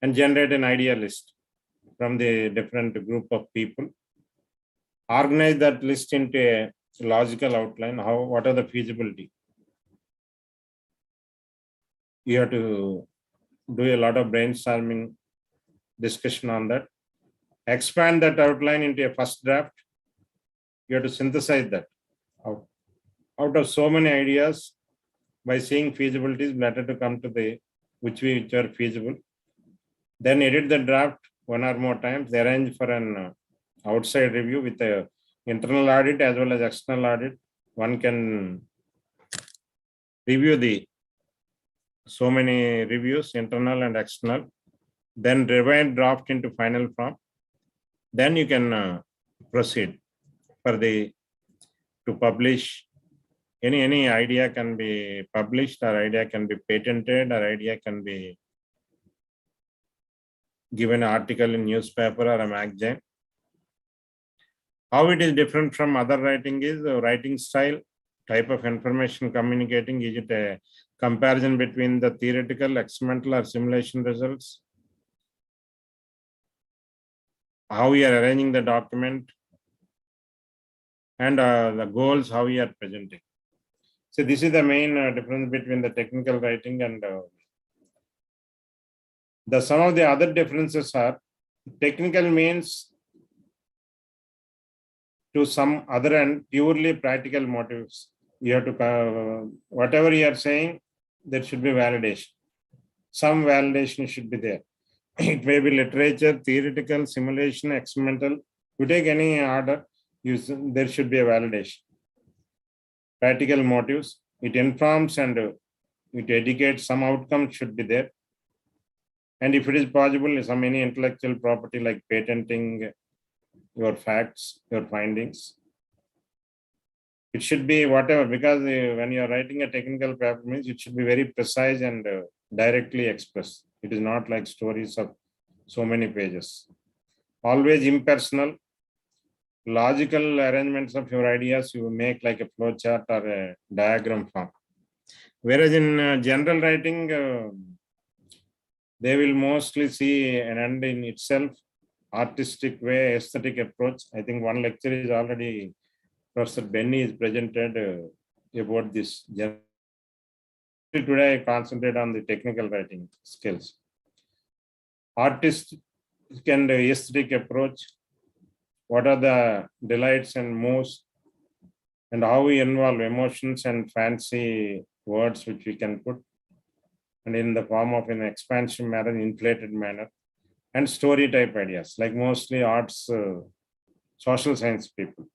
[SPEAKER 8] and generate an idea list from the different group of people. Organize that list into a logical outline. What are the feasibility? You have to do a lot of brainstorming discussion on that. Expand that outline into a first draft. You have to synthesize that. Out of so many ideas, by seeing feasibilities, better to come to the which are feasible. Then edit the draft one or more times, arrange for an outside review with a internal audit as well as external audit. One can review the so many reviews, internal and external, then revise draft into final form. Then you can proceed for to publish. Any idea can be published, or idea can be patented, or idea can be given an article in newspaper or a magazine. How it is different from other writing is writing style, type of information communicating. Is it a comparison between the theoretical, experimental, or simulation results? How we are arranging the document, and the goals, how we are presenting. So this is the main difference between the technical writing and some of the other differences are technical means to some other and purely practical motives. You have to, whatever you are saying, there should be validation. Some validation should be there. It may be literature, theoretical, simulation, experimental. You take any order, there should be a validation. Practical motives, it informs and it educates, some outcomes should be there. And if it is possible, any intellectual property like patenting your facts, your findings. It should be whatever, because when you are writing a technical paper, means it should be very precise and directly expressed. It is not like stories of so many pages. Always impersonal, logical arrangements of your ideas you make like a flow chart or a diagram form. Whereas in general writing, they will mostly see an end in itself, artistic way, aesthetic approach. I think one lecture is already, Professor Benny is presented about this. Today I concentrate on the technical writing skills. Artistic and aesthetic approach. What are the delights and moves, and how we involve emotions and fancy words which we can put, and in the form of an expansion manner, inflated manner, and story type ideas, like mostly arts, social science people,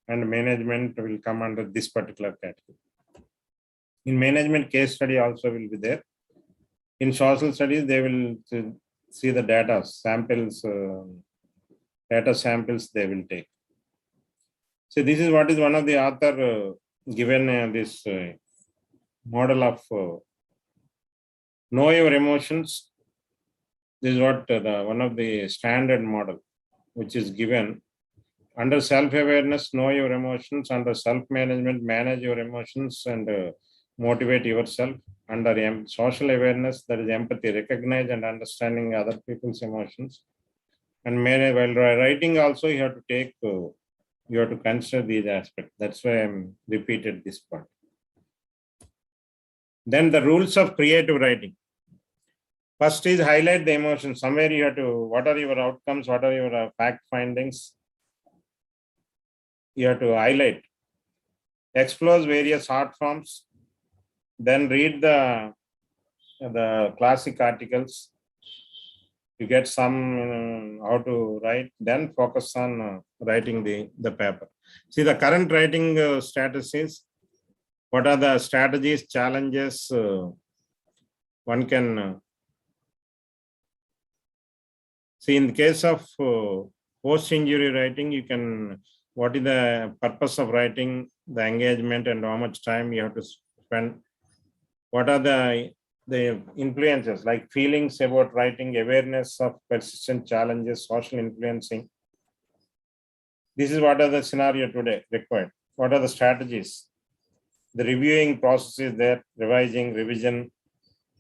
[SPEAKER 8] and management will come under this particular category. In management, case study also will be there. In social studies, they will see the data samples, data samples they will take. So this is what is one of the author given this model of know your emotions. This is what one of the standard model which is given. Under self-awareness, know your emotions. Under self-management, manage your emotions and motivate yourself. Under social awareness, that is empathy, recognize and understanding other people's emotions. And while writing also, you have to take, you have to consider these aspects. That's why I'm repeated this part. Then the rules of creative writing. First is highlight the emotion. Somewhere you have to, what are your outcomes? What are your fact findings? You have to highlight. explores various art forms, then read the classic articles. You get some how to write, then focus on writing the paper. See, the current writing status is, what are the strategies, challenges one can see in the case of post-injury writing. You can, what is the purpose of writing, the engagement, and how much time you have to spend. What are the influences, like feelings about writing, awareness of persistent challenges, social influencing. This is what are the scenario today required. What are the strategies? The reviewing process is there, revising, revision.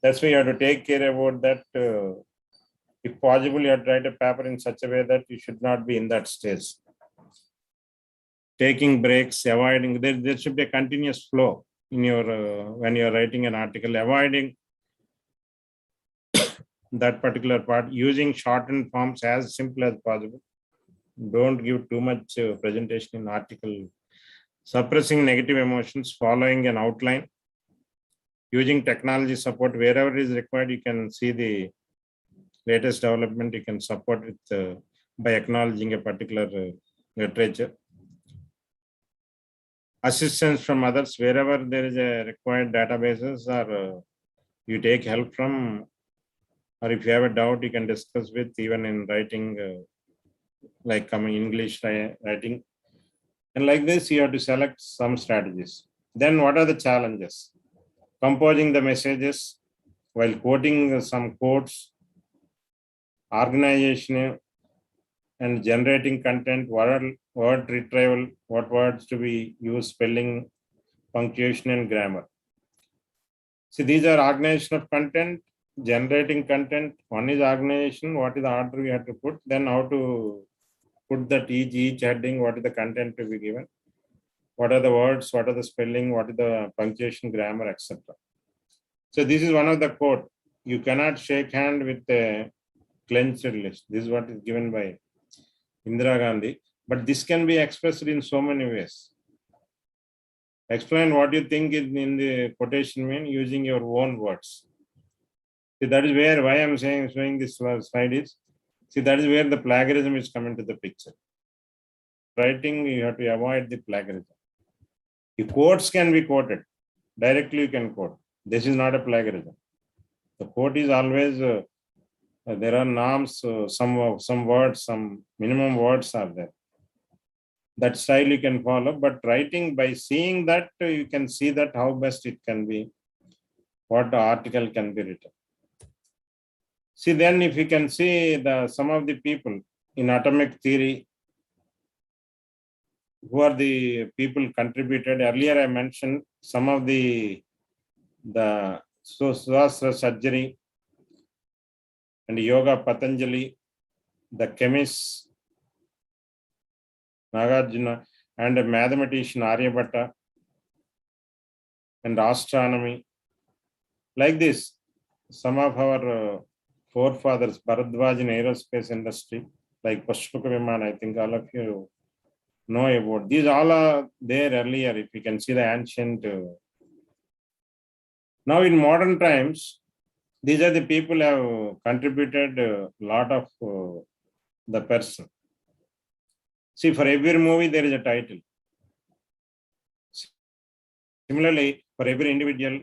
[SPEAKER 8] That's why you have to take care about that. If possible, you have to write a paper in such a way that you should not be in that stage. Taking breaks, avoiding, there should be a continuous flow in your, when you're writing an article, avoiding that particular part, using shortened forms as simple as possible. Don't give too much presentation in article. Suppressing negative emotions, following an outline, using technology support wherever it is required. You can see the latest development. You can support with by acknowledging a particular literature. Assistance from others wherever there is a required databases, or you take help from, or if you have a doubt, you can discuss with, even in writing, like coming English writing. And like this, you have to select some strategies. Then what are the challenges? Composing the messages while quoting some quotes, organization and generating content, word retrieval, what words to be used, spelling, punctuation, and grammar. See, these are organization of content, generating content. One is organization, what is the order you have to put, then how to put that each heading, what is the content to be given, what are the words, what are the spelling, what is the punctuation, grammar, etc. So this is one of the quote. You cannot shake hand with a clenched list. This is what is given by Indira Gandhi. But this can be expressed in so many ways. Explain what you think is in the quotation mean using your own words. See, that is where, why I'm showing this slide is, see, that is where the plagiarism is coming to the picture. Writing, you have to avoid the plagiarism. The quotes can be quoted. Directly you can quote. This is not a plagiarism. The quote is always, there are norms, some words, some minimum words are there. That style you can follow, but writing, by seeing that, you can see that how best it can be, what the article can be written. See, then if you can see some of the people in atomic theory, who are the people contributed. Earlier I mentioned some of the Swastra surgery and yoga Patanjali, the chemist Nagarjuna, and a mathematician Aryabhatta, and astronomy. Like this, some of our forefathers, Bharadwaj in aerospace industry, like Pushpaka Viman, I think all of you know about. These all are there earlier, if you can see the ancient. Now in modern times, these are the people who have contributed a lot of the person. See, for every movie, there is a title. Similarly, for every individual,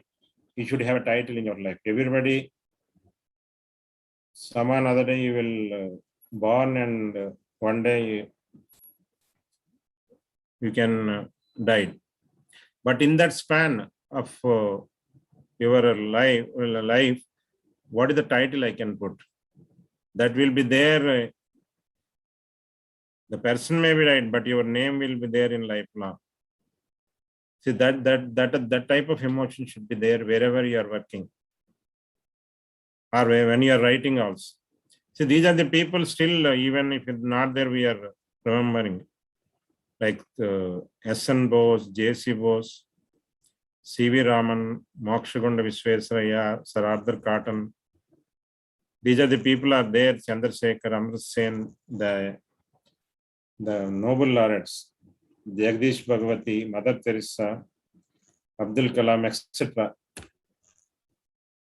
[SPEAKER 8] you should have a title in your life. Everybody, some another day you will born, and one day you can die. But in that span of your life, what is the title I can put? That will be there. The person may be right, but your name will be there in lifelong. See, that type of emotion should be there wherever you are working, or when you are writing also. See, these are the people still, even if it's not there, we are remembering, like S.N. Bose, J.C. Bose, C.V. Raman, Mokshagunda Visvesvaraya, Sir Arthur Cotton. These are the people are there. Chandrasekhar, Amrit Sen, the Nobel laureates. Jagdish Bhagwati, Mother Teresa, Abdul Kalam, etc.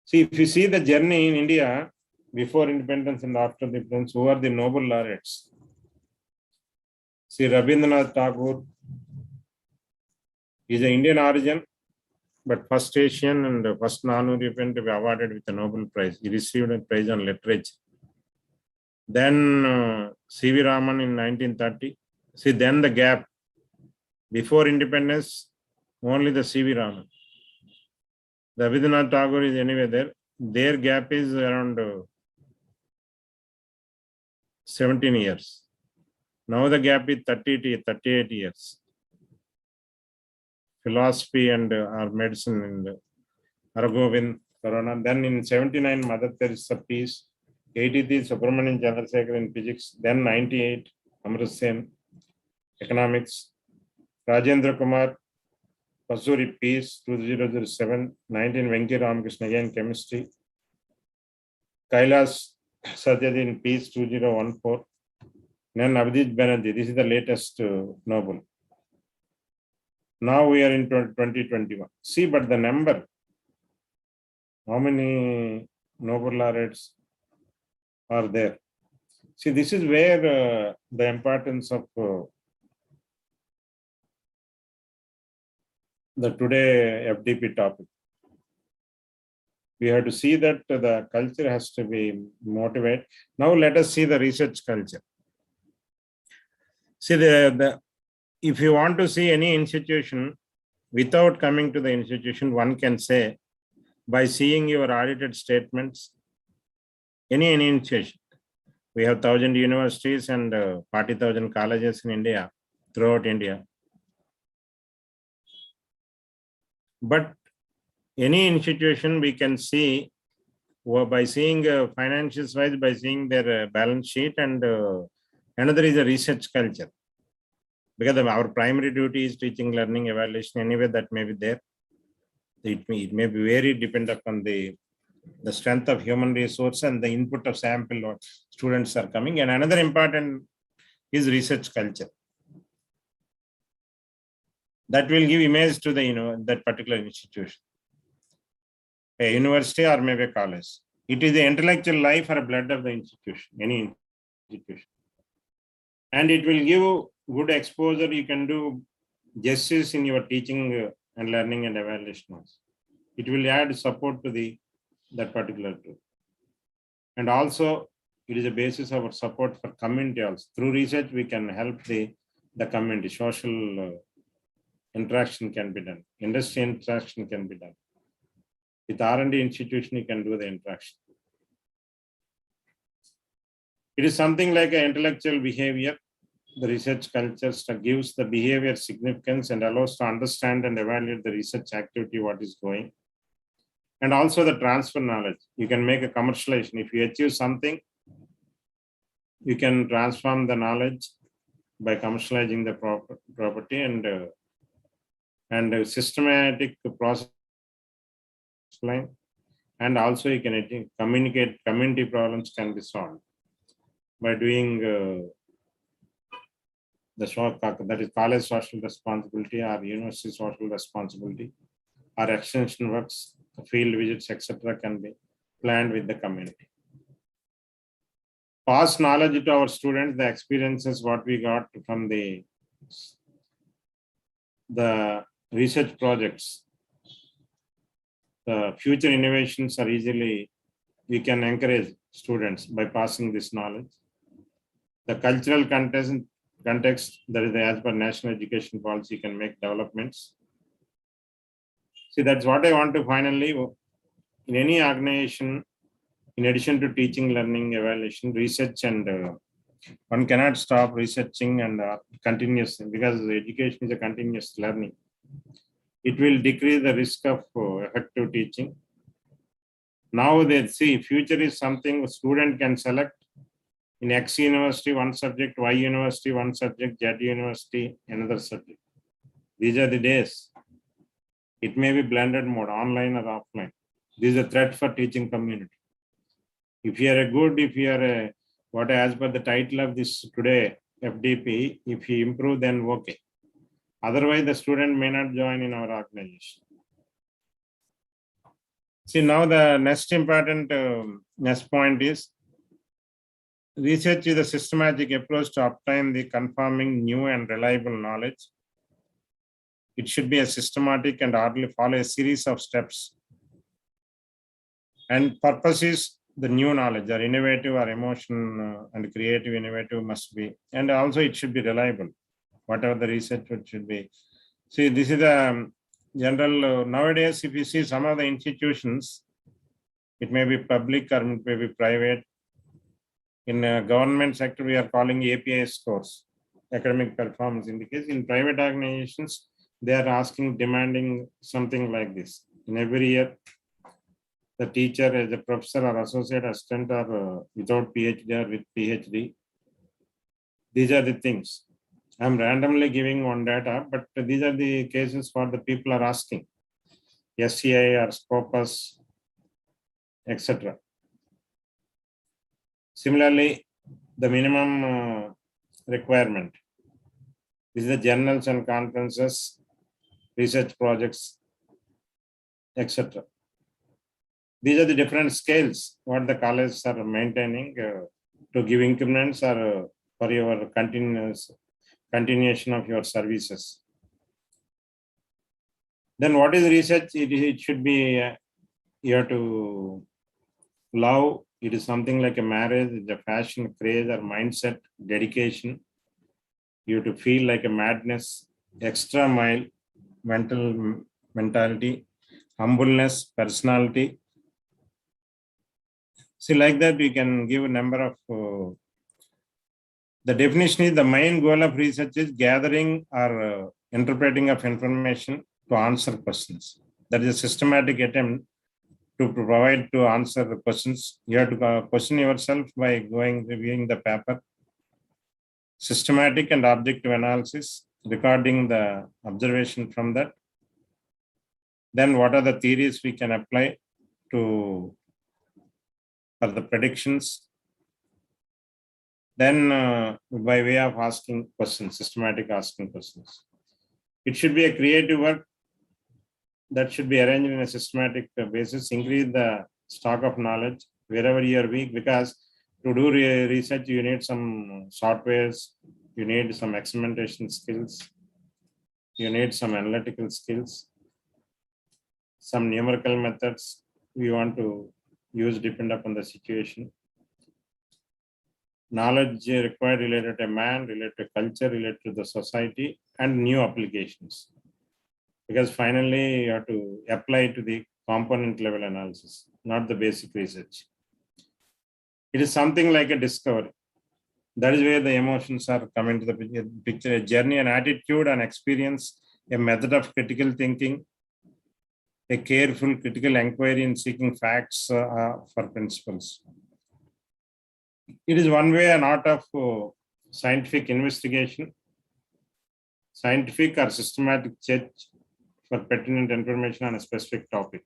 [SPEAKER 8] See, if you see the journey in India before independence and after the independence, who are the Nobel laureates? See, Rabindranath Tagore is an Indian origin, but first Asian and first non-European to be awarded with a Nobel Prize. He received a prize on literature. Then C.V. Raman in 1930. See, then the gap. Before independence, only the C.V. Raman. The Rabindranath Tagore is anyway there. Their gap is around 17 years. Now the gap is 38 years. Philosophy and our medicine and Aragovind, Corona. Then in 79, Mother Teresa Peace. 83, Subramanian Chandrasekhar in physics. Then 98, Amrit Sen, economics. Rajendra Kumar, Pasuri Peace, 2007. 19, Venki Ramakrishna again, chemistry. Kailas Satyajit Peace, 2014. Then Abhijit Banerjee, this is the latest Nobel. Now we are in 2021. See, but the number, how many Nobel laureates are there? See, this is where the importance of the today FDP topic. We have to see that the culture has to be motivated. Now let us see the research culture. See, if you want to see any institution, without coming to the institution, one can say, by seeing your audited statements, any institution. We have 1,000 universities and 40,000 colleges in India, throughout India. But any institution we can see by seeing financials wise, by seeing their balance sheet, and another is a research culture. Because our primary duty is teaching, learning, evaluation, anyway that may be there. It may be very dependent upon the strength of human resource and the input of sample or students are coming. And another important is research culture. That will give image to the that particular institution. A university or maybe a college. It is the intellectual life or blood of the institution, any institution. And it will give good exposure. You can do justice in your teaching and learning and evaluation. It will add support to that particular tool. And also, it is a basis of our support for community also. Through research, we can help the community. Social interaction can be done. Industry interaction can be done. With R&D institution, you can do the interaction. It is something like an intellectual behavior. The research culture gives the behavior significance and allows to understand and evaluate the research activity, what is going. And also the transfer knowledge. You can make a commercialization. If you achieve something, you can transform the knowledge by commercializing the property and systematic process line. And also you can communicate, community problems can be solved by doing that is college social responsibility or university social responsibility, or extension works, field visits, etc. can be planned with the community. Pass knowledge to our students, the experiences what we got from the research projects. The future innovations are easily, we can encourage students by passing this knowledge. The cultural context, that is as per national education policy, can make developments. See, that's what I want to finally, in any organization, in addition to teaching, learning, evaluation, research, and one cannot stop researching and continuous, because education is a continuous learning. It will decrease the risk of effective teaching. Now they see future is something a student can select. In X university, one subject, Y university, one subject, Z university, another subject. These are the days. It may be blended mode, online or offline. This is a threat for teaching community. If you are what as per the title of this today, FDP, if you improve, then okay. Otherwise, the student may not join in our organization. See, now the next important next point is research is a systematic approach to obtain the confirming new and reliable knowledge. It should be a systematic and orderly follow a series of steps. And purpose is the new knowledge or innovative or emotion and creative innovative must be. And also it should be reliable. Whatever the research it should be. See, this is a general, nowadays, if you see some of the institutions, it may be public or it may be private. In government sector, we are calling API scores, academic performance indicators. In private organizations, they are asking, demanding something like this. In every year, the teacher as a professor or associate assistant or without PhD or with PhD, these are the things. I'm randomly giving one data, but these are the cases for the people are asking. SCI or Scopus, etc. Similarly, the minimum requirement. This is the journals and conferences, research projects, etc. These are the different scales what the colleges are maintaining to give increments or for your continuation of your services. Then what is research? It should be you have to love. It is something like a marriage, it's a passion, craze, or mindset, dedication. You have to feel like a madness, extra mile, mentality, humbleness, personality. See, like that, we can give a number of. The definition is the main goal of research is gathering or interpreting of information to answer questions. That is a systematic attempt to provide to answer the questions. You have to question yourself by reviewing the paper. Systematic and objective analysis, recording the observation from that. Then what are the theories we can apply to for the predictions? Then by way of asking questions, systematic asking questions. It should be a creative work that should be arranged in a systematic basis, increase the stock of knowledge wherever you are weak, because to do research, you need some softwares, you need some experimentation skills, you need some analytical skills, some numerical methods we want to use depend upon the situation. Knowledge required related to man, related to culture, related to the society, and new applications. Because finally, you have to apply to the component level analysis, not the basic research. It is something like a discovery. That is where the emotions are coming to the picture, a journey, an attitude, an experience, a method of critical thinking, a careful critical inquiry in seeking facts for principles. It is one way an art of scientific investigation, scientific or systematic search for pertinent information on a specific topic.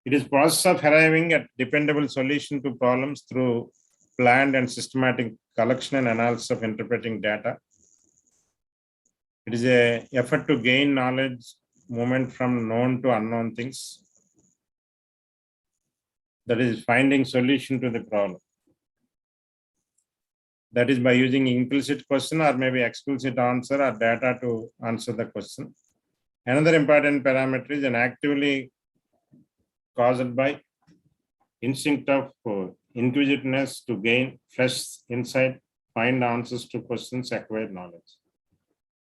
[SPEAKER 8] It is process of arriving at dependable solution to problems through planned and systematic collection and analysis of interpreting data. It is an effort to gain knowledge, movement from known to unknown things. That is finding solution to the problem. That is by using implicit question or maybe explicit answer or data to answer the question. Another important parameter is an actively caused by instinct of inquisitiveness to gain fresh insight, find answers to questions, acquire knowledge.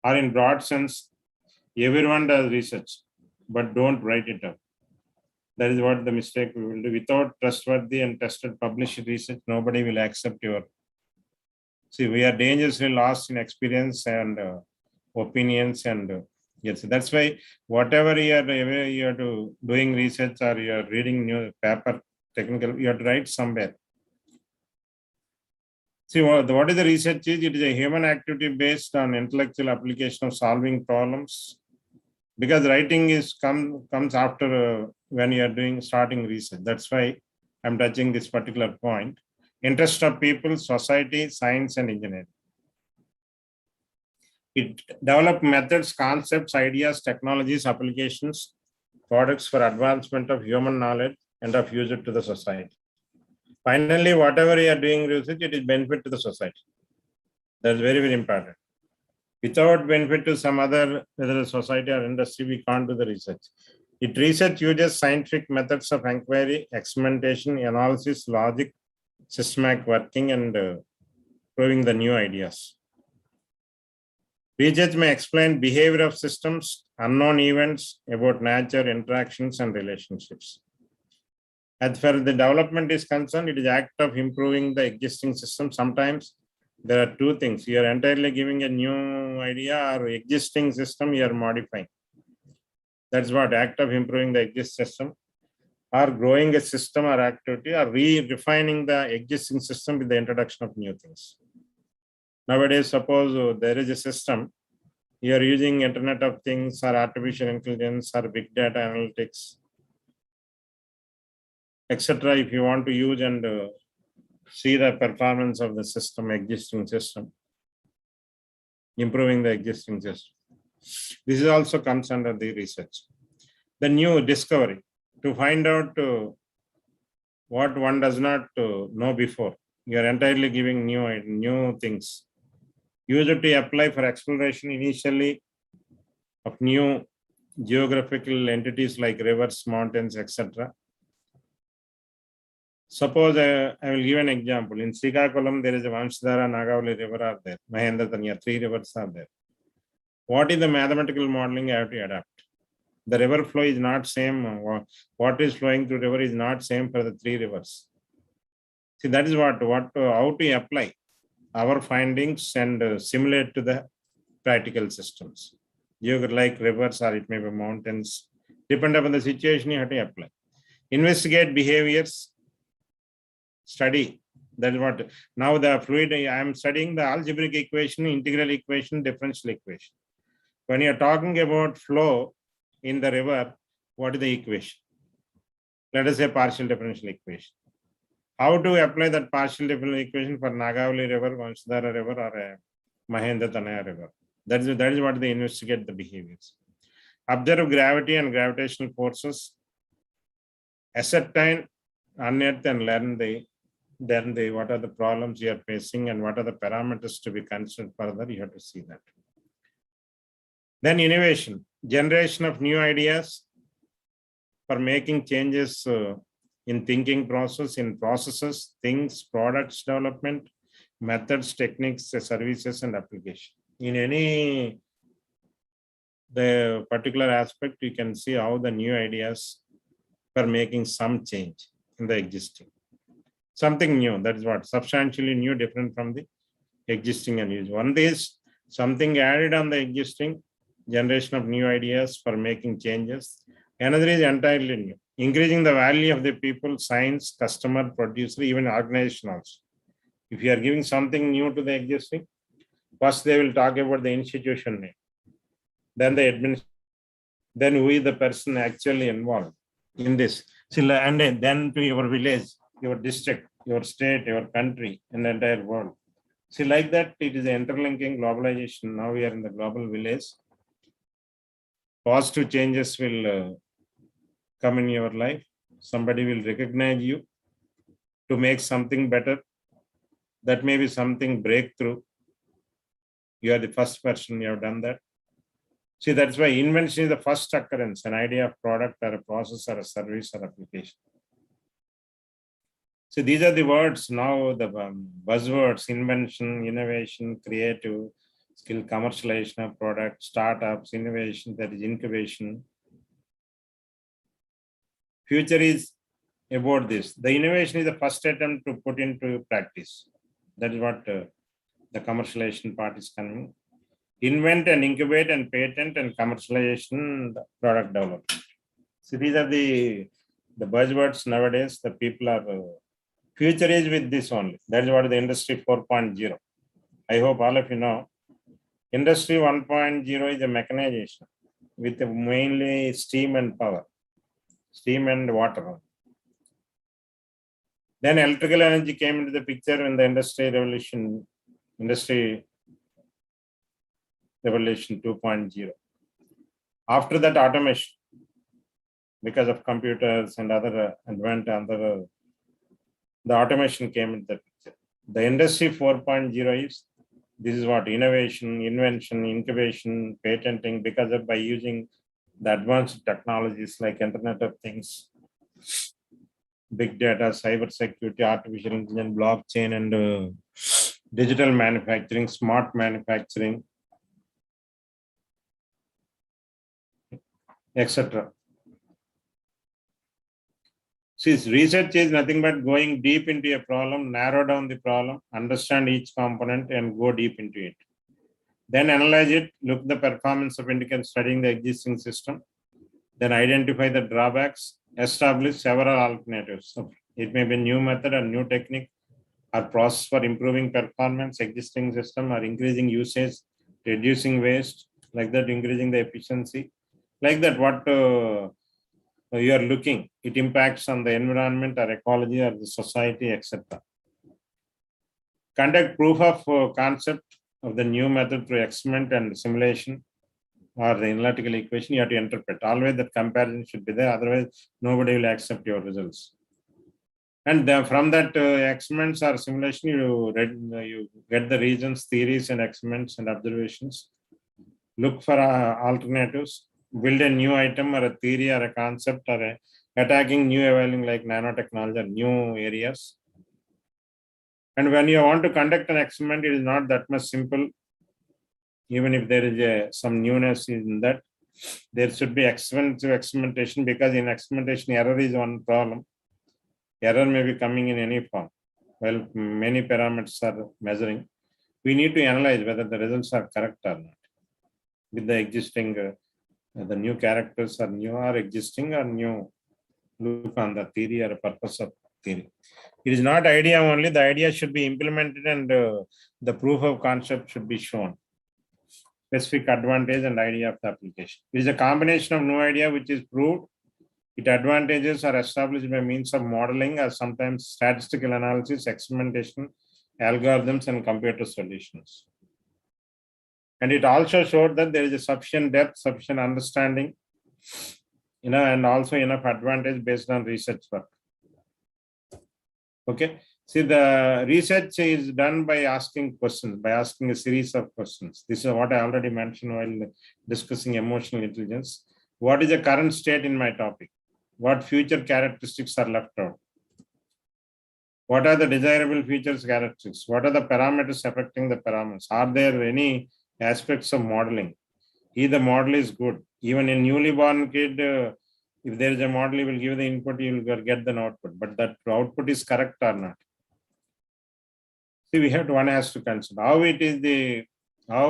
[SPEAKER 8] Or in broad sense, everyone does research, but don't write it up. That is what the mistake we will do. Without trustworthy and tested published research, nobody will accept your. See, we are dangerously lost in experience and opinions, and yes, that's why whatever you are doing research or you are reading new paper, technical, you have to write somewhere. See, what is the research is? It is a human activity based on intellectual application of solving problems. Because writing is comes after when you are starting research. That's why I'm touching this particular point. Interest of people, society, science, and engineering. It develop methods, concepts, ideas, technologies, applications, products for advancement of human knowledge and of user to the society. Finally, whatever you are doing research, it is benefit to the society. That's very, very important. Without benefit to some other, whether the society or industry, we can't do the research. Research uses scientific methods of inquiry, experimentation, analysis, logic, systematic working, and proving the new ideas. Research may explain behavior of systems, unknown events about nature, interactions, and relationships. As far as the development is concerned, it is act of improving the existing system. Sometimes there are two things. You are entirely giving a new idea, or existing system you are modifying. That's what act of improving the existing system, or growing a system or activity, or refining the existing system with the introduction of new things. Nowadays, suppose there is a system, you are using Internet of Things or artificial intelligence or big data analytics, etc. If you want to use and see the performance of the system, existing system, improving the existing system. This is also comes under the research. The new discovery, to find out what one does not know before. You are entirely giving new things. Used to apply for exploration initially of new geographical entities like rivers, mountains, etc. Suppose I will give an example. In Srikakulam, there is a Vanshadhara, Nagavali river are there. Mahendratanya, 3 rivers are there. What is the mathematical modeling I have to adapt? The river flow is not same. What is flowing through river is not same for the 3 rivers. See, that is how to apply our findings and simulate to the practical systems. You like rivers or it may be mountains. Depend upon the situation, you have to apply. Investigate behaviors. Study. That is what. Now the fluid, I am studying the algebraic equation, integral equation, differential equation. When you are talking about flow in the river, what is the equation? Let us say partial differential equation. How to apply that partial differential equation for Nagavali river, Vanshadhara river, or Mahendratanya river? That is what they investigate the behaviors. Observe gravity and gravitational forces. Ascertain, unearth, and learn what are the problems you are facing and what are the parameters to be considered further. You have to see that. Then innovation, generation of new ideas for making changes in thinking process, in processes, things, products development, methods, techniques, services, and application. In any the particular aspect, you can see how the new ideas for making some change in the existing. Something new, that is what, substantially new, different from the existing and used. One is something added on the existing, generation of new ideas for making changes. Another is entirely new, increasing the value of the people, science, customer, producer, even organization also. If you are giving something new to the existing, first they will talk about the institution name, then the administration, then who is the person actually involved in this. And then to your village, your district, your state, your country, and the entire world. See, like that, it is interlinking globalization. Now we are in the global village. Positive changes will come in your life. Somebody will recognize you to make something better. That may be something breakthrough. You are the first person you have done that. See, that's why invention is the first occurrence, an idea of product or a process or a service or application. So these are the words now, the buzzwords: invention, innovation, creative, skill, commercialization of product, startups, innovation, that is incubation. Future is about this. The innovation is the first attempt to put into practice. That is what the commercialization part is coming. Invent and incubate and patent and commercialization, product development. So these are the buzzwords nowadays. The people are future is with this only. That is what the industry 4.0. I hope all of you know. Industry 1.0 is a mechanization with mainly steam and power, steam and water. Then electrical energy came into the picture when the industrial revolution, industry revolution 2.0. After that, automation, because of computers and other the automation came into the picture. The industry 4.0 is, this is what innovation, invention, incubation, patenting, because of by using the advanced technologies like Internet of Things, big data, cyber security, artificial intelligence, blockchain, and digital manufacturing, smart manufacturing, etc. See, research is nothing but going deep into a problem, narrow down the problem, understand each component, and go deep into it. Then analyze it, look at the performance of indicators, studying the existing system, then identify the drawbacks, establish several alternatives. So it may be a new method or new technique or process for improving performance, existing system, or increasing usage, reducing waste, like that, increasing the efficiency, like that. What you are looking, it impacts on the environment or ecology or the society, etc. Conduct proof of concept of the new method through experiment and simulation or the analytical equation. You have to interpret. Always that comparison should be there, otherwise nobody will accept your results. And then from that experiments or simulation, you get the reasons, theories, and experiments and observations. Look for alternatives. Build a new item or a theory or a concept or attacking new evaluating like nanotechnology or new areas. And when you want to conduct an experiment, it is not that much simple. Even if there is some newness in that, there should be expensive experimentation, because in experimentation, error is one problem. Error may be coming in any form. Well, many parameters are measuring. We need to analyze whether the results are correct or not. With the existing, the new characters are new or existing or new. Look on the theory or purpose of theory. It is not idea only. The idea should be implemented and the proof of concept should be shown. Specific advantage and idea of the application. It is a combination of new idea which is proved. Its advantages are established by means of modeling or sometimes statistical analysis, experimentation, algorithms, and computer solutions. And it also showed that there is a sufficient depth, sufficient understanding, and also enough advantage based on research work. Okay. See, the research is done by asking questions, by asking a series of questions. This is what I already mentioned while discussing emotional intelligence. What is the current state in my topic? What future characteristics are left out? What are the desirable features, characteristics? What are the parameters affecting the parameters? Are there any aspects of modeling? If the model is good, even a newly born kid, if there is a model, you will give the input, you will get the output, but that output is correct or not. See, one has to consider how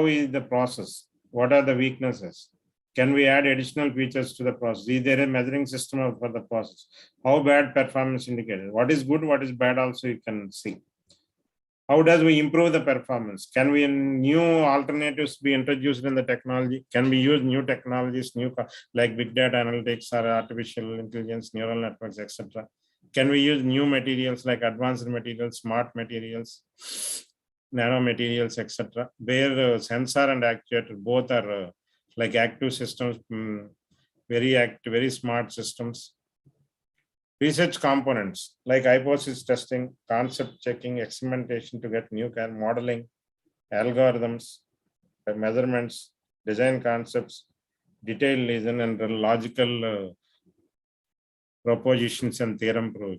[SPEAKER 8] is the process? What are the weaknesses? Can we add additional features to the process? Is there a measuring system for the process? How bad performance indicator? What is good, what is bad also you can see. How does we improve the performance? Can we new alternatives be introduced in the technology? Can we use new technologies, like big data analytics or artificial intelligence, neural networks, etc.? Can we use new materials like advanced materials, smart materials, nanomaterials, etc., where sensor and actuator both are like active systems, very smart systems. Research components like hypothesis testing, concept checking, experimentation to get new modeling, algorithms, measurements, design concepts, detailed reason, and logical propositions and theorem proof.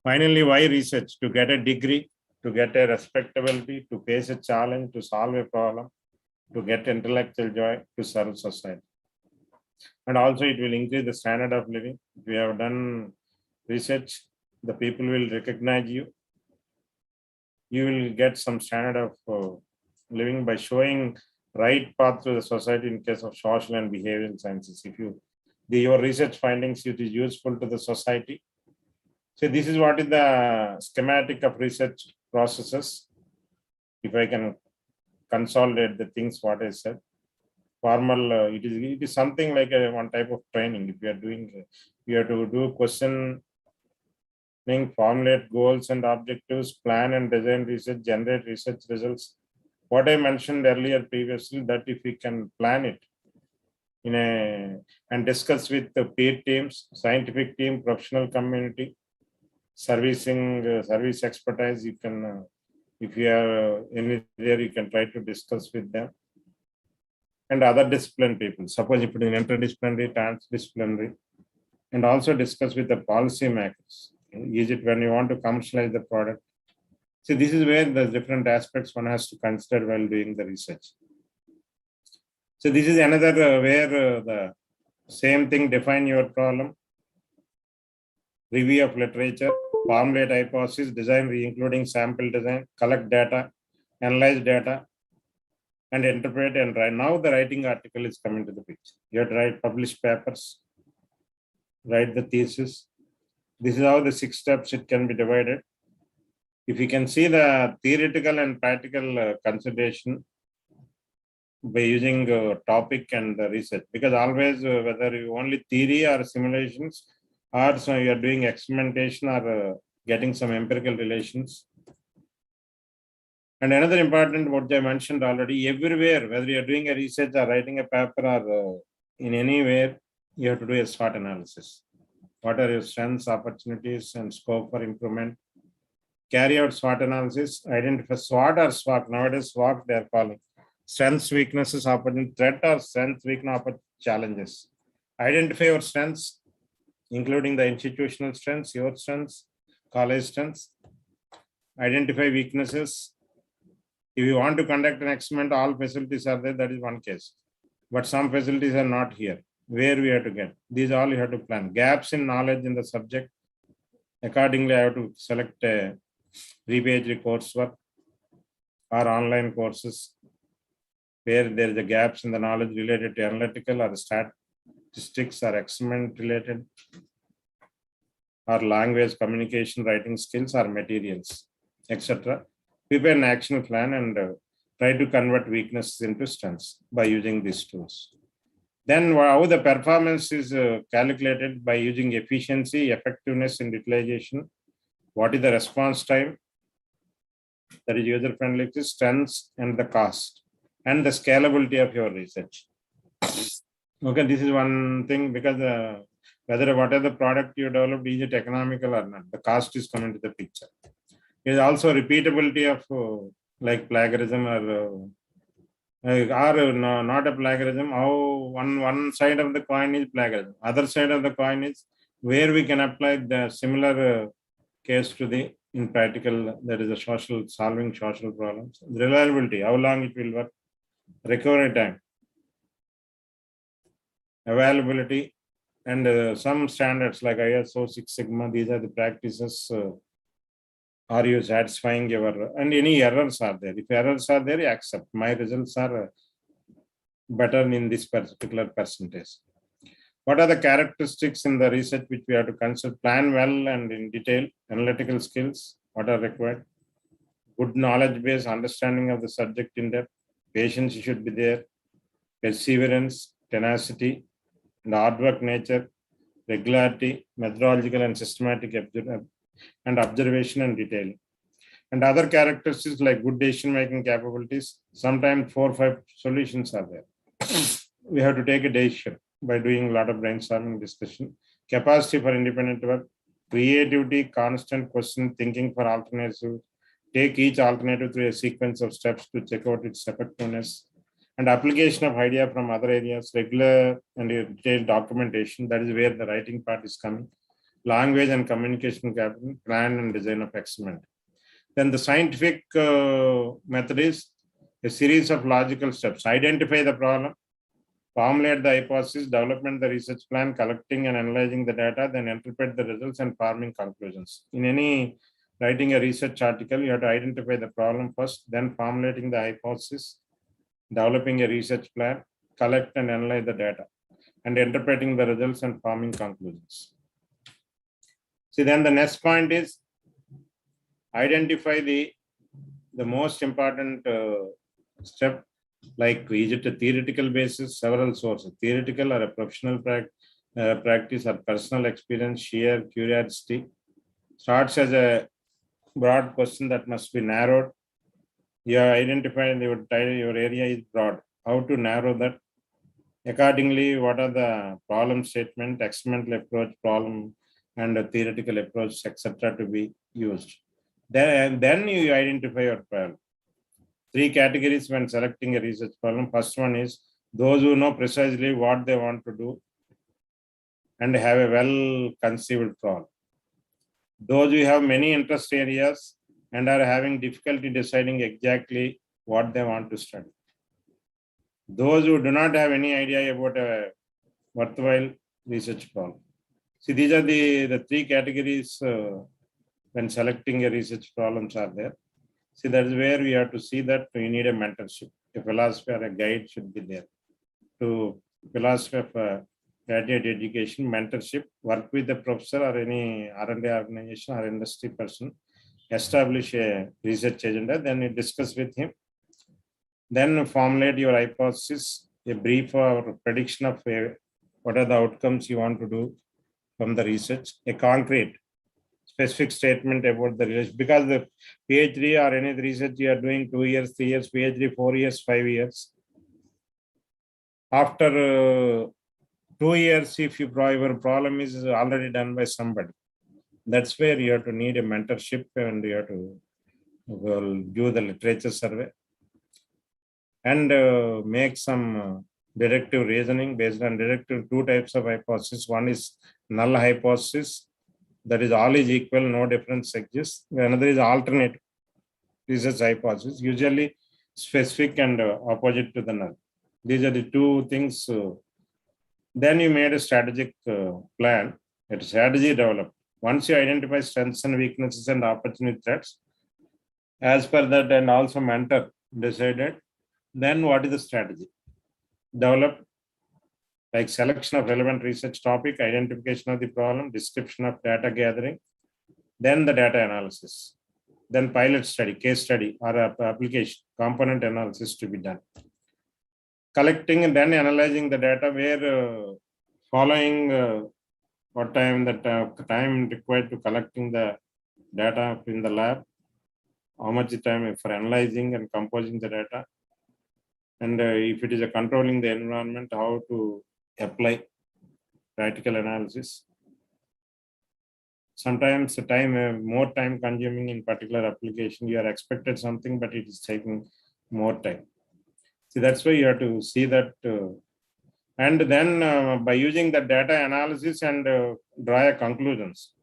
[SPEAKER 8] Finally, why research? To get a degree, to get a respectability, to face a challenge, to solve a problem, to get intellectual joy, to serve society. And also it will increase the standard of living. If you have done research, the people will recognize you. You will get some standard of living by showing right path to the society in case of social and behavioral sciences. If your research findings, it is useful to the society. So this is what is the schematic of research processes. If I can consolidate the things what I said. Formal, it is something like one type of training. If you are doing, you have to do questioning, formulate goals and objectives, plan and design research, generate research results, what I mentioned earlier previously, that if we can plan it and discuss with the peer teams, scientific team, professional community, service expertise, you can, if you are any there, you can try to discuss with them. And other discipline people, suppose if it is interdisciplinary, transdisciplinary, and also discuss with the policy makers. Is it when you want to commercialize the product? See, this is where the different aspects one has to consider while doing the research. So this is another where the same thing, define your problem, review of literature, formulate hypothesis, design, including sample design, collect data, analyze data, and interpret and write. Now the writing article is coming to the picture. You have to write, publish papers, write the thesis. This is how the 6 steps it can be divided. If you can see the theoretical and practical consideration by using topic and the research, because always whether you only theory or simulations, or so you are doing experimentation or getting some empirical relations. And another important, what I mentioned already, everywhere, whether you are doing a research or writing a paper or in anywhere, you have to do a SWOT analysis. What are your strengths, opportunities, and scope for improvement? Carry out SWOT analysis, identify SWOT or SWOT. Nowadays, SWOT they are calling. Strengths, weaknesses, opportunity, threat or strength, weakness, challenges. Identify your strengths, including the institutional strengths, your strengths, college strengths. Identify weaknesses. If you want to conduct an experiment, all facilities are there, that is one case. But some facilities are not here. Where we have to get? These all you have to plan. Gaps in knowledge in the subject. Accordingly, I have to select a rebate coursework or online courses where there is a gaps in the knowledge related to analytical or statistics or experiment related or language, communication, writing skills or materials, etc. Prepare an action plan and try to convert weaknesses into strengths by using these tools. Then how the performance is calculated by using efficiency, effectiveness and utilization. What is the response time? That is user-friendly, strengths and the cost and the scalability of your research. Okay, this is one thing, because whatever the product you developed, is it economical or not? The cost is coming to the picture. There is also repeatability of like plagiarism or not a plagiarism. How one side of the coin is plagiarism, other side of the coin is where we can apply the similar case to the in practical. There is a solving social problems. Reliability, how long it will work, recovery time, availability, and some standards like ISO 6 Sigma. These are the practices. Are you satisfying your, and any errors are there? If errors are there, you accept. My results are better in this particular percentage. What are the characteristics in the research which we have to consider? Plan well and in detail. Analytical skills, what are required? Good knowledge base, understanding of the subject in depth. Patience should be there. Perseverance, tenacity, and hard work nature, regularity, methodological and systematic and observation and detailing. And other characteristics like good decision-making capabilities. Sometimes 4 or 5 solutions are there. We have to take a decision by doing a lot of brainstorming discussion. Capacity for independent work, creativity, constant question, thinking for alternatives. Take each alternative through a sequence of steps to check out its effectiveness. And application of idea from other areas, regular and detailed documentation. That is where the writing part is coming. Language and communication capital, plan and design of experiment. Then the scientific method is a series of logical steps. Identify the problem, formulate the hypothesis, development the research plan, collecting and analyzing the data, then interpret the results and forming conclusions. In any writing a research article, you have to identify the problem first, then formulating the hypothesis, developing a research plan, collect and analyze the data, and interpreting the results and forming conclusions. See, then the next point is identify the most important step, like is it a theoretical basis, several sources, theoretical or a professional practice or personal experience, sheer curiosity. Starts as a broad question that must be narrowed You identify your area is broad. How to narrow that? Accordingly, what are the problem statement, experimental approach, problem, and a theoretical approach, etc. to be used. Then you identify your problem. 3 categories when selecting a research problem. First one is those who know precisely what they want to do and have a well-conceived problem. Those who have many interest areas and are having difficulty deciding exactly what they want to study. Those who do not have any idea about a worthwhile research problem. See, these are the 3 categories when selecting a research problems are there. See, that is where we have to see that you need a mentorship. A philosophy or a guide should be there. To philosophy of graduate education, mentorship, work with the professor or any R&D organization or industry person, establish a research agenda, then you discuss with him. Then formulate your hypothesis, a brief or prediction of what are the outcomes you want to do from the research, a concrete, specific statement about the research. Because the PhD or any research you are doing 2 years, 3 years, PhD 4 years, 5 years. After 2 years, if your problem is already done by somebody, that's where you have to need a mentorship and you have to do the literature survey and make some deductive reasoning based on deductive 2 types of hypothesis. One is null hypothesis, that is all is equal, no difference exists. Another is alternate research hypothesis, usually specific and opposite to the null. These are the 2 things. Then you made a strategic plan, a strategy developed. Once you identify strengths and weaknesses and opportunity threats, as per that, and also mentor decided, then what is the strategy? Develop like selection of relevant research topic, identification of the problem, description of data gathering, then the data analysis, then pilot study, case study, or application, component analysis to be done. Collecting and then analyzing the data where following what time time required to collecting the data in the lab, how much time for analyzing and composing the data, and if it is a controlling the environment, how to apply practical analysis. Sometimes the time more time consuming in particular application, you are expected something, but it is taking more time. See, that's why you have to see that. And then by using the data analysis and draw a conclusions,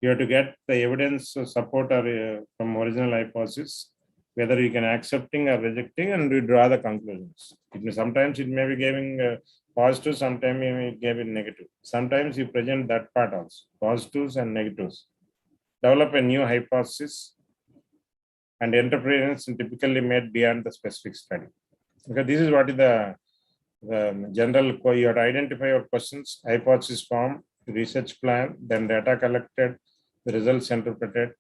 [SPEAKER 8] you have to get the evidence support or from original hypothesis, whether you can accepting or rejecting, and you draw the conclusions. Sometimes it may be giving positive, sometimes it may be giving negative. Sometimes you present that part also, positives and negatives. Develop a new hypothesis, and interpretations typically made beyond the specific study. Okay, this is what is the general. You have to identify your questions, hypothesis form, research plan, then data collected, the results interpreted,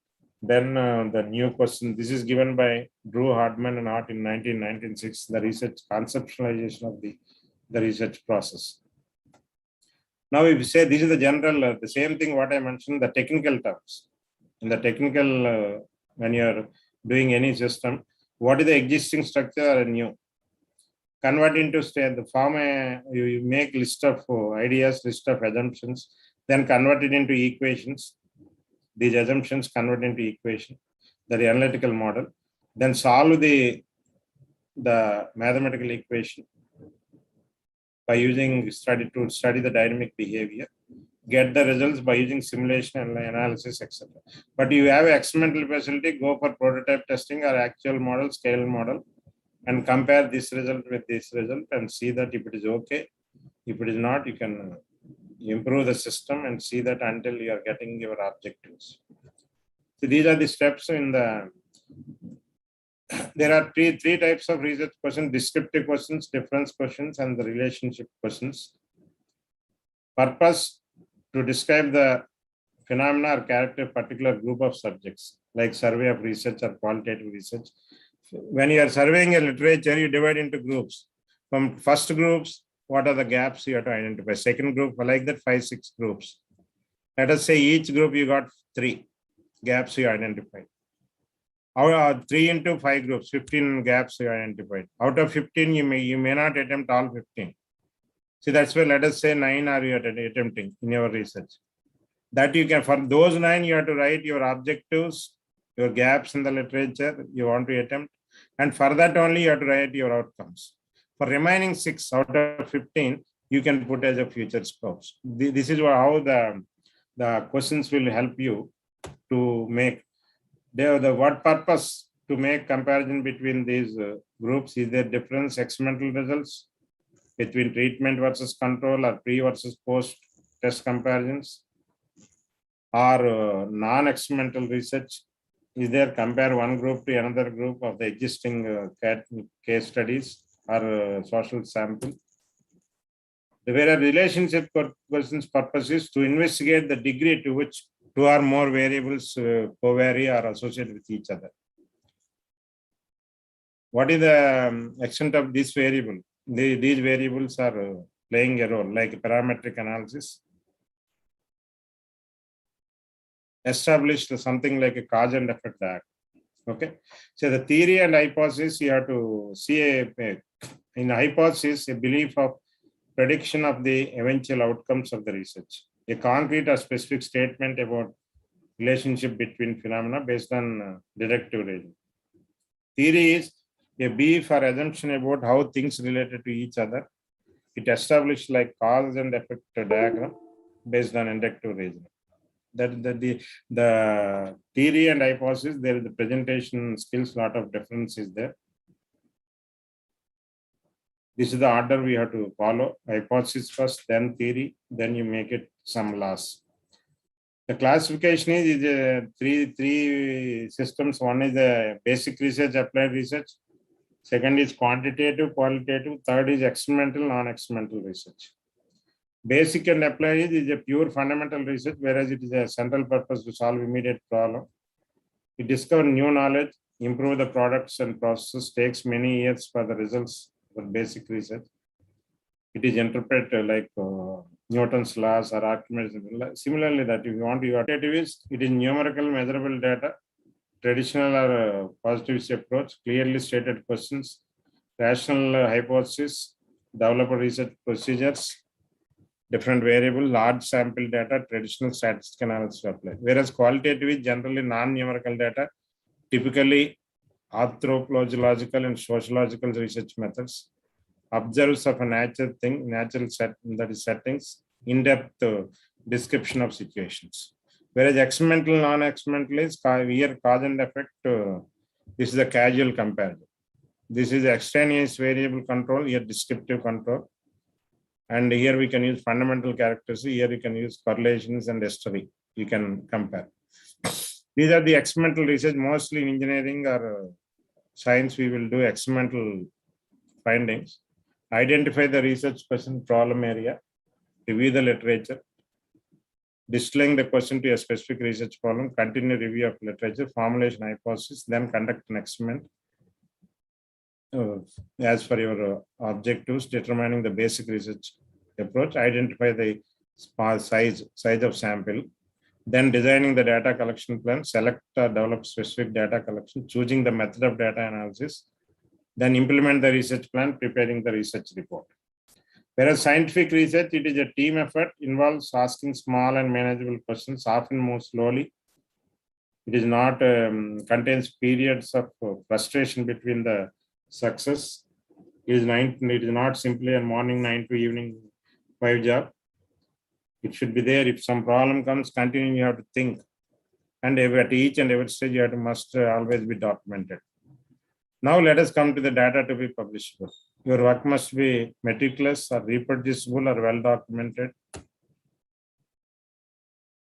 [SPEAKER 8] then the new question. This is given by Drew Hartman and Hart in 1996, the research conceptualization of the research process. Now, if you say this is the general, the same thing what I mentioned, the technical terms. In the technical, when you're doing any system, what is the existing structure or new? Convert into the form, you make list of ideas, list of assumptions, then convert it into equations. These assumptions convert into equation, the analytical model, then solve the mathematical equation by using study the dynamic behavior, get the results by using simulation and analysis, etc. But you have experimental facility, go for prototype testing or actual model, scale model, and compare this result with this result and see that if it is okay. If it is not, you can improve the system and see that until you are getting your objectives. So these are the steps in the. There are three types of research questions: descriptive questions, difference questions, and the relationship questions. Purpose: to describe the phenomena or character of a particular group of subjects, like survey of research or qualitative research. When you are surveying a literature, you divide into groups. From first groups, what are the gaps you have to identify? Second group, like that, 5-6 groups. Let us say each group you got 3 gaps you identified. Out 3 into 5 groups, 15 gaps you identified. Out of 15, you may not attempt all 15. See, that's why let us say 9 are you attempting in your research. That you can, for those 9, you have to write your objectives, your gaps in the literature you want to attempt. And for that only you have to write your outcomes. For remaining 6 out of 15, you can put as a future scopes. This is how the questions will help you to make the what purpose to make comparison between these groups. Is there difference experimental results between treatment versus control, or pre versus post test comparisons, or non-experimental research? Is there compare one group to another group of the existing case studies or social sample? Where a relationship questions purpose is to investigate the degree to which 2 or more variables co-vary or associate with each other. What is the extent of this variable? These variables are playing a role, like parametric analysis. Established something like a cause and effect diagram. Okay, so the theory and hypothesis, you have to see in hypothesis a belief of prediction of the eventual outcomes of the research, a concrete or specific statement about relationship between phenomena based on deductive reasoning. Theory is a belief or assumption about how things related to each other. It established like cause and effect diagram based on inductive reasoning. That the theory and hypothesis, there is the presentation skills, lot of difference is there. This is the order we have to follow. Hypothesis first, then theory, then you make it some loss. The classification is three systems. One is the basic research, applied research. Second is quantitative, qualitative. Third is experimental, non-experimental research. Basic and applied is a pure fundamental research, whereas it is a central purpose to solve immediate problem. It discover new knowledge, improve the products and processes, takes many years for the results for basic research. It is interpreted like Newton's laws or Archimedes. Similarly, that if you want to quantitative, it is numerical measurable data, traditional or positivist approach, clearly stated questions, rational hypothesis, develop research procedures, different variable, large sample data, traditional statistical analysis apply. Whereas qualitative is generally non-numerical data, typically anthropological and sociological research methods, observes of a natural thing, natural set, that is settings, in-depth description of situations. Whereas experimental, non-experimental is here cause and effect. This is a casual comparison. This is extraneous variable control, here descriptive control. And here we can use fundamental characteristics. Here you can use correlations and history. You can compare. These are the experimental research. Mostly in engineering or science, we will do experimental findings. Identify the research question problem area. Review the literature. Distilling the question to a specific research problem. Continue review of literature. Formulation hypothesis. Then conduct an experiment. As for your objectives, determining the basic research approach, identify the size of sample, then designing the data collection plan, select or develop specific data collection, choosing the method of data analysis, then implement the research plan, preparing the research report. Whereas scientific research, it is a team effort, involves asking small and manageable questions, often move slowly. It is not contains periods of frustration between the success. It is not simply a morning 9 to evening 5 job. It should be there. If some problem comes, continue, you have to think. And at each and every stage, you must always be documented. Now let us come to the data to be publishable. Your work must be meticulous or reproducible or well documented.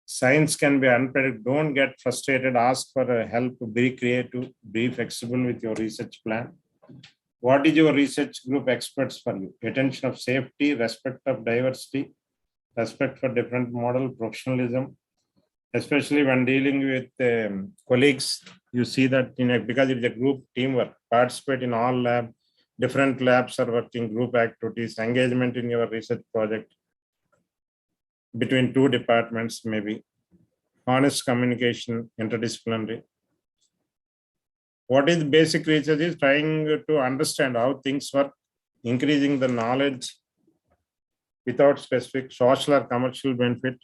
[SPEAKER 8] Science can be unpredictable. Don't get frustrated. Ask for help. Be creative. Be flexible with your research plan. What is your research group experts for you? Attention of safety, respect of diversity, respect for different model, professionalism, especially when dealing with colleagues. You see that because it's a group teamwork, participate in all lab, different labs are working, group activities, engagement in your research project between 2 departments, maybe honest communication, interdisciplinary. What is basic research is trying to understand how things work, increasing the knowledge without specific social or commercial benefit.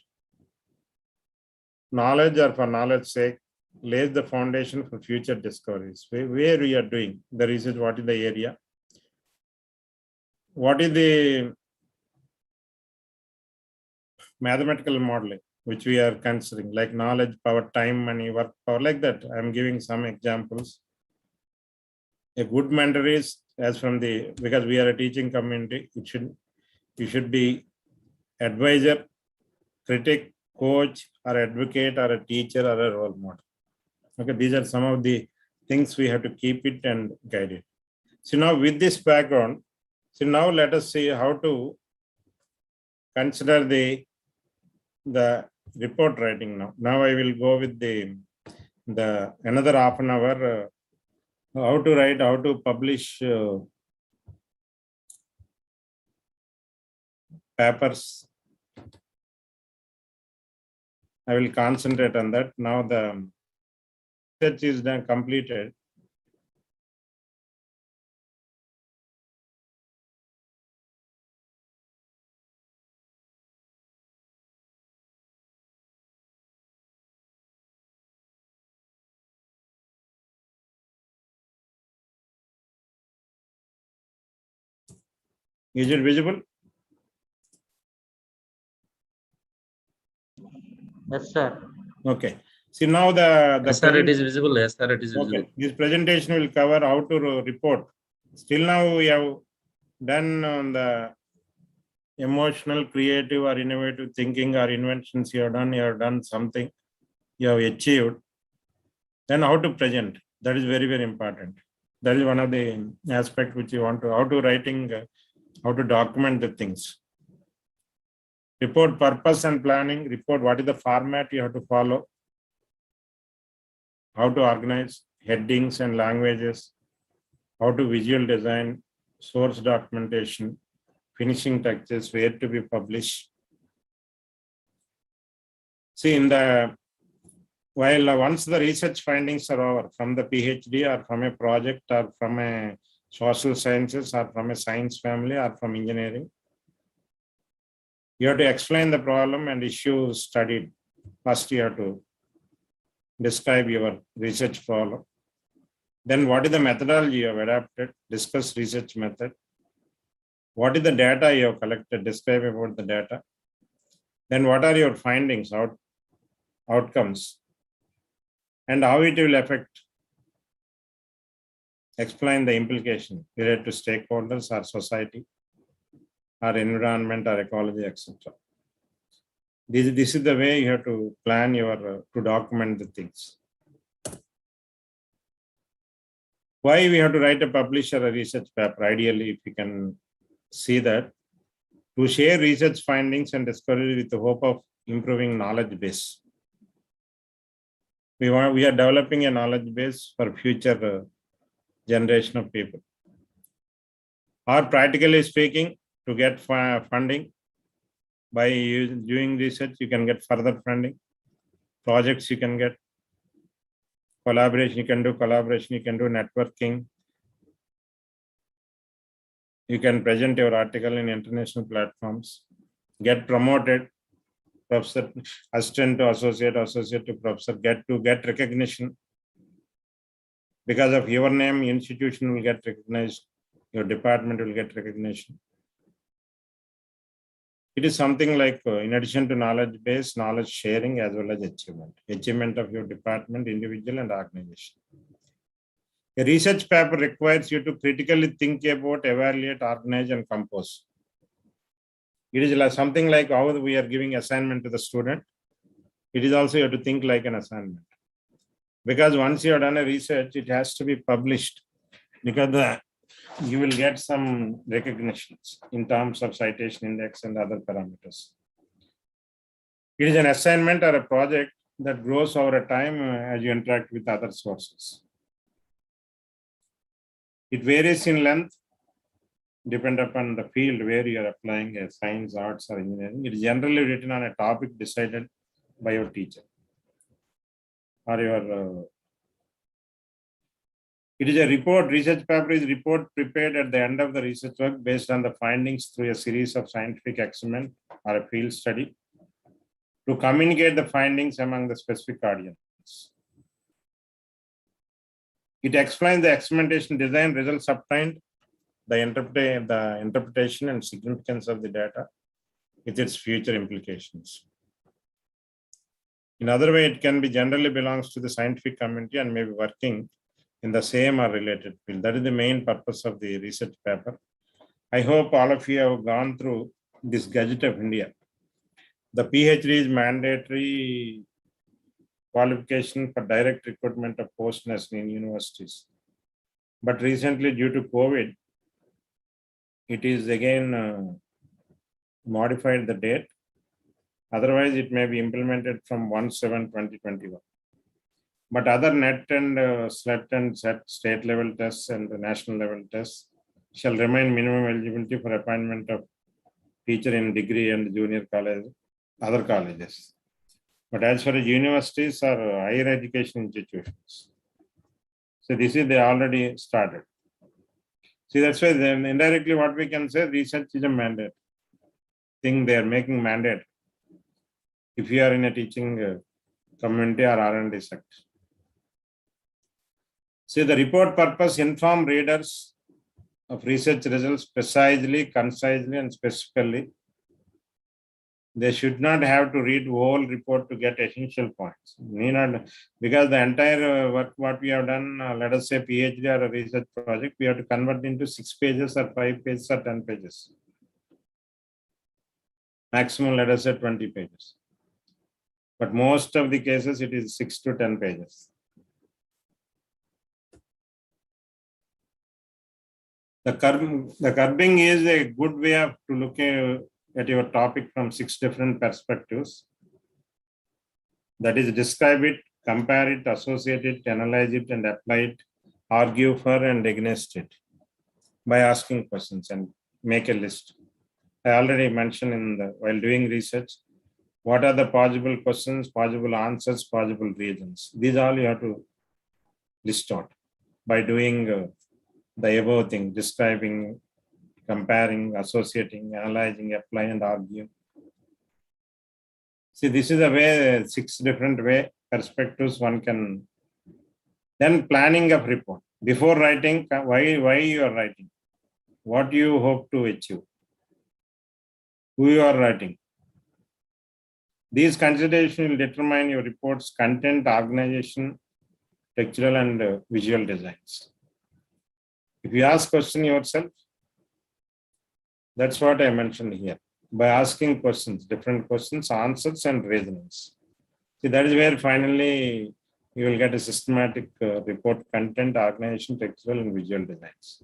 [SPEAKER 8] Knowledge or for knowledge's sake lays the foundation for future discoveries. Where we are doing the research, what is the area? What is the mathematical modeling which we are considering, like knowledge, power, time, money, work, power, like that. I'm giving some examples. A good mentor is, as from the, because we are a teaching community, you should be advisor, critic, coach, or advocate, or a teacher, or a role model. Okay, these are some of the things we have to keep it and guide it. So now with this background, so now let us see how to consider the report writing now. Now I will go with the another half an hour, how to write, how to publish papers. I will concentrate on that. Now the research is done, completed. Is it visible?
[SPEAKER 10] Yes, sir.
[SPEAKER 8] Okay. See now the
[SPEAKER 2] Yes, sir, it is visible. Yes, sir, it is visible.
[SPEAKER 8] Okay. This presentation will cover how to report. Still now we have done on the emotional, creative, or innovative thinking or inventions you have done something, you have achieved. Then how to present, that is very, very important. That is one of the aspects which you want to, how to writing, how to document the things. Report purpose and planning, report what is the format you have to follow, how to organize headings and languages, how to visual design, source documentation, finishing touches, where to be published. See, in the while once the research findings are over from the PhD or from a project or from a social sciences or from a science family or from engineering, you have to explain the problem and issues studied. First, you have to describe your research problem. Then what is the methodology you have adapted? Discuss research method. What is the data you have collected? Describe about the data. Then what are your findings, outcomes, and how it will affect? Explain the implication related to stakeholders or society or environment or ecology, etc. This is the way you have to plan your, to document the things. Why we have to write a publish or a research paper? Ideally, if you can see that, to share research findings and discovery with the hope of improving knowledge base. We are developing a knowledge base for future generation of people. Or practically speaking, to get funding, by doing research, you can get further funding. Projects you can get, collaboration, you can do collaboration, you can do networking. You can present your article in international platforms, get promoted, professor, assistant to associate, associate to professor, get recognition. Because of your name, institution will get recognized, your department will get recognition. It is something like, in addition to knowledge base, knowledge sharing as well as achievement of your department, individual and organization. A research paper requires you to critically think about, evaluate, organize, and compose. It is like something like how we are giving assignment to the student. It is also you have to think like an assignment. Because once you have done a research, it has to be published, because you will get some recognitions in terms of citation index and other parameters. It is an assignment or a project that grows over a time as you interact with other sources. It varies in length, depend upon the field where you are applying a science, arts, or engineering. It is generally written on a topic decided by your teacher or your It is a report, research paper is a report prepared at the end of the research work based on the findings through a series of scientific experiment or a field study to communicate the findings among the specific audience. It explains the experimentation design, results obtained, the interpretation and significance of the data with its future implications. In other way, it can be generally belongs to the scientific community and may be working in the same or related field. That is the main purpose of the research paper. I hope all of you have gone through this Gazette of India. The PhD is mandatory qualification for direct recruitment of postness in universities. But recently, due to COVID, it is again modified the date. Otherwise, it may be implemented from 1/7/2021. But other NET and SLET and SET state level tests and the national level tests shall remain minimum eligibility for appointment of teacher in degree and junior college, other colleges. But as far as universities or higher education institutions, so this is they already started. See, that's why then indirectly what we can say, research is a mandate thing they are making mandate if you are in a teaching community or R&D sector. See, the report purpose inform readers of research results precisely, concisely, and specifically. They should not have to read whole report to get essential points. Need not, because the entire work what we have done, let us say PhD or a research project, we have to convert into 6 pages or 5 pages or 10 pages. Maximum, let us say 20 pages. But most of the cases, it is 6 to 10 pages. The curbing is a good way of to look at your topic from 6 different perspectives. That is, describe it, compare it, associate it, analyze it, and apply it, argue for and against it by asking questions and make a list. I already mentioned while doing research, what are the possible questions, possible answers, possible reasons. These all you have to list out by doing the above thing, describing, comparing, associating, analyzing, applying, and arguing. See, this is a way, 6 different perspectives one can. Then planning of report. Before writing, why you are writing? What you hope to achieve? Who you are writing? These considerations will determine your report's content, organization, textual, and visual designs. If you ask question yourself, that's what I mentioned here. By asking questions, different questions, answers, and reasonings. See, that is where finally you will get a systematic report content, organization, textual, and visual designs.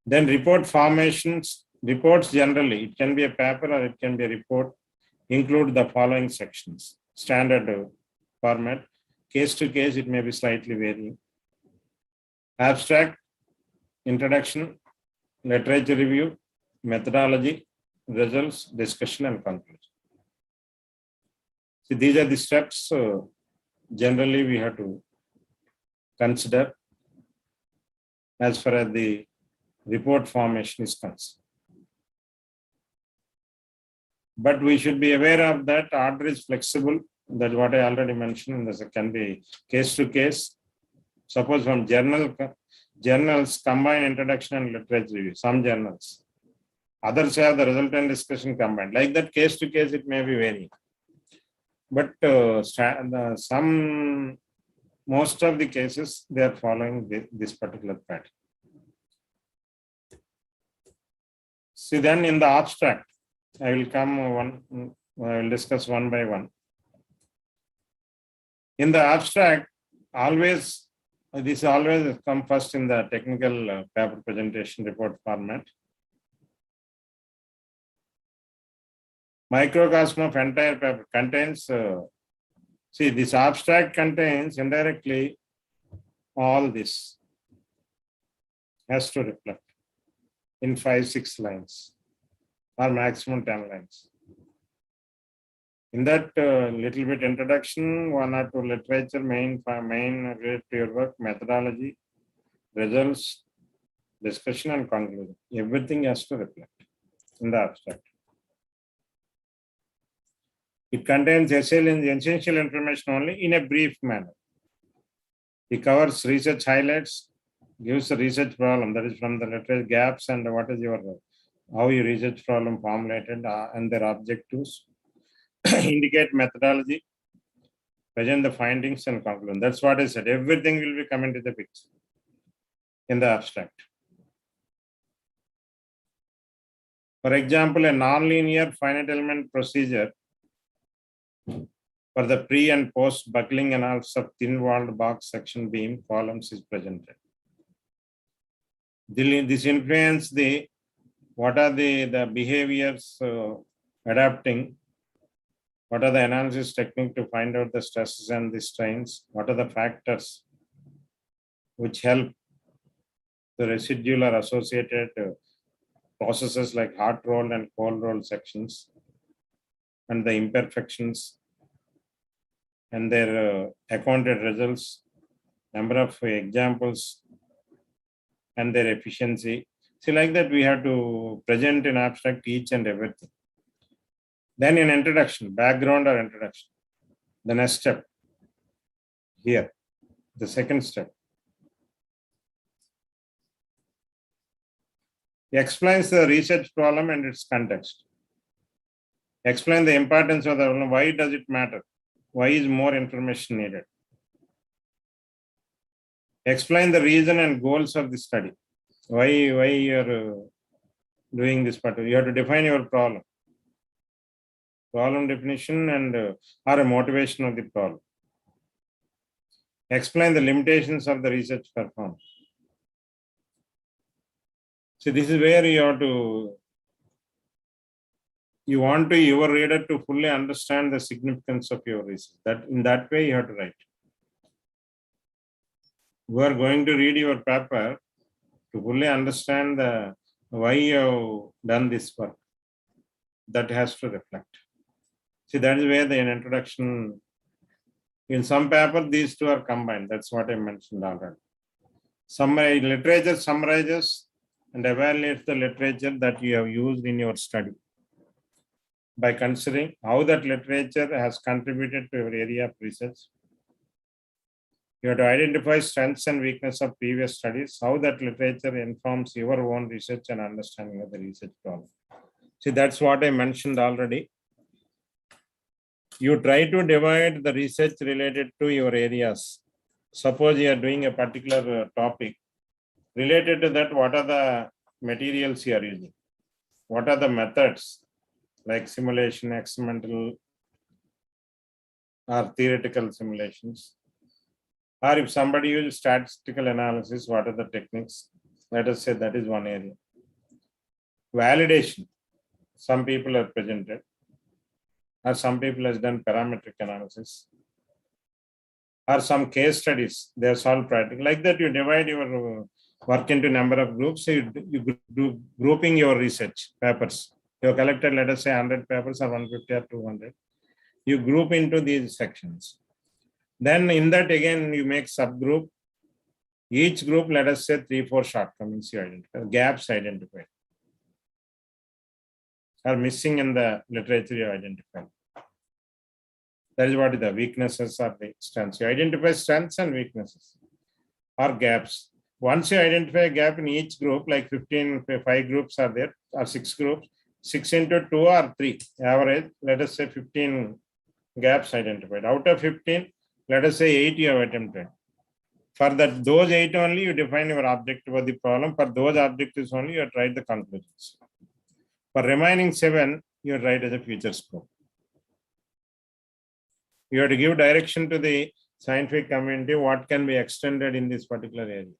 [SPEAKER 8] Then report formations. Reports generally, it can be a paper or it can be a report, include the following sections. Standard format. Case to case, it may be slightly varying. Abstract, introduction, literature review, methodology, results, discussion, and conclusion. See, these are the steps generally we have to consider as far as the report formation is concerned. But we should be aware of that order is flexible. That's what I already mentioned. This can be case to case. Suppose from journals combine introduction and literature review, some journals. Others have the result and discussion combined. Like that, case to case, it may be varying. But most of the cases, they are following this particular pattern. See, then in the abstract, I will discuss one by one. In the abstract, this always come first in the technical paper presentation report format. Microcosm of entire paper contains, see, this abstract contains indirectly all this has to reflect in 5-6 lines or maximum 10 lines. In that little bit introduction, 1 or 2 literature, main related to your work, methodology, results, discussion and conclusion. Everything has to reflect in the abstract. It contains essential information only in a brief manner. It covers research highlights, gives the research problem, that is from the literature gaps and what is your, how your research problem formulated and their objectives, indicate methodology, present the findings and conclusion. That's what I said. Everything will be coming to the picture in the abstract. For example, a nonlinear finite element procedure for the pre and post buckling analysis of thin-walled box section beam columns is presented. This influences the what are the behaviors adapting, what are the analysis technique to find out the stresses and the strains, what are the factors which help the residual or associated processes like hot rolled and cold rolled sections, and the imperfections and their accounted results, number of examples and their efficiency. See, like that we have to present in abstract each and everything. Then in introduction, background or introduction, the next step here, the second step. Explains the research problem and its context. Explain the importance of the problem. Why does it matter? Why is more information needed? Explain the reason and goals of the study. Why you're doing this part. You have to define your problem. Problem definition and or a motivation of the problem. Explain the limitations of the research performed. So this is where you want your reader to fully understand the significance of your research. That in that way you have to write. You are going to read your paper to fully understand why you have done this work. That has to reflect. See, that is where the introduction, in some paper, these two are combined. That's what I mentioned already. Summary, literature summarizes and evaluates the literature that you have used in your study by considering how that literature has contributed to your area of research. You have to identify strengths and weaknesses of previous studies, how that literature informs your own research and understanding of the research problem. See, that's what I mentioned already. You try to divide the research related to your areas. Suppose you are doing a particular topic. Related to that, what are the materials you are using? What are the methods like simulation, experimental or theoretical simulations? Or if somebody uses statistical analysis, what are the techniques? Let us say that is one area. Validation. Some people have presented, or some people has done parametric analysis, or some case studies, they have solved practical. Like that, you divide your work into number of groups. So you do grouping your research papers. You have collected, let us say 100 papers or 150 or 200. You group into these sections. Then in that again, you make subgroup. Each group, let us say 3-4 shortcomings you identify, gaps identified, are missing in the literature you identify. That is what the weaknesses or the strengths. You identify strengths and weaknesses or gaps. Once you identify a gap in each group, like 5 groups are there, or 6 groups, 6 into 2 or 3, average, let us say 15 gaps identified. Out of 15, let us say 8 you have attempted. For those 8 only, you define your objective of the problem. For those objectives only, you write the conclusions. For remaining 7, you write as a future scope. You have to give direction to the scientific community what can be extended in this particular area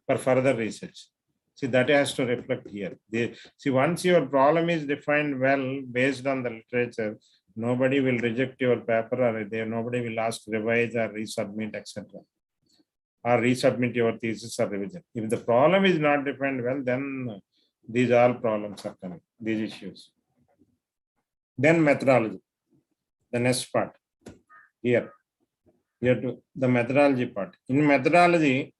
[SPEAKER 8] for further research. See, that has to reflect here. See, once your problem is defined well based on the literature, nobody will reject your paper, or nobody will ask to revise or resubmit, etc. Or resubmit your thesis or revision. If the problem is not defined well, then these all problems are coming, these issues. Then methodology. the next part here to the methodology part. In methodology,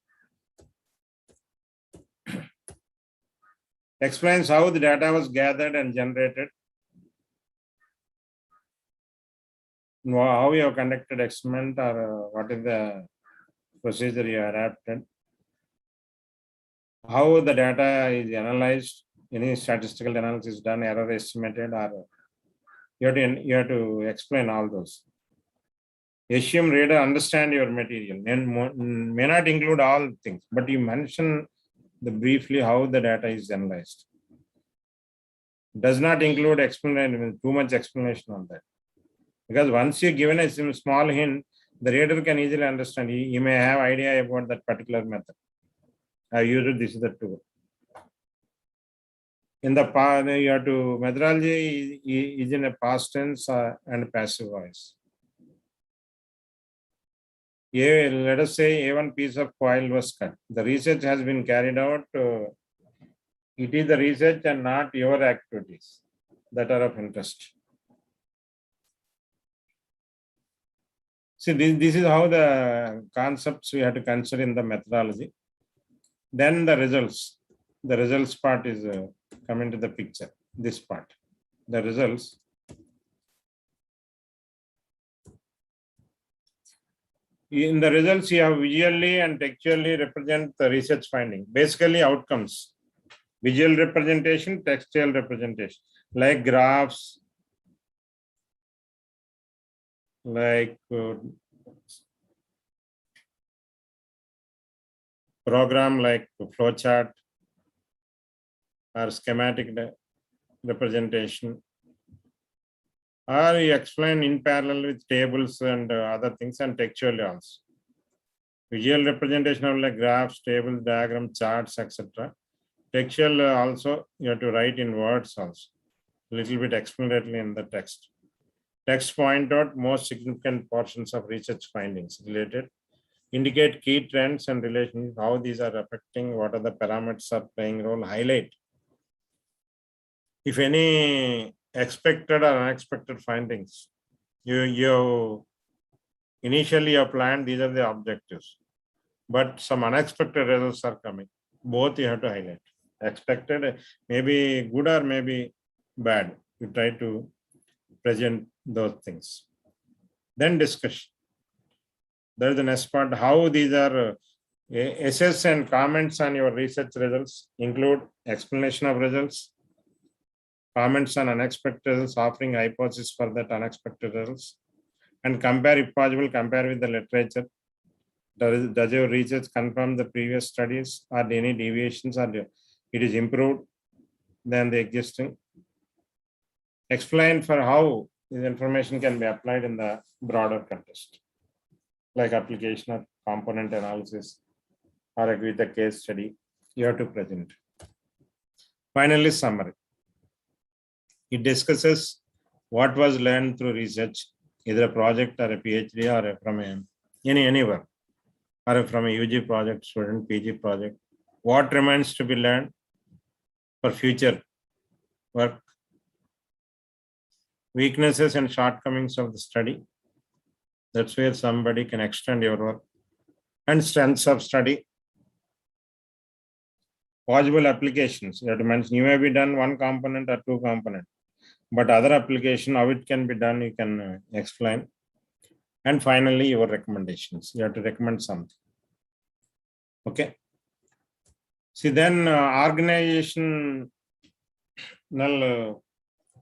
[SPEAKER 8] explains how the data was gathered and generated, how you have conducted experiment, or what is the procedure you adapted, how the data is analyzed, any statistical analysis done, error estimated, or you have to explain all those. Assume reader understand your material and may not include all things, but you mention briefly how the data is analyzed. Does not include explanation, too much explanation on that. Because once you given a small hint, the reader can easily understand. He may have idea about that particular method. I used this is the tool. In the past, you have to methodology is in a past tense and passive voice. Let us say one piece of coil was cut. The research has been carried out. It is the research and not your activities that are of interest. See, this is how the concepts we have to consider in the methodology. Then the results. The results part is coming to the picture. This part, the results. In the results, you have visually and textually represent the research finding. Basically, outcomes. Visual representation, textual representation, like graphs, like program like flowchart or schematic representation, or you explain in parallel with tables and other things, and textually also. Visual representation of like graphs, tables, diagrams, charts, etc. Textual also you have to write in words also, a little bit explanatory in the text. Text point out most significant portions of research findings related, indicate key trends and relations, how these are affecting, what are the parameters are playing role, highlight. If any expected or unexpected findings, you initially you planned, these are the objectives, but some unexpected results are coming. Both you have to highlight. Expected, maybe good or maybe bad. You try to present those things. Then discussion. There is the next part, how these are assess and comments on your research results, include explanation of results, comments on unexpected results, offering hypothesis for that unexpected results, and compare, if possible, compare with the literature. Does your research confirm the previous studies, or any deviations, or it is improved than the existing? Explain for how this information can be applied in the broader context, like application of component analysis or with the case study you have to present. Finally, summary. It discusses what was learned through research, either a project or a PhD or from anywhere, or from a UG project, student PG project. What remains to be learned for future work, weaknesses and shortcomings of the study. That's where somebody can extend your work, and strengths of study. Possible applications. You have to mention, you may be done one component or two component, but other application, how it can be done, you can explain. And finally, your recommendations. You have to recommend something. Okay. See, then organizational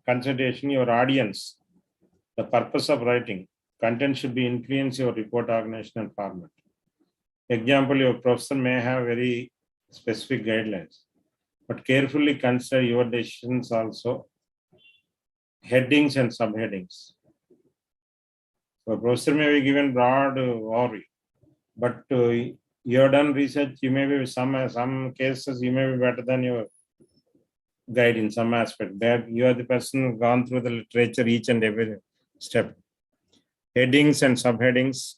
[SPEAKER 8] consideration, your audience, the purpose of writing. Content should be influence your report organizational format. Example, your professor may have very specific guidelines, but carefully consider your decisions also, headings and subheadings. So professor may be given broad overview, but you have done research, you may be some cases you may be better than your guide in some aspect. That you are the person who gone through the literature each and every step. Headings and subheadings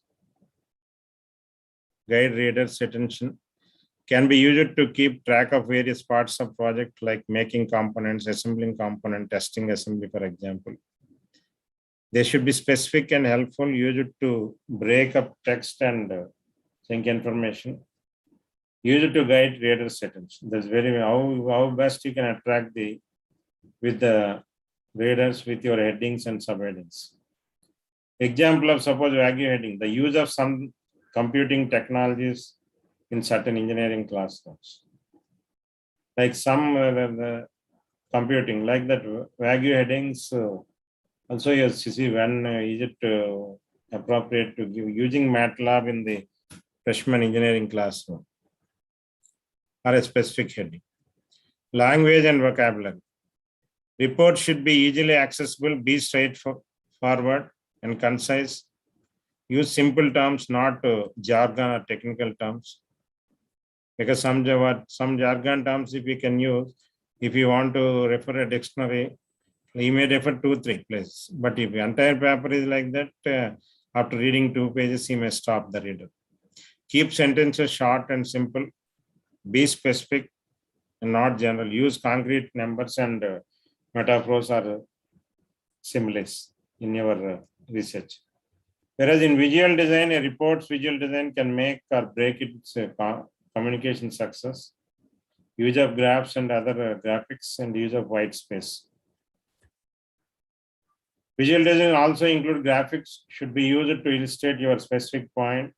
[SPEAKER 8] guide readers' attention. Can be used to keep track of various parts of project, like making components, assembling component, testing assembly, for example. They should be specific and helpful, used to break up text and sync information. Used to guide readers' attention. That's very how best you can attract the readers with your headings and subheadings. Example of suppose Wagyu heading, the use of some computing technologies in certain engineering classrooms. Like some computing, like that Wagyu headings. Also, yes, you see, when is it appropriate to give using MATLAB in the freshman engineering classroom or a specific heading. Language and vocabulary. Reports should be easily accessible, be straightforward and concise. Use simple terms, not jargon or technical terms. Because some jargon terms, if you can use, if you want to refer a dictionary, you may refer 2-3 places. But if the entire paper is like that, after reading 2 pages, you may stop the reader. Keep sentences short and simple. Be specific and not general. Use concrete numbers and metaphors or similes in your research. Whereas in visual design, a report's visual design can make or break its communication success. Use of graphs and other graphics and use of white space. Visual design also include graphics, should be used to illustrate your specific point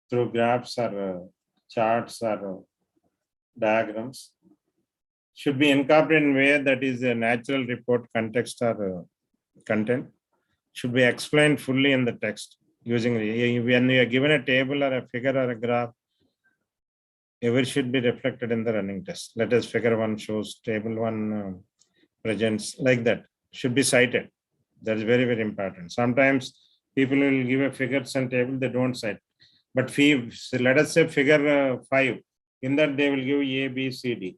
[SPEAKER 8] through graphs or charts or diagrams. Should be incorporated in a way that is a natural report context or content. Should be explained fully in the text using when you are given a table or a figure or a graph, every should be reflected in the running test. Let us figure 1 shows, table 1 presents, like that. Should be cited. That is very, very important. Sometimes people will give a figures and table, they don't cite. But let us say figure 5. In that they will give A, B, C, D.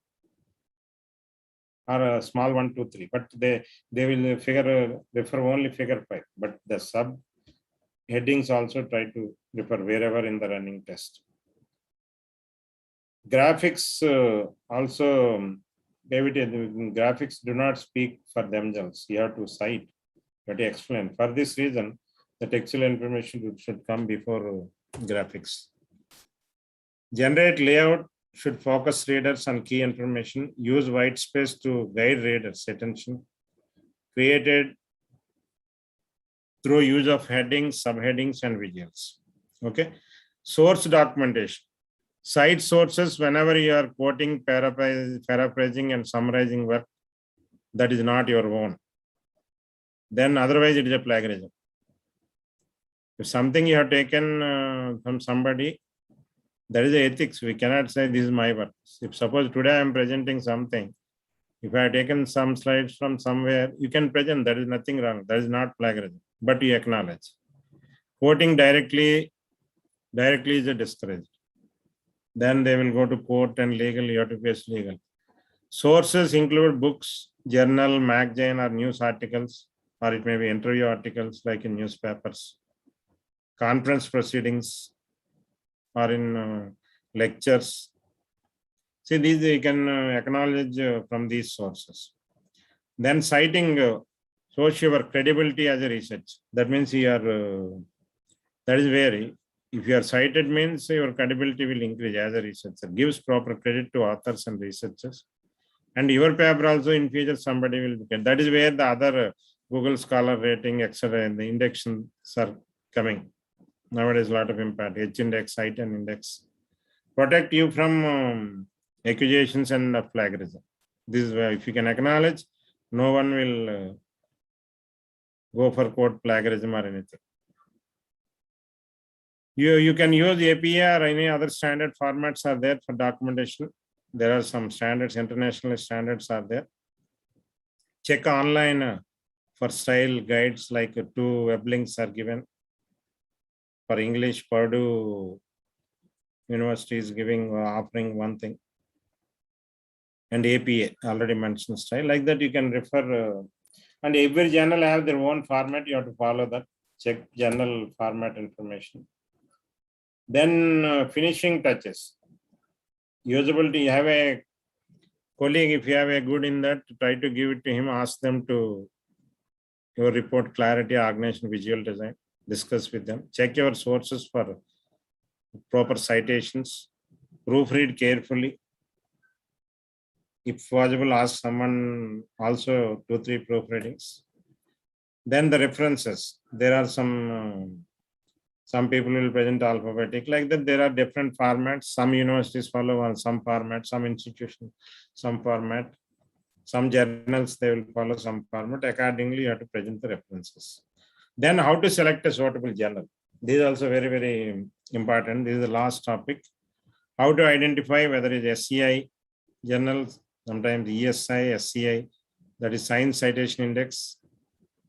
[SPEAKER 8] Or a small 1, 2, 3. But they will refer only figure 5. But the sub headings also try to refer wherever in the running test. Graphics also, graphics do not speak for themselves. You have to cite, but explain. For this reason, the textual information should come before graphics. Generate layout should focus readers on key information. Use white space to guide readers' attention. Created through use of headings, subheadings, and visuals. Okay. Source documentation. Cite sources whenever you are quoting, paraphrasing, and summarizing work that is not your own. Then otherwise it is a plagiarism. If something you have taken from somebody, that is the ethics. We cannot say this is my work. If suppose today I am presenting something, if I have taken some slides from somewhere, you can present, there is nothing wrong. That is not plagiarism, but you acknowledge. Quoting directly is a discouraged. Then they will go to court and legal, you have to face legal. Sources include books, journal, magazine, or news articles, or it may be interview articles like in newspapers, conference proceedings, or in lectures. See, these you can acknowledge from these sources. Then citing shows your credibility as a research. That means you are, that is where if you are cited means your credibility will increase as a researcher. Gives proper credit to authors and researchers. And your paper also in future somebody will get. That is where the other Google Scholar rating, etc. and the indexes are coming. Nowadays a lot of impact. H-index, cite and index. Protect you from accusations and plagiarism. This is where if you can acknowledge, no one will go for quote plagiarism or anything. You can use API or any other standard formats are there for documentation. There are some standards, international standards are there. Check online for style guides, like 2 web links are given. For English, Purdue University is offering one thing. And APA, already mentioned style. Like that you can refer. And every journal have their own format. You have to follow that. Check journal format information. Then finishing touches. Usability, you have a colleague, if you have a good in that, try to give it to him, ask them to your report clarity, organization, visual design. Discuss with them. Check your sources for proper citations. Proofread carefully. If possible, ask someone also 2-3 proofreadings. Then the references. There are some people will present alphabetic like that. There are different formats. Some universities follow on some format, some institution, some format. Some journals, they will follow some format. Accordingly, you have to present the references. Then how to select a suitable journal. This is also very, very important. This is the last topic. How to identify whether it is SCI journal, sometimes ESI, SCI, that is Science Citation Index,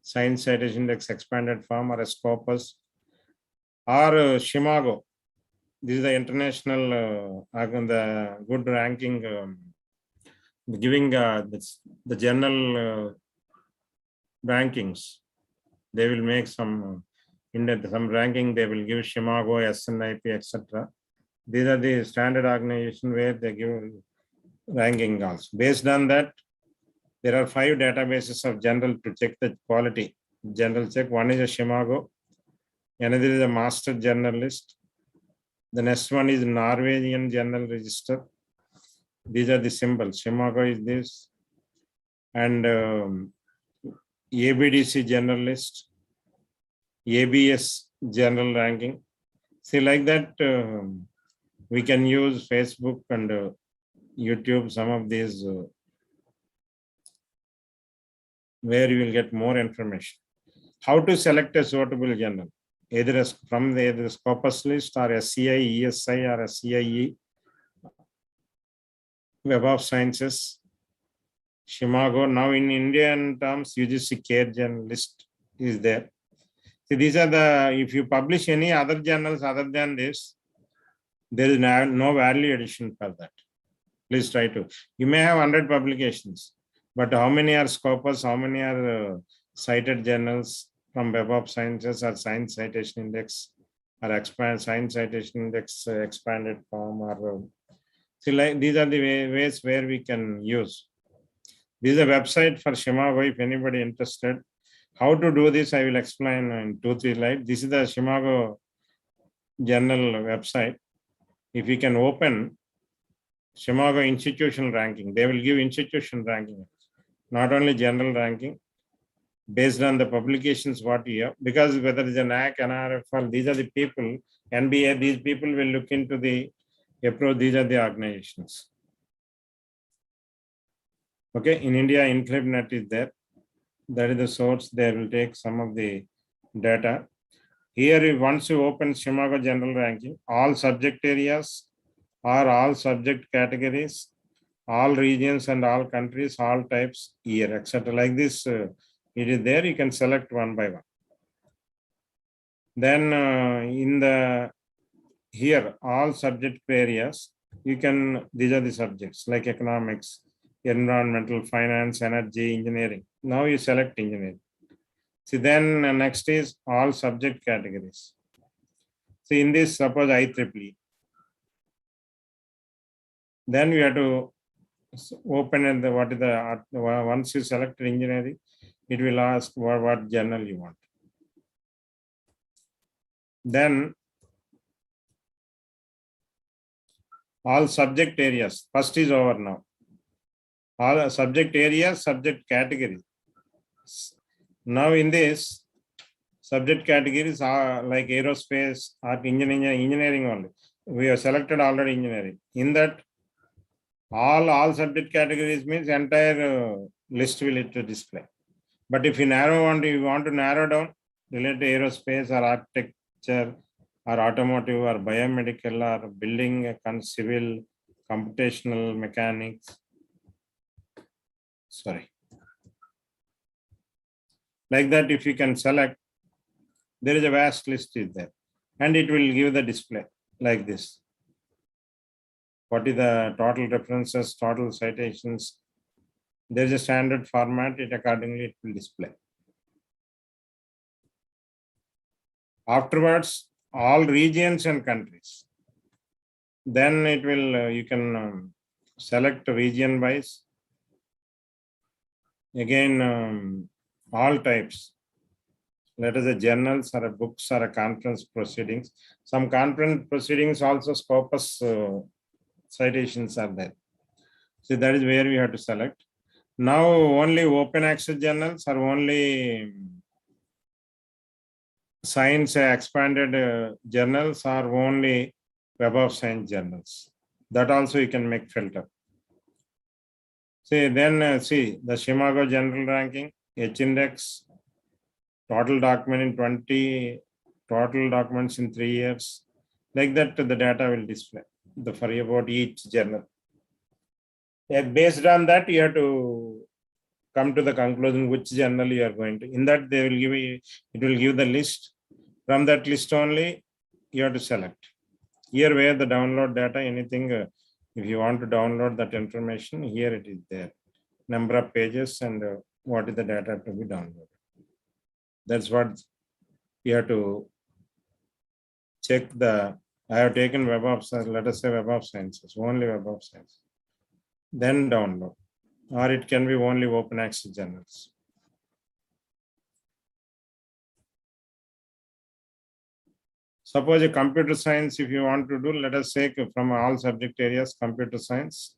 [SPEAKER 8] Science Citation Index expanded form, or a Scopus, or Shimago. This is the international the good ranking, giving the journal rankings. They will make some ranking. They will give Shimago, SNIP, etc. These are the standard organization where they give ranking also. Based on that, there are 5 databases of journal to check the quality. Journal check. One is a Shimago. Another is a master journal list. The next one is Norwegian Journal Register. These are the symbols. Shimago is this. And ABDC journal list. ABS journal ranking. See, like that, we can use Facebook and YouTube, some of these where you will get more information. How to select a suitable journal, either from the Scopus list or SCI, ESI, or SCIE, Web of Sciences, Shimago. Now in Indian terms, UGC Care Journal list is there. See, these are the, if you publish any other journals other than this, there is no value addition for that. Please try to. You may have 100 publications, but how many are Scopus, how many are cited journals from Web of Sciences or Science Citation Index or Science Citation Index expanded form, or see, like these are the ways where we can use. This is a website for Shimago if anybody interested. How to do this, I will explain in 2-3 slides. This is the Shimago journal website. If you can open Shimago institutional ranking, they will give institutional ranking, not only general ranking, based on the publications what you have, because whether it's an NAC, NRFL, these are the people, NBA, these people will look into the approach, these are the organizations. Okay, in India, InclibNet is there. That is the source. They will take some of the data. Here, once you open Shimago general ranking, all subject areas or all subject categories, all regions and all countries, all types, year, etc. Like this, it is there. You can select one by one. Then in the here, all subject areas, you can, these are the subjects like economics, environmental, finance, energy, engineering. Now you select engineering. See, then next is all subject categories. See, in this, suppose IEEE. Then we have to open and what is the, once you select engineering, it will ask what journal you want. Then all subject areas, first is over now. All subject areas, subject categories. Now in this, subject categories are like aerospace, art, engineering only. We have selected already engineering. In that, all subject categories means entire list will display. But if you want to narrow down, related to aerospace or architecture or automotive or biomedical or building, civil, computational mechanics. Sorry. Like that, if you can select, there is a vast list is there, and it will give the display like this. What is the total references, total citations? There is a standard format, it accordingly it will display. Afterwards, all regions and countries. Then it will, you can select region wise. Again, all types. Let us say journals or books or conference proceedings. Some conference proceedings also Scopus citations are there. So that is where we have to select. Now only open access journals or only science expanded journals or only Web of Science journals. That also you can make filter. See, then see the Chicago general ranking, H-index, total document in 20, total documents in 3 years. Like that, the data will display for about each journal. And based on that, you have to come to the conclusion which journal you are going to. In that, they will give you, it will give the list. From that list only, you have to select. Here where the download data, anything, if you want to download that information, here it is there. Number of pages and what is the data to be downloaded. That's what you have to check the, I have taken Web of Science, let us say Web of Sciences, only Web of Science. Then download, or it can be only open access journals. Suppose a computer science, if you want to do, let us say from all subject areas, computer science.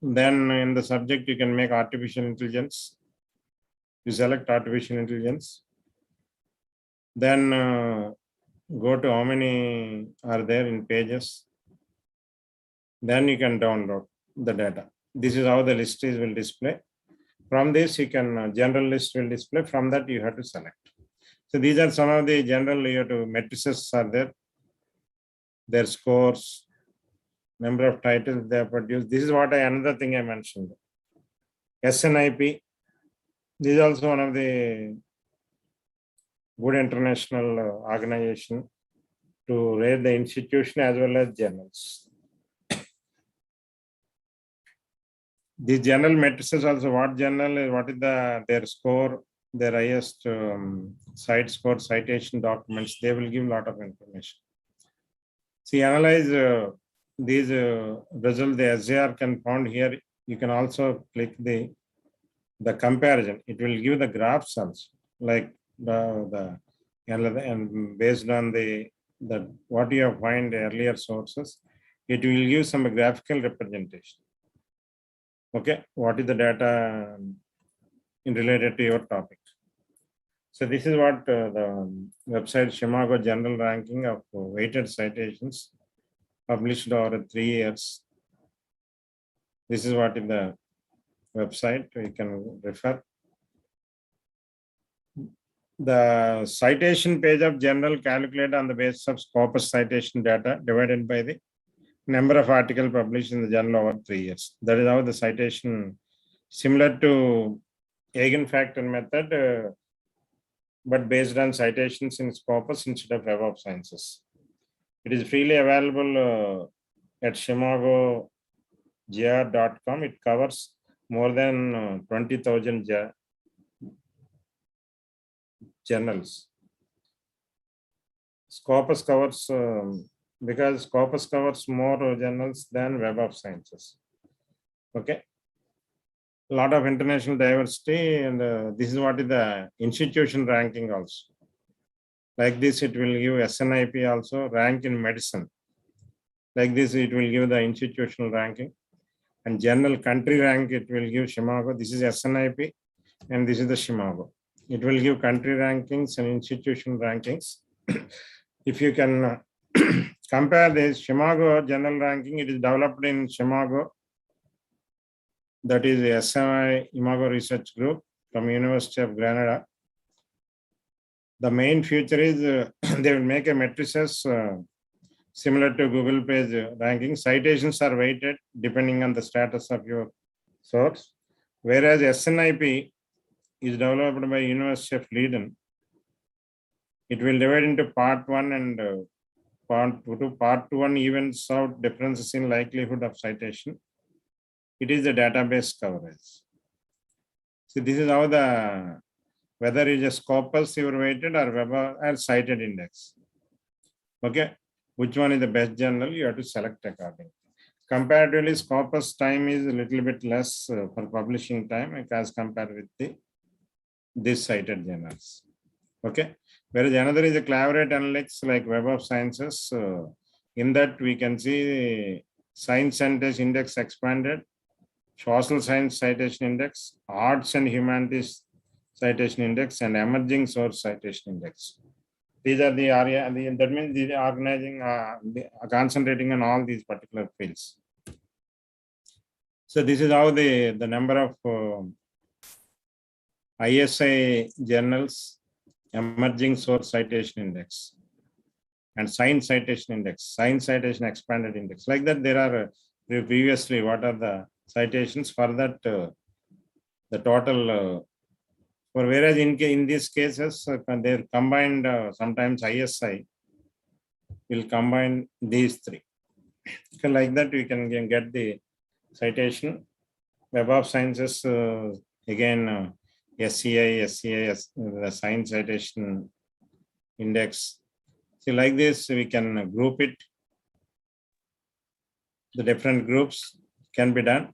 [SPEAKER 8] Then in the subject, you can make artificial intelligence. You select artificial intelligence. Then go to how many are there in pages. Then you can download the data. This is how the list is will display. From this, you can general list will display. From that, you have to select. So these are some of the general you have to matrices are there. Their scores, number of titles they have produced. This is what another thing I mentioned. SNIP. This is also one of the good international organization to rate the institution as well as journals. These journal matrices also, what journal is, what is their score, their highest site score, citation documents, they will give a lot of information. See, analyze these results, the SJR can found here. You can also click the comparison. It will give the graphs also, like and based on the what you have find earlier sources, it will give some graphical representation. Okay, what is the data in related to your topic? So this is what the website Chicago General Ranking of weighted citations published over 3 years. This is what in the website you can refer. The citation page of journal calculated on the basis of Scopus citation data divided by the number of articles published in the journal over 3 years. That is how the citation, similar to eigenfactor method, but based on citations in Scopus instead of Web of Sciences. It is freely available at chimagogr.com. It covers more than 20,000 journals. Scopus covers, because Scopus covers more journals than Web of Sciences. Okay. A lot of international diversity, and this is what is the institution ranking also. Like this, it will give SNIP also rank in medicine. Like this, it will give the institutional ranking. And general country rank, it will give Chicago. This is SNIP, and this is the Chicago. It will give country rankings and institution rankings. If you can compare this Chicago general ranking, it is developed in Chicago. That is the SMI Imago Research Group from University of Granada. The main feature is they will make a matrices similar to Google page ranking. Citations are weighted depending on the status of your source, whereas SNIP is developed by University of Leiden. It will divide into part 1 and part 2. Part 1 evens out differences in likelihood of citation. It is the database coverage. So this is how the, whether it is a Scopus you are weighted or Web or cited index. Okay, which one is the best journal? You have to select accordingly. Comparatively, Scopus time is a little bit less for publishing time as compared with the these cited journals. Okay. Whereas another is a collaborate analytics like Web of Sciences. In that we can see Science Centers Index expanded, Social Science Citation Index, Arts and Humanities Citation Index, and Emerging Source Citation Index. These are the area, that means they are organizing, concentrating on all these particular fields. So this is how the number of ISI journals, Emerging Source Citation Index, and Science Citation Index, Science Citation Expanded Index. Like that, there are previously what are the citations for that, the total. For whereas in these cases, they're combined, sometimes ISI will combine these three. So like that, we can get the citation. Web of Sciences, again, SCI, the Science Citation Index. So like this, we can group it. The different groups can be done.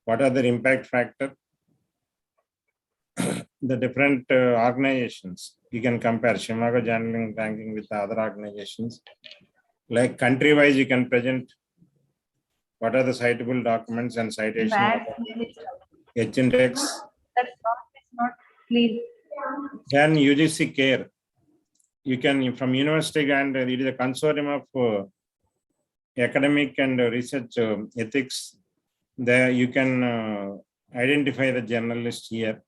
[SPEAKER 8] What are the impact factor? The different organizations, you can compare Shimago journaling ranking with the other organizations. Like country-wise, you can present what are the citable documents and citations. H-index.
[SPEAKER 7] That sound is not clear.
[SPEAKER 8] Then UGC care. You can, from university, and it is a consortium of academic and research ethics. There you can identify the journalist here.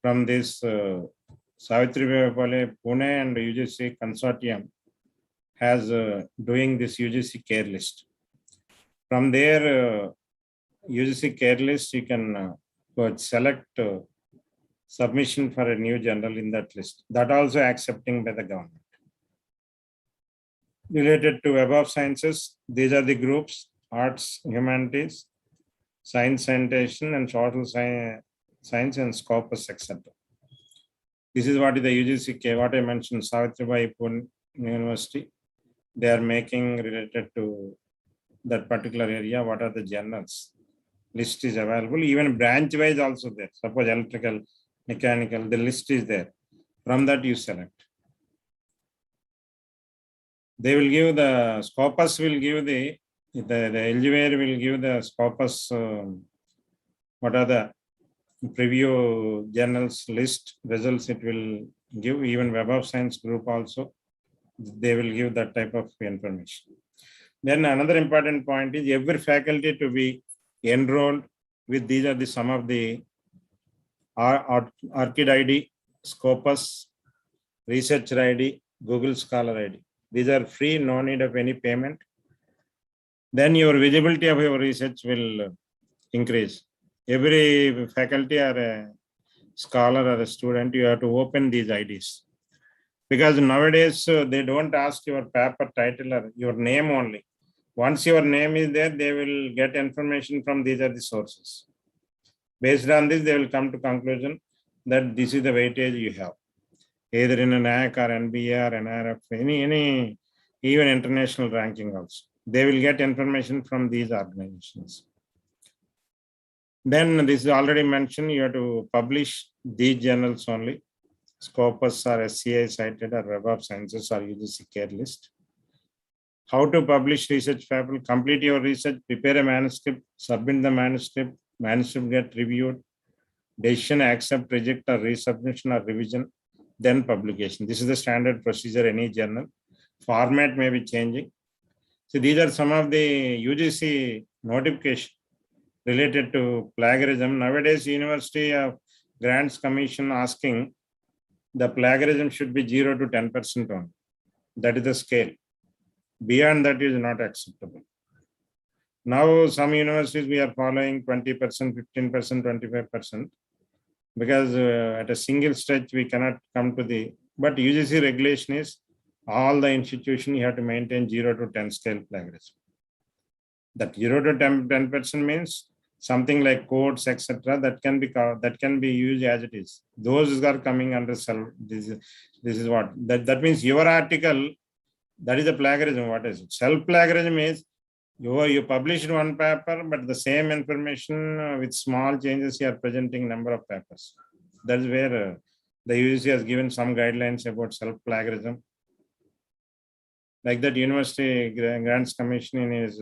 [SPEAKER 8] From this Savitribai Phule Pune and UGC consortium has doing this UGC care list. From there, UGC care list, you can select submission for a new journal in that list. That also accepting by the government. Related to Web of Sciences, these are the groups: Arts, Humanities, Science Citation, and Social Science and Scopus, etc. This is what is the UGC, what I mentioned, Savitribai Phule University. They are making related to that particular area. What are the journals? List is available. Even branch wise also there. Suppose electrical, mechanical, the list is there. From that you select. They will give the Scopus, will give the Elsevier will give the Scopus. What are the preview journals list results? It will give. Even Web of Science group also, they will give that type of information. Then another important point is every faculty to be enrolled with. These are the some of the ORCID ID, Scopus, Researcher ID, Google Scholar ID. These are free, no need of any payment. Then your visibility of your research will increase. Every faculty or a scholar or a student, you have to open these IDs. Because nowadays they don't ask your paper title or your name only. Once your name is there, they will get information from these are the sources. Based on this, they will come to conclusion that this is the weightage you have. Either in an NAC or NBA or NRF, any even international ranking also. They will get information from these organizations. Then this is already mentioned, you have to publish these journals only. Scopus or SCI cited or Web of Sciences or UGC care list. How to publish research paper? Complete your research, prepare a manuscript, submit the manuscript, manuscript get reviewed, decision, accept, reject or resubmission or revision, then publication. This is the standard procedure any journal. Format may be changing. So these are some of the UGC notification related to plagiarism. Nowadays, University of Grants Commission asking the plagiarism should be 0 to 10% on. That is the scale. Beyond that is not acceptable. Now, some universities we are following 20%, 15%, 25%, because at a single stretch we cannot come to the, but UGC regulation is all the institution you have to maintain 0 to 10 scale plagiarism. That 0 to 10% means something like quotes, etc. That can be used as it is. Those are coming under self. This is what that means. Your article, that is a plagiarism. What is it? Self plagiarism is you published one paper, but the same information with small changes you are presenting number of papers. That's where the UGC has given some guidelines about self-plagiarism. Like that, University Grants Commission in his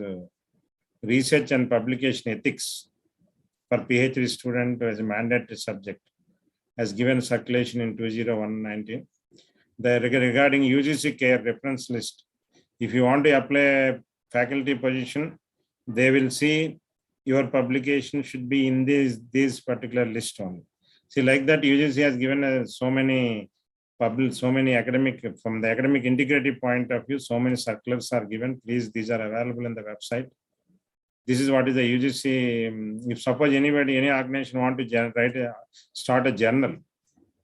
[SPEAKER 8] research and publication ethics for PhD student as a mandatory subject has given circulation in 2019. Regarding UGC care reference list, if you want to apply a faculty position, they will see your publication should be in this particular list only. See, like that, UGC has given so many academic, from the academic integrity point of view, so many circulars are given. Please, these are available in the website. This is what is the UGC. If suppose any organization want to start a journal,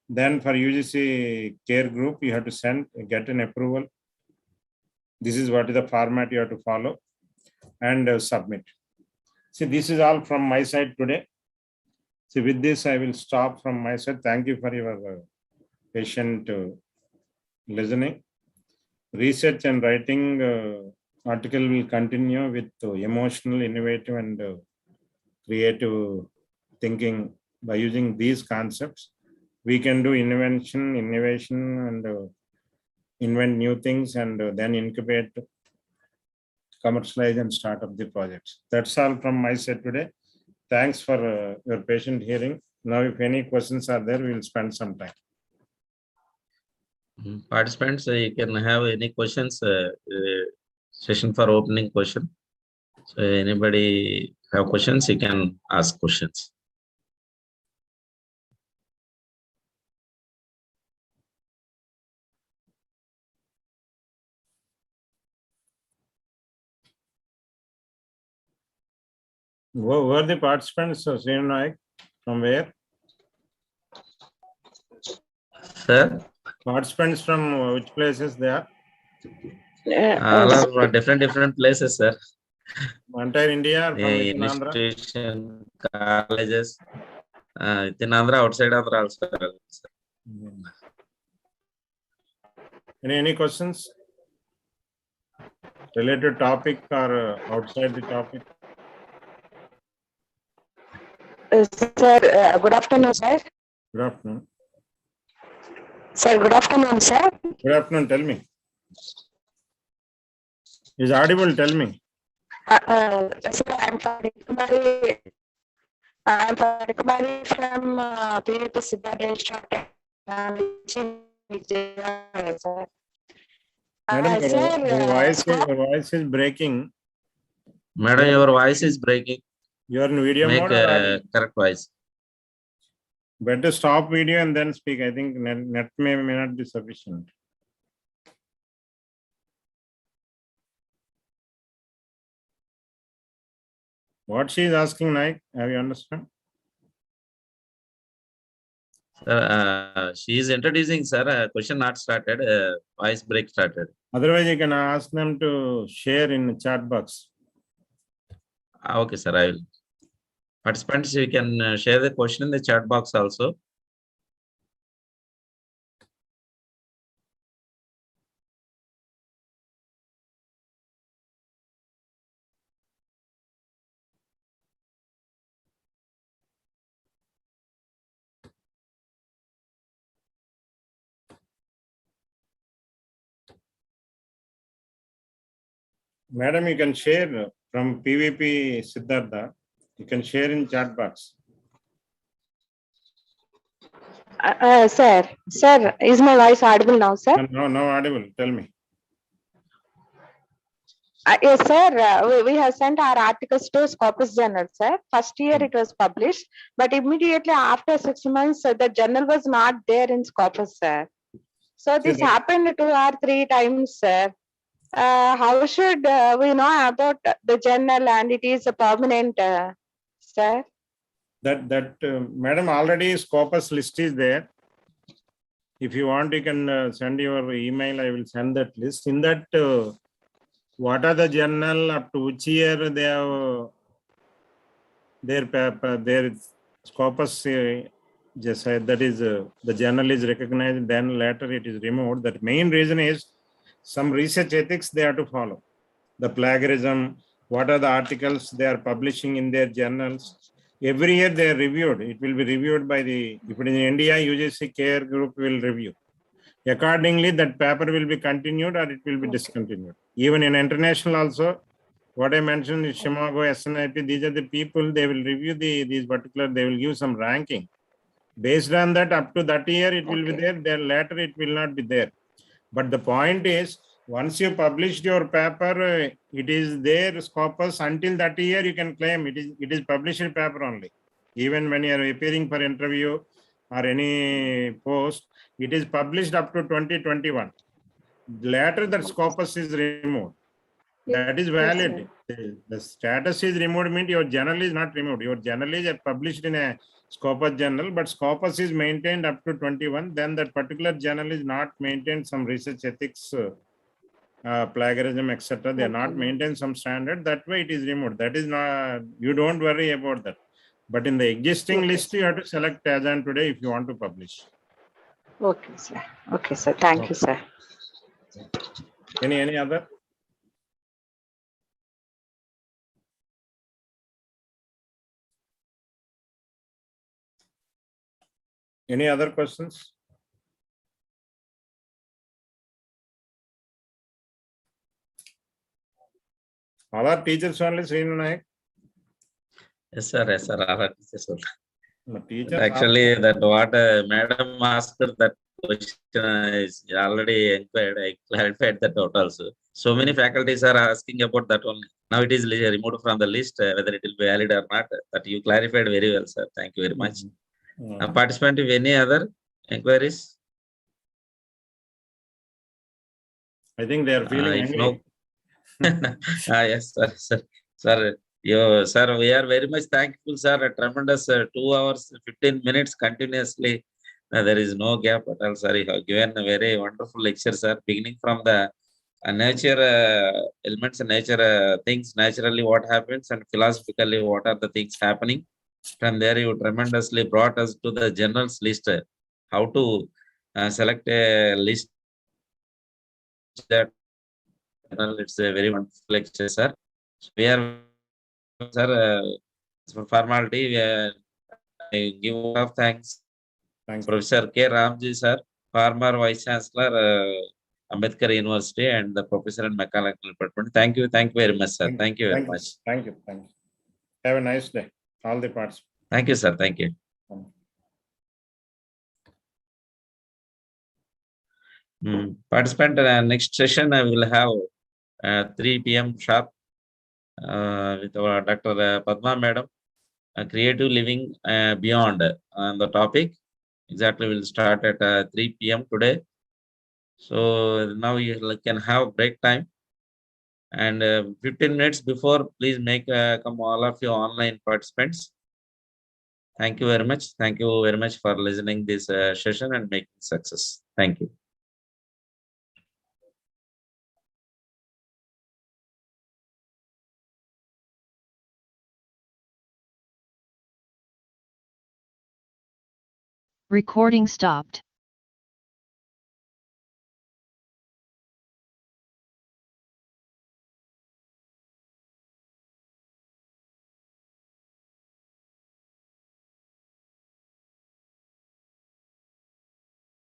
[SPEAKER 8] then for UGC care group, you have to get an approval. This is what is the format you have to follow and submit. See, this is all from my side today. See, with this, I will stop from my side. Thank you for your patient listening. Research and writing article will continue with emotional, innovative, and creative thinking. By using these concepts, we can do innovation, and invent new things, and then incubate, commercialize, and start up the projects. That's all from my side today. Thanks for your patient hearing. Now, if any questions are there, we will spend some time.
[SPEAKER 2] Participants, you can have any questions. Session for opening question. So anybody have questions, you can ask questions.
[SPEAKER 8] Who are the participants? So, Naik, from where?
[SPEAKER 2] Sir?
[SPEAKER 8] Participants from which places they are?
[SPEAKER 2] All are different places, sir.
[SPEAKER 8] Entire India or from within Andhra?
[SPEAKER 2] Institution, colleges, within Andhra, outside Andhra also.
[SPEAKER 8] Any questions? Related topic or outside the topic?
[SPEAKER 5] Sir, good afternoon, sir.
[SPEAKER 8] Good afternoon.
[SPEAKER 5] Sir, good afternoon, sir.
[SPEAKER 8] Good afternoon. Tell me. Is audible? Tell me.
[SPEAKER 5] Sir, I'm Kumari. I'm Kumari from PhD Siddhartha. Sir.
[SPEAKER 8] Madam, your voice is breaking.
[SPEAKER 2] Madam, your voice is breaking.
[SPEAKER 8] You are in video
[SPEAKER 2] Make
[SPEAKER 8] mode or
[SPEAKER 2] correct voice.
[SPEAKER 8] better stop video and then speak. I think net may not be sufficient. What she is asking, Naik, have you understand?
[SPEAKER 2] She is introducing, sir. Question not started. Voice break started.
[SPEAKER 8] Otherwise, you can ask them to share in the chat box.
[SPEAKER 2] Okay, sir. I will. Participants, you can share the question in the chat box also.
[SPEAKER 8] Madam, you can share from PVP Siddhartha. You can share in chat box.
[SPEAKER 5] Sir, is my voice audible now, sir?
[SPEAKER 8] No audible. Tell me.
[SPEAKER 5] Yes, sir. We have sent our articles to Scopus Journal, sir. First year it was published, but immediately after 6 months, the journal was not there in Scopus, sir. So this happened 2 or 3 times, sir. How should we know about the journal and it is a permanent, sir?
[SPEAKER 8] That madam, already Scopus list is there. If you want, you can send your email. I will send that list. In that, what are the journal up to which year they have their Scopus just said that is the journal is recognized, then later it is removed. That main reason is some research ethics they have to follow. The plagiarism, what are the articles they are publishing in their journals, Every year they are reviewed. It will be reviewed by the, if it is in India, UGC care group will review. Accordingly, that paper will be continued or it will be discontinued. Even in international also, what I mentioned is Chicago, SNIP, these are the people, they will review these particular, they will give some ranking. Based on that, up to that year, it will be there. Then later, it will not be there. But the point is, once you published your paper, it is there, scopus, until that year, you can claim it is published paper only. Even when you are appearing for interview or any post, it is published up to 2021. Later, that scopus is removed. That is valid. The status is removed means your journal is not removed. Your journal is published in a Scopus journal, but Scopus is maintained up to 21. Then that particular journal is not maintained some research ethics, plagiarism, etc. They are not maintained some standard. That way it is removed. That is not, you don't worry about that. But in the existing list, you have to select as on today if you want to publish.
[SPEAKER 5] Okay, sir. Okay, sir. Thank you, sir.
[SPEAKER 8] Any other? Any other questions? All are teachers only, Srinu Nayak?
[SPEAKER 2] Yes, sir. Yes, sir. All are teachers only.
[SPEAKER 8] Teachers
[SPEAKER 2] Actually, that what madam asked that question is already inquired. I clarified that out also. So many faculties are asking about that only. Now it is removed from the list, whether it will be valid or not. That you clarified very well, sir. Thank you very much. Participant, if any other inquiries?
[SPEAKER 8] I think they are feeling
[SPEAKER 2] if
[SPEAKER 8] angry.
[SPEAKER 2] no, yes, sir. Sir, we are very much thankful, sir. A tremendous 2 hours, 15 minutes continuously. There is no gap at all, sir. You have given a very wonderful lecture, sir. Beginning from the nature elements and nature things, naturally what happens, and philosophically what are the things happening. From there, you tremendously brought us to the journals list. How to select a list that it's a very wonderful lecture, sir. So we are, sir, for formality, I give a lot of thanks. Professor K. Ramji, sir, former Vice Chancellor, Ambedkar University, and the Professor in Mechanical Department. Thank you very much, sir. Thank you very much.
[SPEAKER 8] Thank you. Have a nice day, all the parts.
[SPEAKER 2] Thank you, sir. Thank you. Participant, next session I will have 3 p.m. sharp with our Dr. Padma Madam, Creative Living Beyond the topic. Exactly, we'll start at 3 p.m. today. So now you can have break time. And 15 minutes before, please make come all of you online participants. Thank you very much. Thank you very much for listening this session and making success. Thank you.
[SPEAKER 11] Recording stopped.